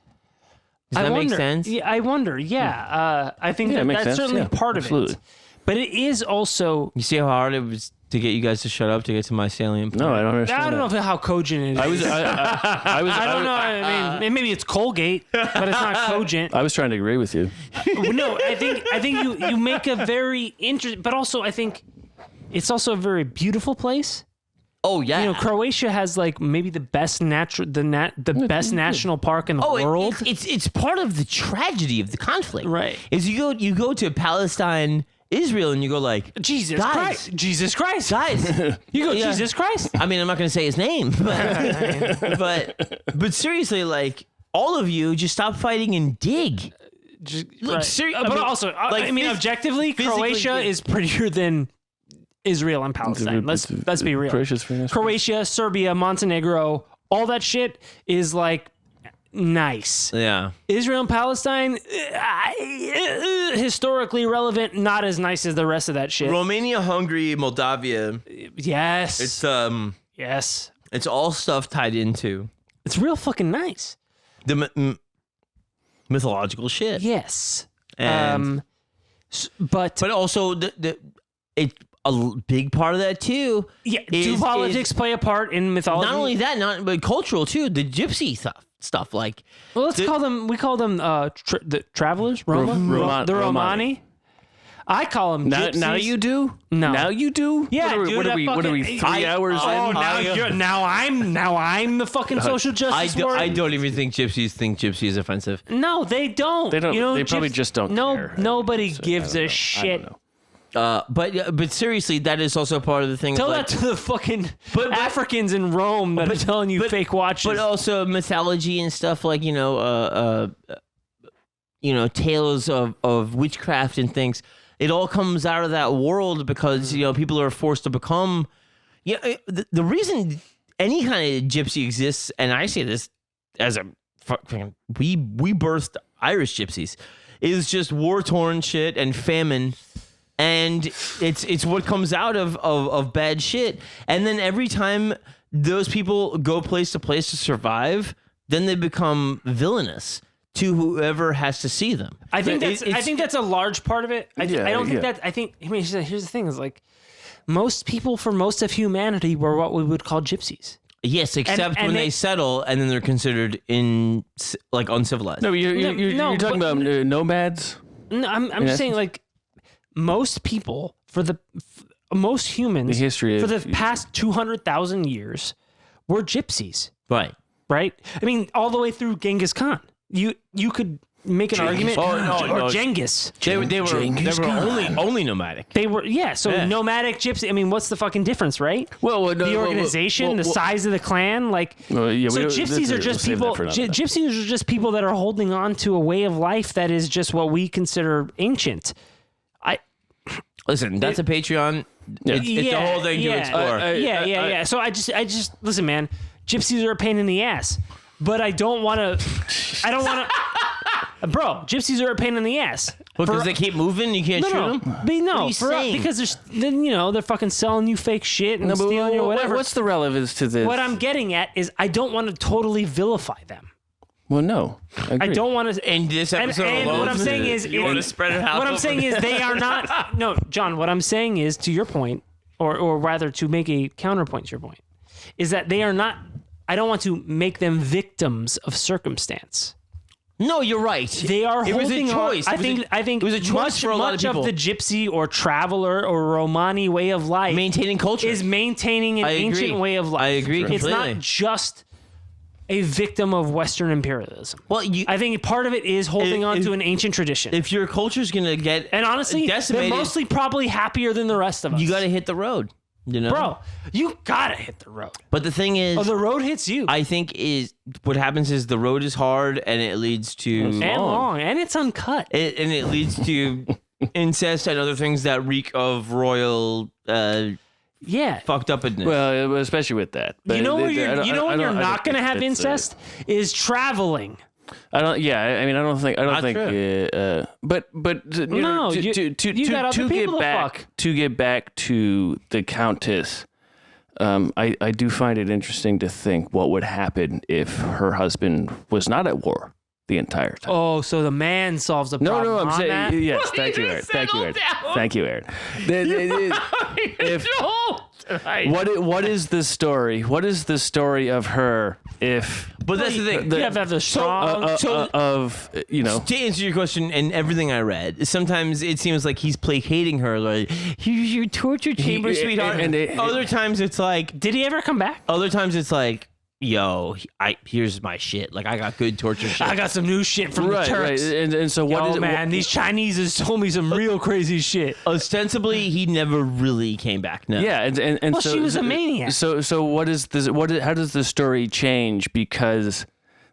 Does that make sense? Yeah, I wonder. Yeah, I think it makes that's sense. certainly Yeah, part absolutely. of it. But it is also. You see how hard it was to get you guys to shut up to get to my salient point? No, I don't understand. I don't know how cogent it is. I was. I don't know. I mean, maybe it's Colgate, but it's not cogent. I was trying to agree with you. No, I think you make a very interesting, but also I think it's also a very beautiful place. Oh yeah. Croatia has like maybe the best best national park in the world. It's part of the tragedy of the conflict. Right. Is you go to Palestine, Israel, and you go like, Jesus guys, Christ. guys. You go, Yeah. Jesus Christ. I mean, I'm not going to say his name, but seriously, like all of you, just stop fighting and dig. Look, Right. I But mean, also, like, I mean, objectively, physically Croatia good. is prettier than Israel and Palestine. Let's be real. Croatia's very nice. Croatia, Serbia, Montenegro, all that shit is like nice. Yeah. Israel and Palestine, historically relevant, not as nice as the rest of that shit. Romania, Hungary, Moldavia. Yes. Yes. It's all stuff tied into. It's real fucking nice. The mythological shit. Yes. And, but also it's a big part of that too. Yeah. Do politics play a part in mythology? Not only that, but cultural too. The gypsy stuff like. Well, call them. We call them the travelers. The Romani. I call them gypsies. Now you do? No. Now you do? Yeah, what are we 3 hours in? Now I'm the fucking social justice warrior. I don't even think gypsy is offensive. No, they don't. They don't. You know, they probably just don't care. Nobody gives a shit. But seriously, that is also part of the thing. Tell that to the fucking Africans in Rome that are telling you fake watches. But also mythology and stuff like tales of witchcraft and things. It all comes out of that world because people are forced to become. The reason any kind of gypsy exists, and I say this as a we birthed Irish gypsies, is just war torn shit and famine. And it's what comes out of bad shit. And then every time those people go place to place to survive, then they become villainous to whoever has to see them. I think that's a large part of it. I don't think that. Here's the thing: is like most people for most of humanity were what we would call gypsies. Yes, except when they settle and then they're considered uncivilized. No, you're talking about nomads. No, I'm just saying like. Most people, most humans, the history for the past 200,000 years, were gypsies. Right. I mean, all the way through Genghis Khan. You could make an argument. Or Genghis. They were only nomadic. They were, nomadic gypsy. I mean, what's the fucking difference, right? The organization, the size of the clan, gypsies are just people. Gypsies are just people that are holding on to a way of life that is just what we consider ancient. Listen, that's a Patreon. It's a whole thing to explore. So I just listen, man. Gypsies are a pain in the ass, but I don't want to. Bro, gypsies are a pain in the ass. Because they keep moving, you can't shoot them. Because they're fucking selling you fake shit and stealing your whatever. What's the relevance to this? What I'm getting at is I don't want to totally vilify them. Well, no, I don't want to. And this episode alone, what I'm saying is, you want to spread it out. What I'm saying is, they are not. No, John. What I'm saying is, to your point, or rather, to make a counterpoint to your point, is that they are not. I don't want to make them victims of circumstance. No, you're right. They are holding a choice. I think it was a choice for a lot of people. Much of the gypsy or traveler or Romani way of life, maintaining culture, is maintaining an ancient way of life. I agree completely. It's not just a victim of Western imperialism. Well, I think part of it is holding on to an ancient tradition. If your culture's gonna get and honestly, decimated, they're mostly probably happier than the rest of us. You got to hit the road, bro. You gotta hit the road. But the thing is, the road hits you. I think is what happens is the road is hard and it leads to long and it's uncut. And it leads to incest and other things that reek of royal. Fucked up in it. Well, especially with that. But when you're not going to have incest is traveling. I don't. Yeah, I mean, I don't think. But to get back to the Countess, I do find it interesting to think what would happen if her husband was not at war the entire time. Oh, so the man solves the problem. No, I'm saying that? yes. Thank you, Aaron. Thank you, Aaron. What is the story? What is the story of her? But that's the thing. You have to have the strong. To answer your question, and everything I read, sometimes it seems like he's placating her, like here's your torture chamber, sweetheart. And other times it's like, did he ever come back? Other times it's like, yo, here's my shit. Like I got good torture shit. I got some new shit from the Turks. Right. And so what is it? Man, these Chinese has told me some real crazy shit. Ostensibly, he never really came back. No. Yeah, and so she was a maniac. So what is this? How does the story change because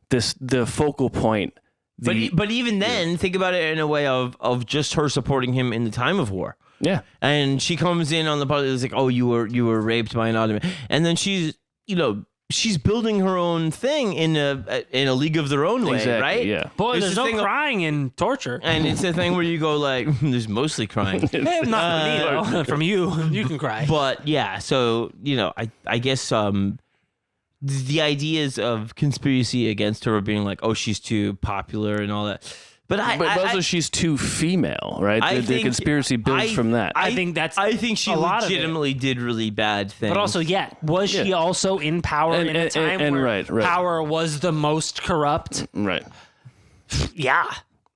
the focal point? But even then, think about it in a way of just her supporting him in the time of war. Yeah, and she comes in on the part that's like, oh, you were raped by an Ottoman, and then she's she's building her own thing in a league of their own way, Exactly, right? yeah. Boy, It's there's the no thing of- crying in torture. And it's a thing where you go like, there's mostly crying. Not from me, though. From you. You can cry. But yeah, so I guess the ideas of conspiracy against her being like, oh, she's too popular and all that. But also she's too female, right? I The think- conspiracy builds from that. I think that's I think she a lot of it. legitimately did really bad things. But also, was she also in power And- in a and- time and where right. power was the most corrupt? Right. Yeah.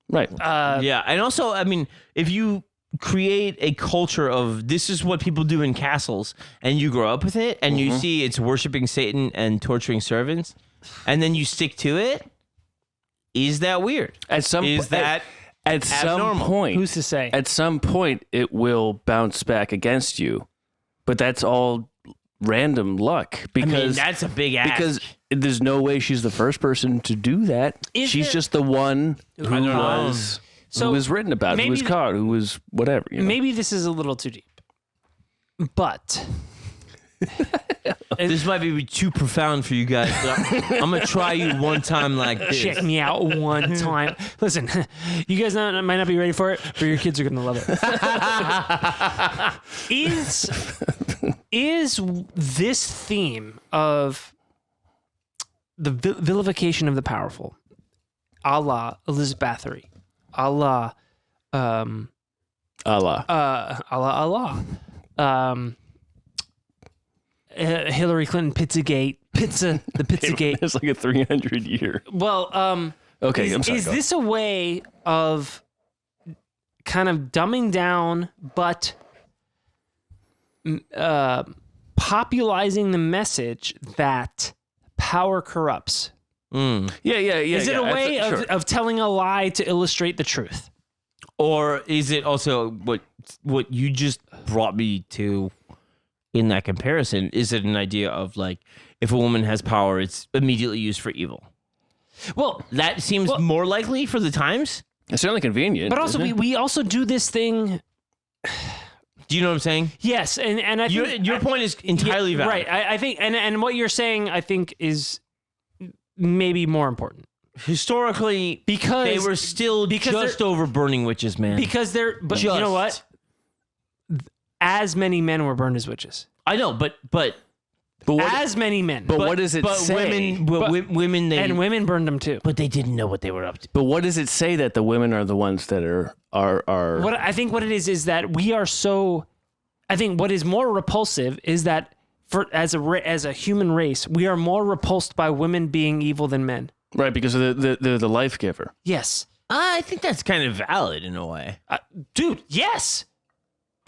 Right. yeah, and also, I mean, if you create a culture of this is what people do in castles, and you grow up with it, and you see it's worshiping Satan and torturing servants, and then you stick to it, is that weird? At some abnormal? point, Who's to say? At some point, it will bounce back against you, but that's all random luck because that's a big ask. because there's no way she's the first person to do that. Is She's there- just the one who was So who was written about, who maybe was caught, who was whatever. You know? Maybe this is a little too deep. But This might be too profound for you guys. I'm gonna try you one time like this. check me out one time. Listen, you guys might not be ready for it, but your kids are going to love it. Is this theme of the vilification of the powerful, a la Elizabeth Bathory, a la Allah. Hillary Clinton the Pizzagate. It's like a 300-year. Well, Okay, I'm sorry. is this a way of kind of dumbing down, but popularizing the message that power corrupts? Yeah. Is it a way of telling a lie to illustrate the truth? Or is it also what you just brought me to in that comparison? Is it an idea of like, if a woman has power, it's immediately used for evil? Well, That seems more likely for the times. It's certainly convenient. but also isn't it? we also do this thing. Do you know what I'm saying? Yes, and I think Your point is entirely valid. right. I think and what you're saying, I think, is maybe more important. Historically, Because they were still just over burning witches, man. Because but you know what? As many men were burned as witches. I know, but As many men. But what does it but say? women, they and women burned them too. but they didn't know what they were up to. But what does it say that the women are the ones that are What I think what it is that we are so. I think what is more repulsive is that as a human race, we are more repulsed by women being evil than men. right because they're the life giver. Yes, I think that's kind of valid in a way. dude. Yes.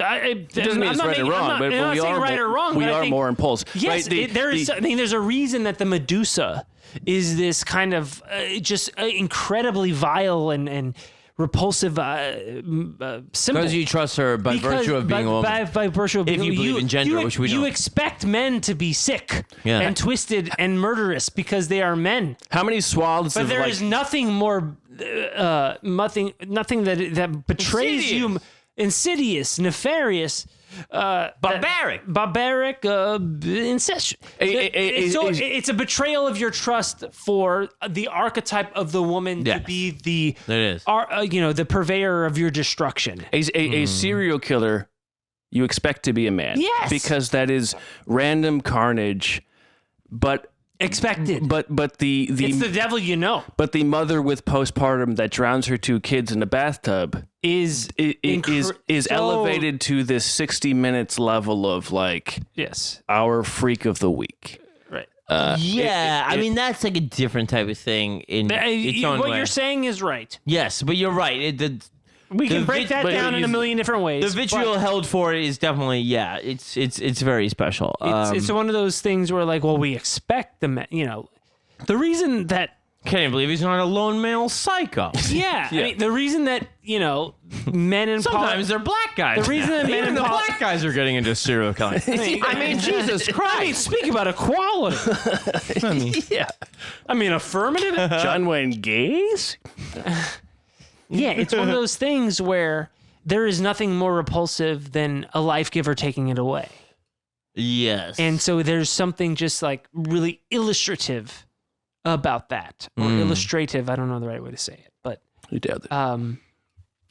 It doesn't mean I'm it's not right or making- wrong, I'm but not we saying are right or wrong. We but I are think, more impulsive. Yes, right? there's a reason that the Medusa is this kind of just incredibly vile and repulsive symbol. Because you trust her by virtue of being a woman. By virtue of being If you believe in gender, which we you don't. expect men to be sick Yeah. and twisted and murderous because they are men. How many swaths But of there is nothing more, nothing that betrays you, insidious, nefarious, barbaric, incestuous. It's a betrayal of your trust for the archetype of the woman to Yes. be the, It is. the purveyor of your destruction. a serial killer you expect to be a man. Yes. Because that is random carnage, but Expected. but the It's the devil you know. but the mother with postpartum that drowns her two kids in a bathtub Is is so- elevated to this 60 minutes level of like Yes. our freak of the week. Right. Yeah, I mean that's like a different type of thing in its own What way. you're saying is right. Yes, but you're right. We can The break that but down in a million different ways. The vitriol but held for it is definitely it's very special. It's one of those things where like, well, we expect the men, the reason that Can't even believe he's not a lone male psycho. I mean, the reason that men in Sometimes they're black guys. The reason that men even in the poli- black guys are getting into serial killing. I mean, Jesus Christ. speak about equality. I mean, affirmative. John Wayne Gaze? Yeah, it's one of those things where there is nothing more repulsive than a life giver taking it away. Yes. And so there's something just like really illustrative about that, or illustrative. I don't know the right way to say it, but You doubt it.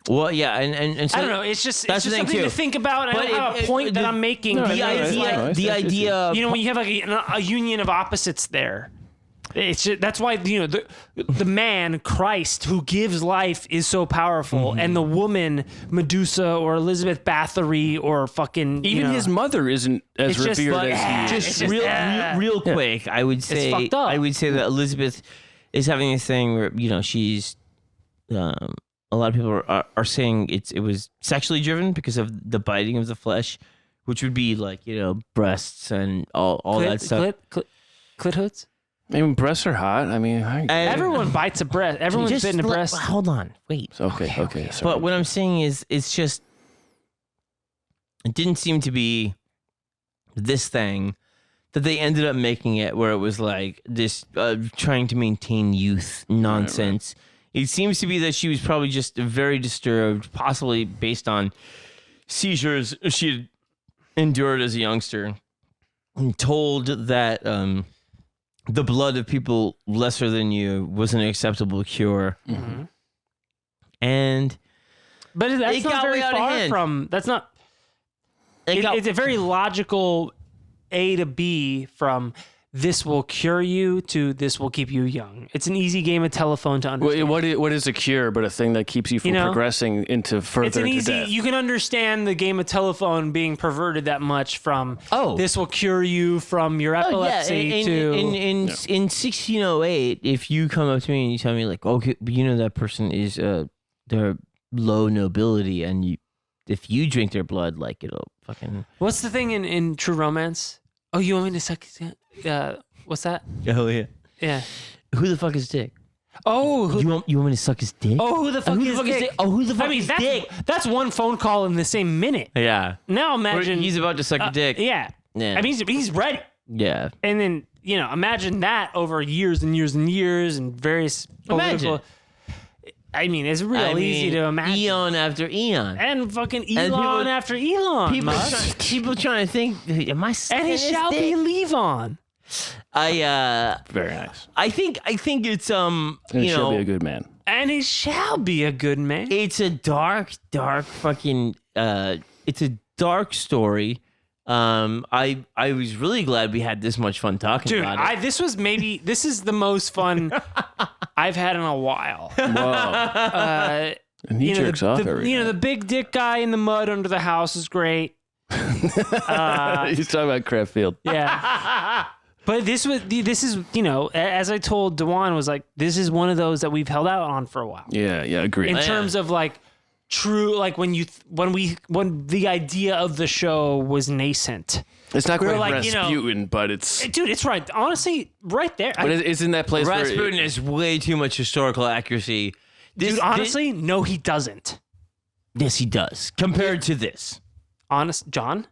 well, yeah, and so I don't know. It's just that's the thing, something too. to think about. And I don't have a point that I'm making. No, but the it's idea, like, the idea, you know, when you have like a union of opposites there, it's just, that's why, you know, the man Christ who gives life is so powerful, and the woman Medusa or Elizabeth Bathory or fucking Even his mother isn't as It's just revered like, as he is. it's just, real quick, I would say fucked up. I would say that Elizabeth is having this thing where, you know, she's a lot of people are saying it was sexually driven because of the biting of the flesh, which would be like, you know, breasts and all that stuff. Clit hoods. I mean, breasts are hot. I mean, Everyone bites a breast. Everyone's Just bitten a breast. Hold on, wait. okay. Sorry. But what I'm saying is, it's just, it didn't seem to be this thing that they ended up making it where it was like this trying to maintain youth nonsense. Right. It seems to be that she was probably just very disturbed, possibly based on seizures she had endured as a youngster, and told that the blood of people lesser than you was an acceptable cure. Mm-hmm. And But that's it not got very way out of far hand. from. That's not. It's a very logical A to B from this will cure you to this will keep you young. It's an easy game of telephone to understand. What is a cure but a thing that keeps you from progressing into further It's an into easy. death? You can understand the game of telephone being perverted that much from. Oh. This will cure you from your epilepsy to. In 1608, if you come up to me and you tell me like, okay, you know that person is they're low nobility, and if you drink their blood, like it'll fucking. What's the thing in True Romance? Oh, you want me to suck? What's that? Oh yeah. Yeah. Who the fuck is Dick? Oh, You want me to suck his dick? Oh, who the fuck is Dick? Oh, who the fuck I mean, is that's, Dick? that's one phone call in the same minute. Yeah. Now imagine He's about to suck a dick. Yeah. Yeah. I mean, he's ready. Yeah. And then, you know, imagine that over years and years and years and various political. Imagine. I mean, it's real easy to imagine. Eon after eon. And fucking And Elon people- after Elon. People trying to think, am I sucking and it his shall dick? be Levon. Very nice. I think it's And you she'll know, be a good man. And he shall be a good man. it's a dark fucking it's a dark story. I was really glad we had this much fun talking Dude, about it. this is the most fun I've had in a while. Whoa. And he jerks off every the big dick guy in the mud under the house is great. He's talking about Craftfield. Yeah. But this is, you know, as I told Dewan, was like, this is one of those that we've held out on for a while. Yeah, agreed. In terms of like true, like when the idea of the show was nascent. It's not we were quite like, you know- Rasputin, but it's. Dude, it's right. Honestly, right there. But it's in that place Rasputin where. is way too much historical accuracy. Dude, honestly, no, he doesn't. Yes, he does. Compared to this. Honest, John?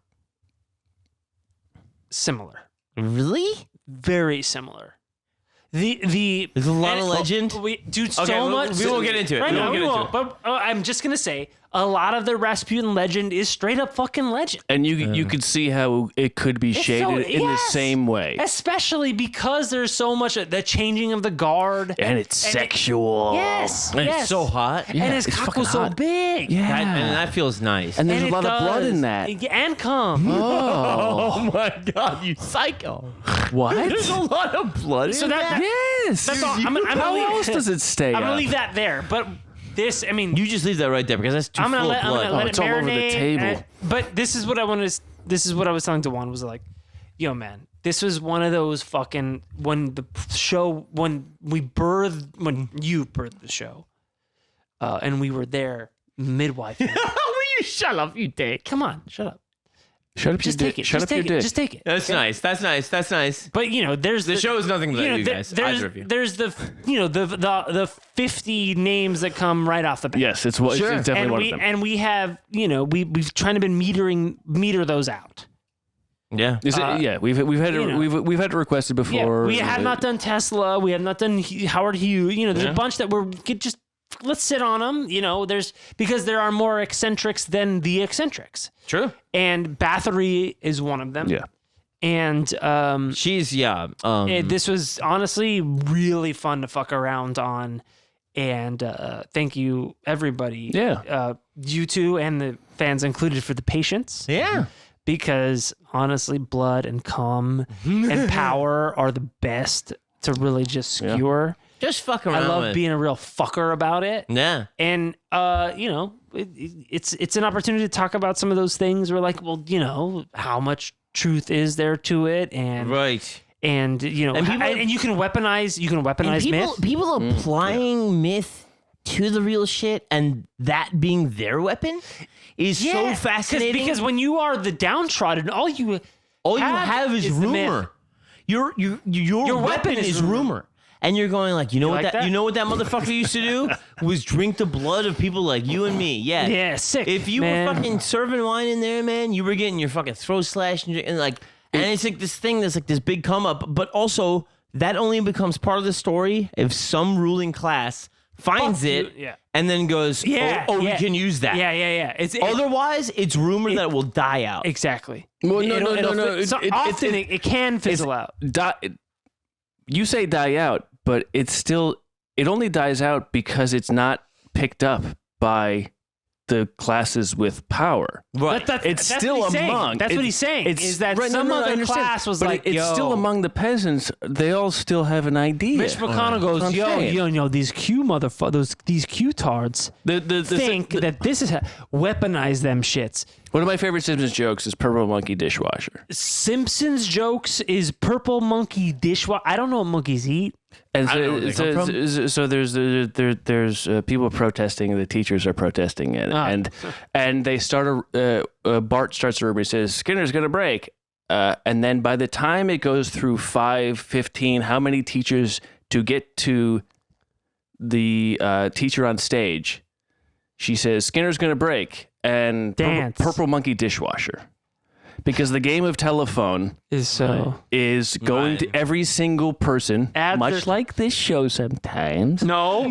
Similar. Really? Very similar. There's a lot of legend? Dude, so Okay, much. we won't get into it. Right We now, won't we get into won't. But I'm just going to say, a lot of the Rasputin legend is straight up fucking legend. And you could see how it could be shaded in the yes. same way. Especially because there's so much, the changing of the guard. And it's sexual. Yes. And yes. it's so hot. And his it's cock fucking was so hot. big. Yeah. And that feels nice. And there's And a lot it of blood does. in that. And cum. oh my god, you psycho. What? There's a lot of blood So in that- Yes. That's all. I'm gonna How leave, else does it stay I'm going up? to leave that there. But this, I mean, You just leave that right there because that's too I'm full gonna of let blood. it it's all over the marinate, table. but this is what I wanted. This is what I was telling Dewan was like, yo, man, this was one of those fucking when you birthed the show, and we were there midwife. Will you shut up, you dick? Come on, shut up. Shut up Just your take dick. it. Shut Just up your take it. dick. Just take it. That's nice. That's nice. That's nice. But you know, there's The show is nothing but you guys. Either of you. There's the 50 names that come right off the bat. Yes, it's Sure. definitely and one we of them. and we have we've trying to meter those out. Yeah. Is it, yeah, we've had you know. we've had it requested Yeah, before. we have not done Tesla. We have not done Howard Hughes. You know, there's a bunch that let's sit on them. You know, because there are more eccentrics than the eccentrics. True. And Bathory is one of them. Yeah. And she's this was honestly really fun to fuck around on. And thank you, everybody. Yeah. You two and the fans included for the patience. Yeah. Because honestly, blood and cum and power are the best to really just skewer. Just fuck around. I love with. being a real fucker about it. Yeah. And it's an opportunity to talk about some of those things. We're like, well, how much truth is there to it? And right. And and you can weaponize myth. People applying myth to the real shit and that being their weapon is so fascinating. Because when you are the downtrodden, all you have is rumor. Your weapon is rumor. And you're going like, you know what that motherfucker used to do was drink the blood of people like you and me. Yeah. Yeah, sick. If you were fucking serving wine in there, man, you were getting your fucking throat slashed and it's like this thing that's like this big come up, but also that only becomes part of the story if some ruling class finds it and then goes, we can use that. Yeah. Otherwise, it's rumored that it will die out. Exactly. Well, no. Often it can fizzle out. You say die out, but it only dies out because it's not picked up by the classes with power. Right. It's still among. That's what he's saying. Is that some other class was like, it's still among the peasants. They all still have an idea. Mitch McConnell goes, yo, these Q motherfuckers, these Q-tards think that this is weaponize them shits. One of my favorite Simpsons jokes is Purple Monkey Dishwasher. Simpsons jokes is Purple Monkey Dishwasher. I don't know what monkeys eat. And so there's people protesting. The teachers are protesting it, and they start Bart starts a rumor. He says Skinner's gonna break, and then by the time it goes through 5:15, how many teachers to get to the teacher on stage? She says Skinner's gonna break and Purple Monkey Dishwasher. Because the game of telephone is going to every single person, much like this show sometimes. No.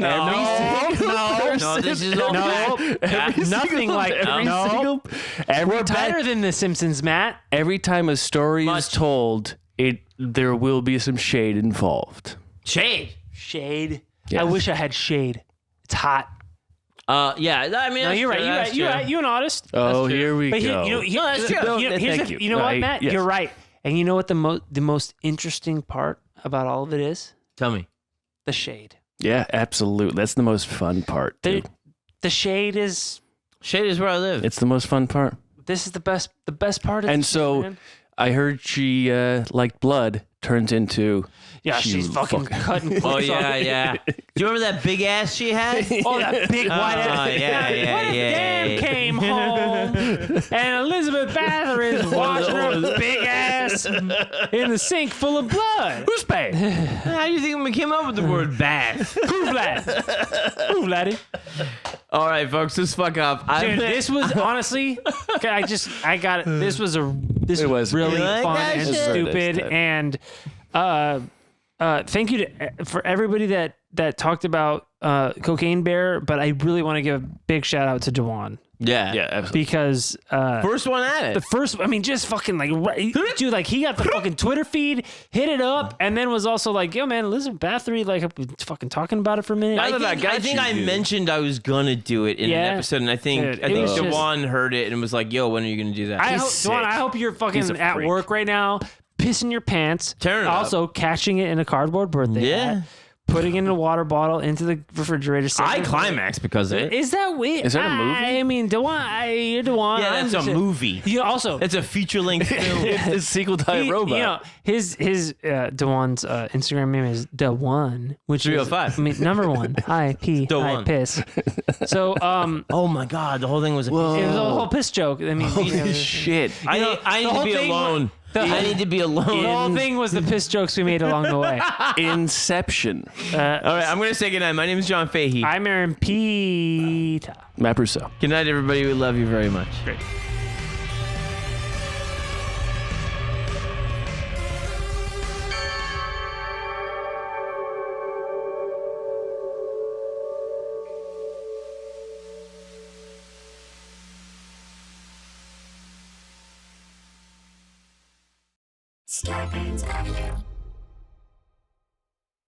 This is all nothing like We're better than The Simpsons, Matt. Every time a story is told, there will be some shade involved. Shade. Yes. I wish I had shade. It's hot. I mean, no, you're right. You're an artist. Oh, here we go. That's true. You know what, Matt? Yes. You're right. And you know what the most interesting part about all of it is? Tell me. The shade. Yeah, absolutely. That's the most fun part. The shade is where I live. It's the most fun part. This is the best part of And the so man. I heard she like blood turns into she's fucking cutting clothes off. Yeah. Do you remember that big ass she had? Oh, that big white ass. What if Dan came home and Elizabeth Bathory is washing her big ass in the sink full of blood? Who's bad? How do you think we came up with the word bath? Who's laddie? All right, folks, just fuck up. Dude, this was honestly, I got it. This was really fun and stupid, and thank you for everybody that talked about Cocaine Bear, but I really want to give a big shout out to Dewan. Yeah, absolutely. Because first one at it. The first, I mean, just fucking dude, like he got the fucking Twitter feed, hit it up, and then was also like, yo, man, Elizabeth Bathory, like, I've been fucking talking about it for a minute. I think I mentioned I was gonna do it in an episode, and I think Dewan heard it and was like, yo, when are you gonna do that? Dewan, I hope you're fucking at work right now, pissing your pants, also catching it in a cardboard birthday hat. Putting it in a water bottle into the refrigerator. I climax because of it. Is that weird? Is that a movie? I mean, you're Dewan. Yeah, that's a movie. Also, it's a feature-length film. It's a sequel to I, Robot. You know, his Dewan's Instagram name is Dewan, which 305. is, I mean, number one. I pee. I piss. So, oh my god, the whole thing was. It was a whole piss joke. I mean, holy shit! I need to be alone. I need to be alone. The whole thing was the piss jokes we made along the way. Inception. All right, I'm going to say goodnight. My name is John Fahey. I'm Aaron Peter. Matt Brousseau. Good night, everybody. We love you very much. Great. Scarpins Avenue.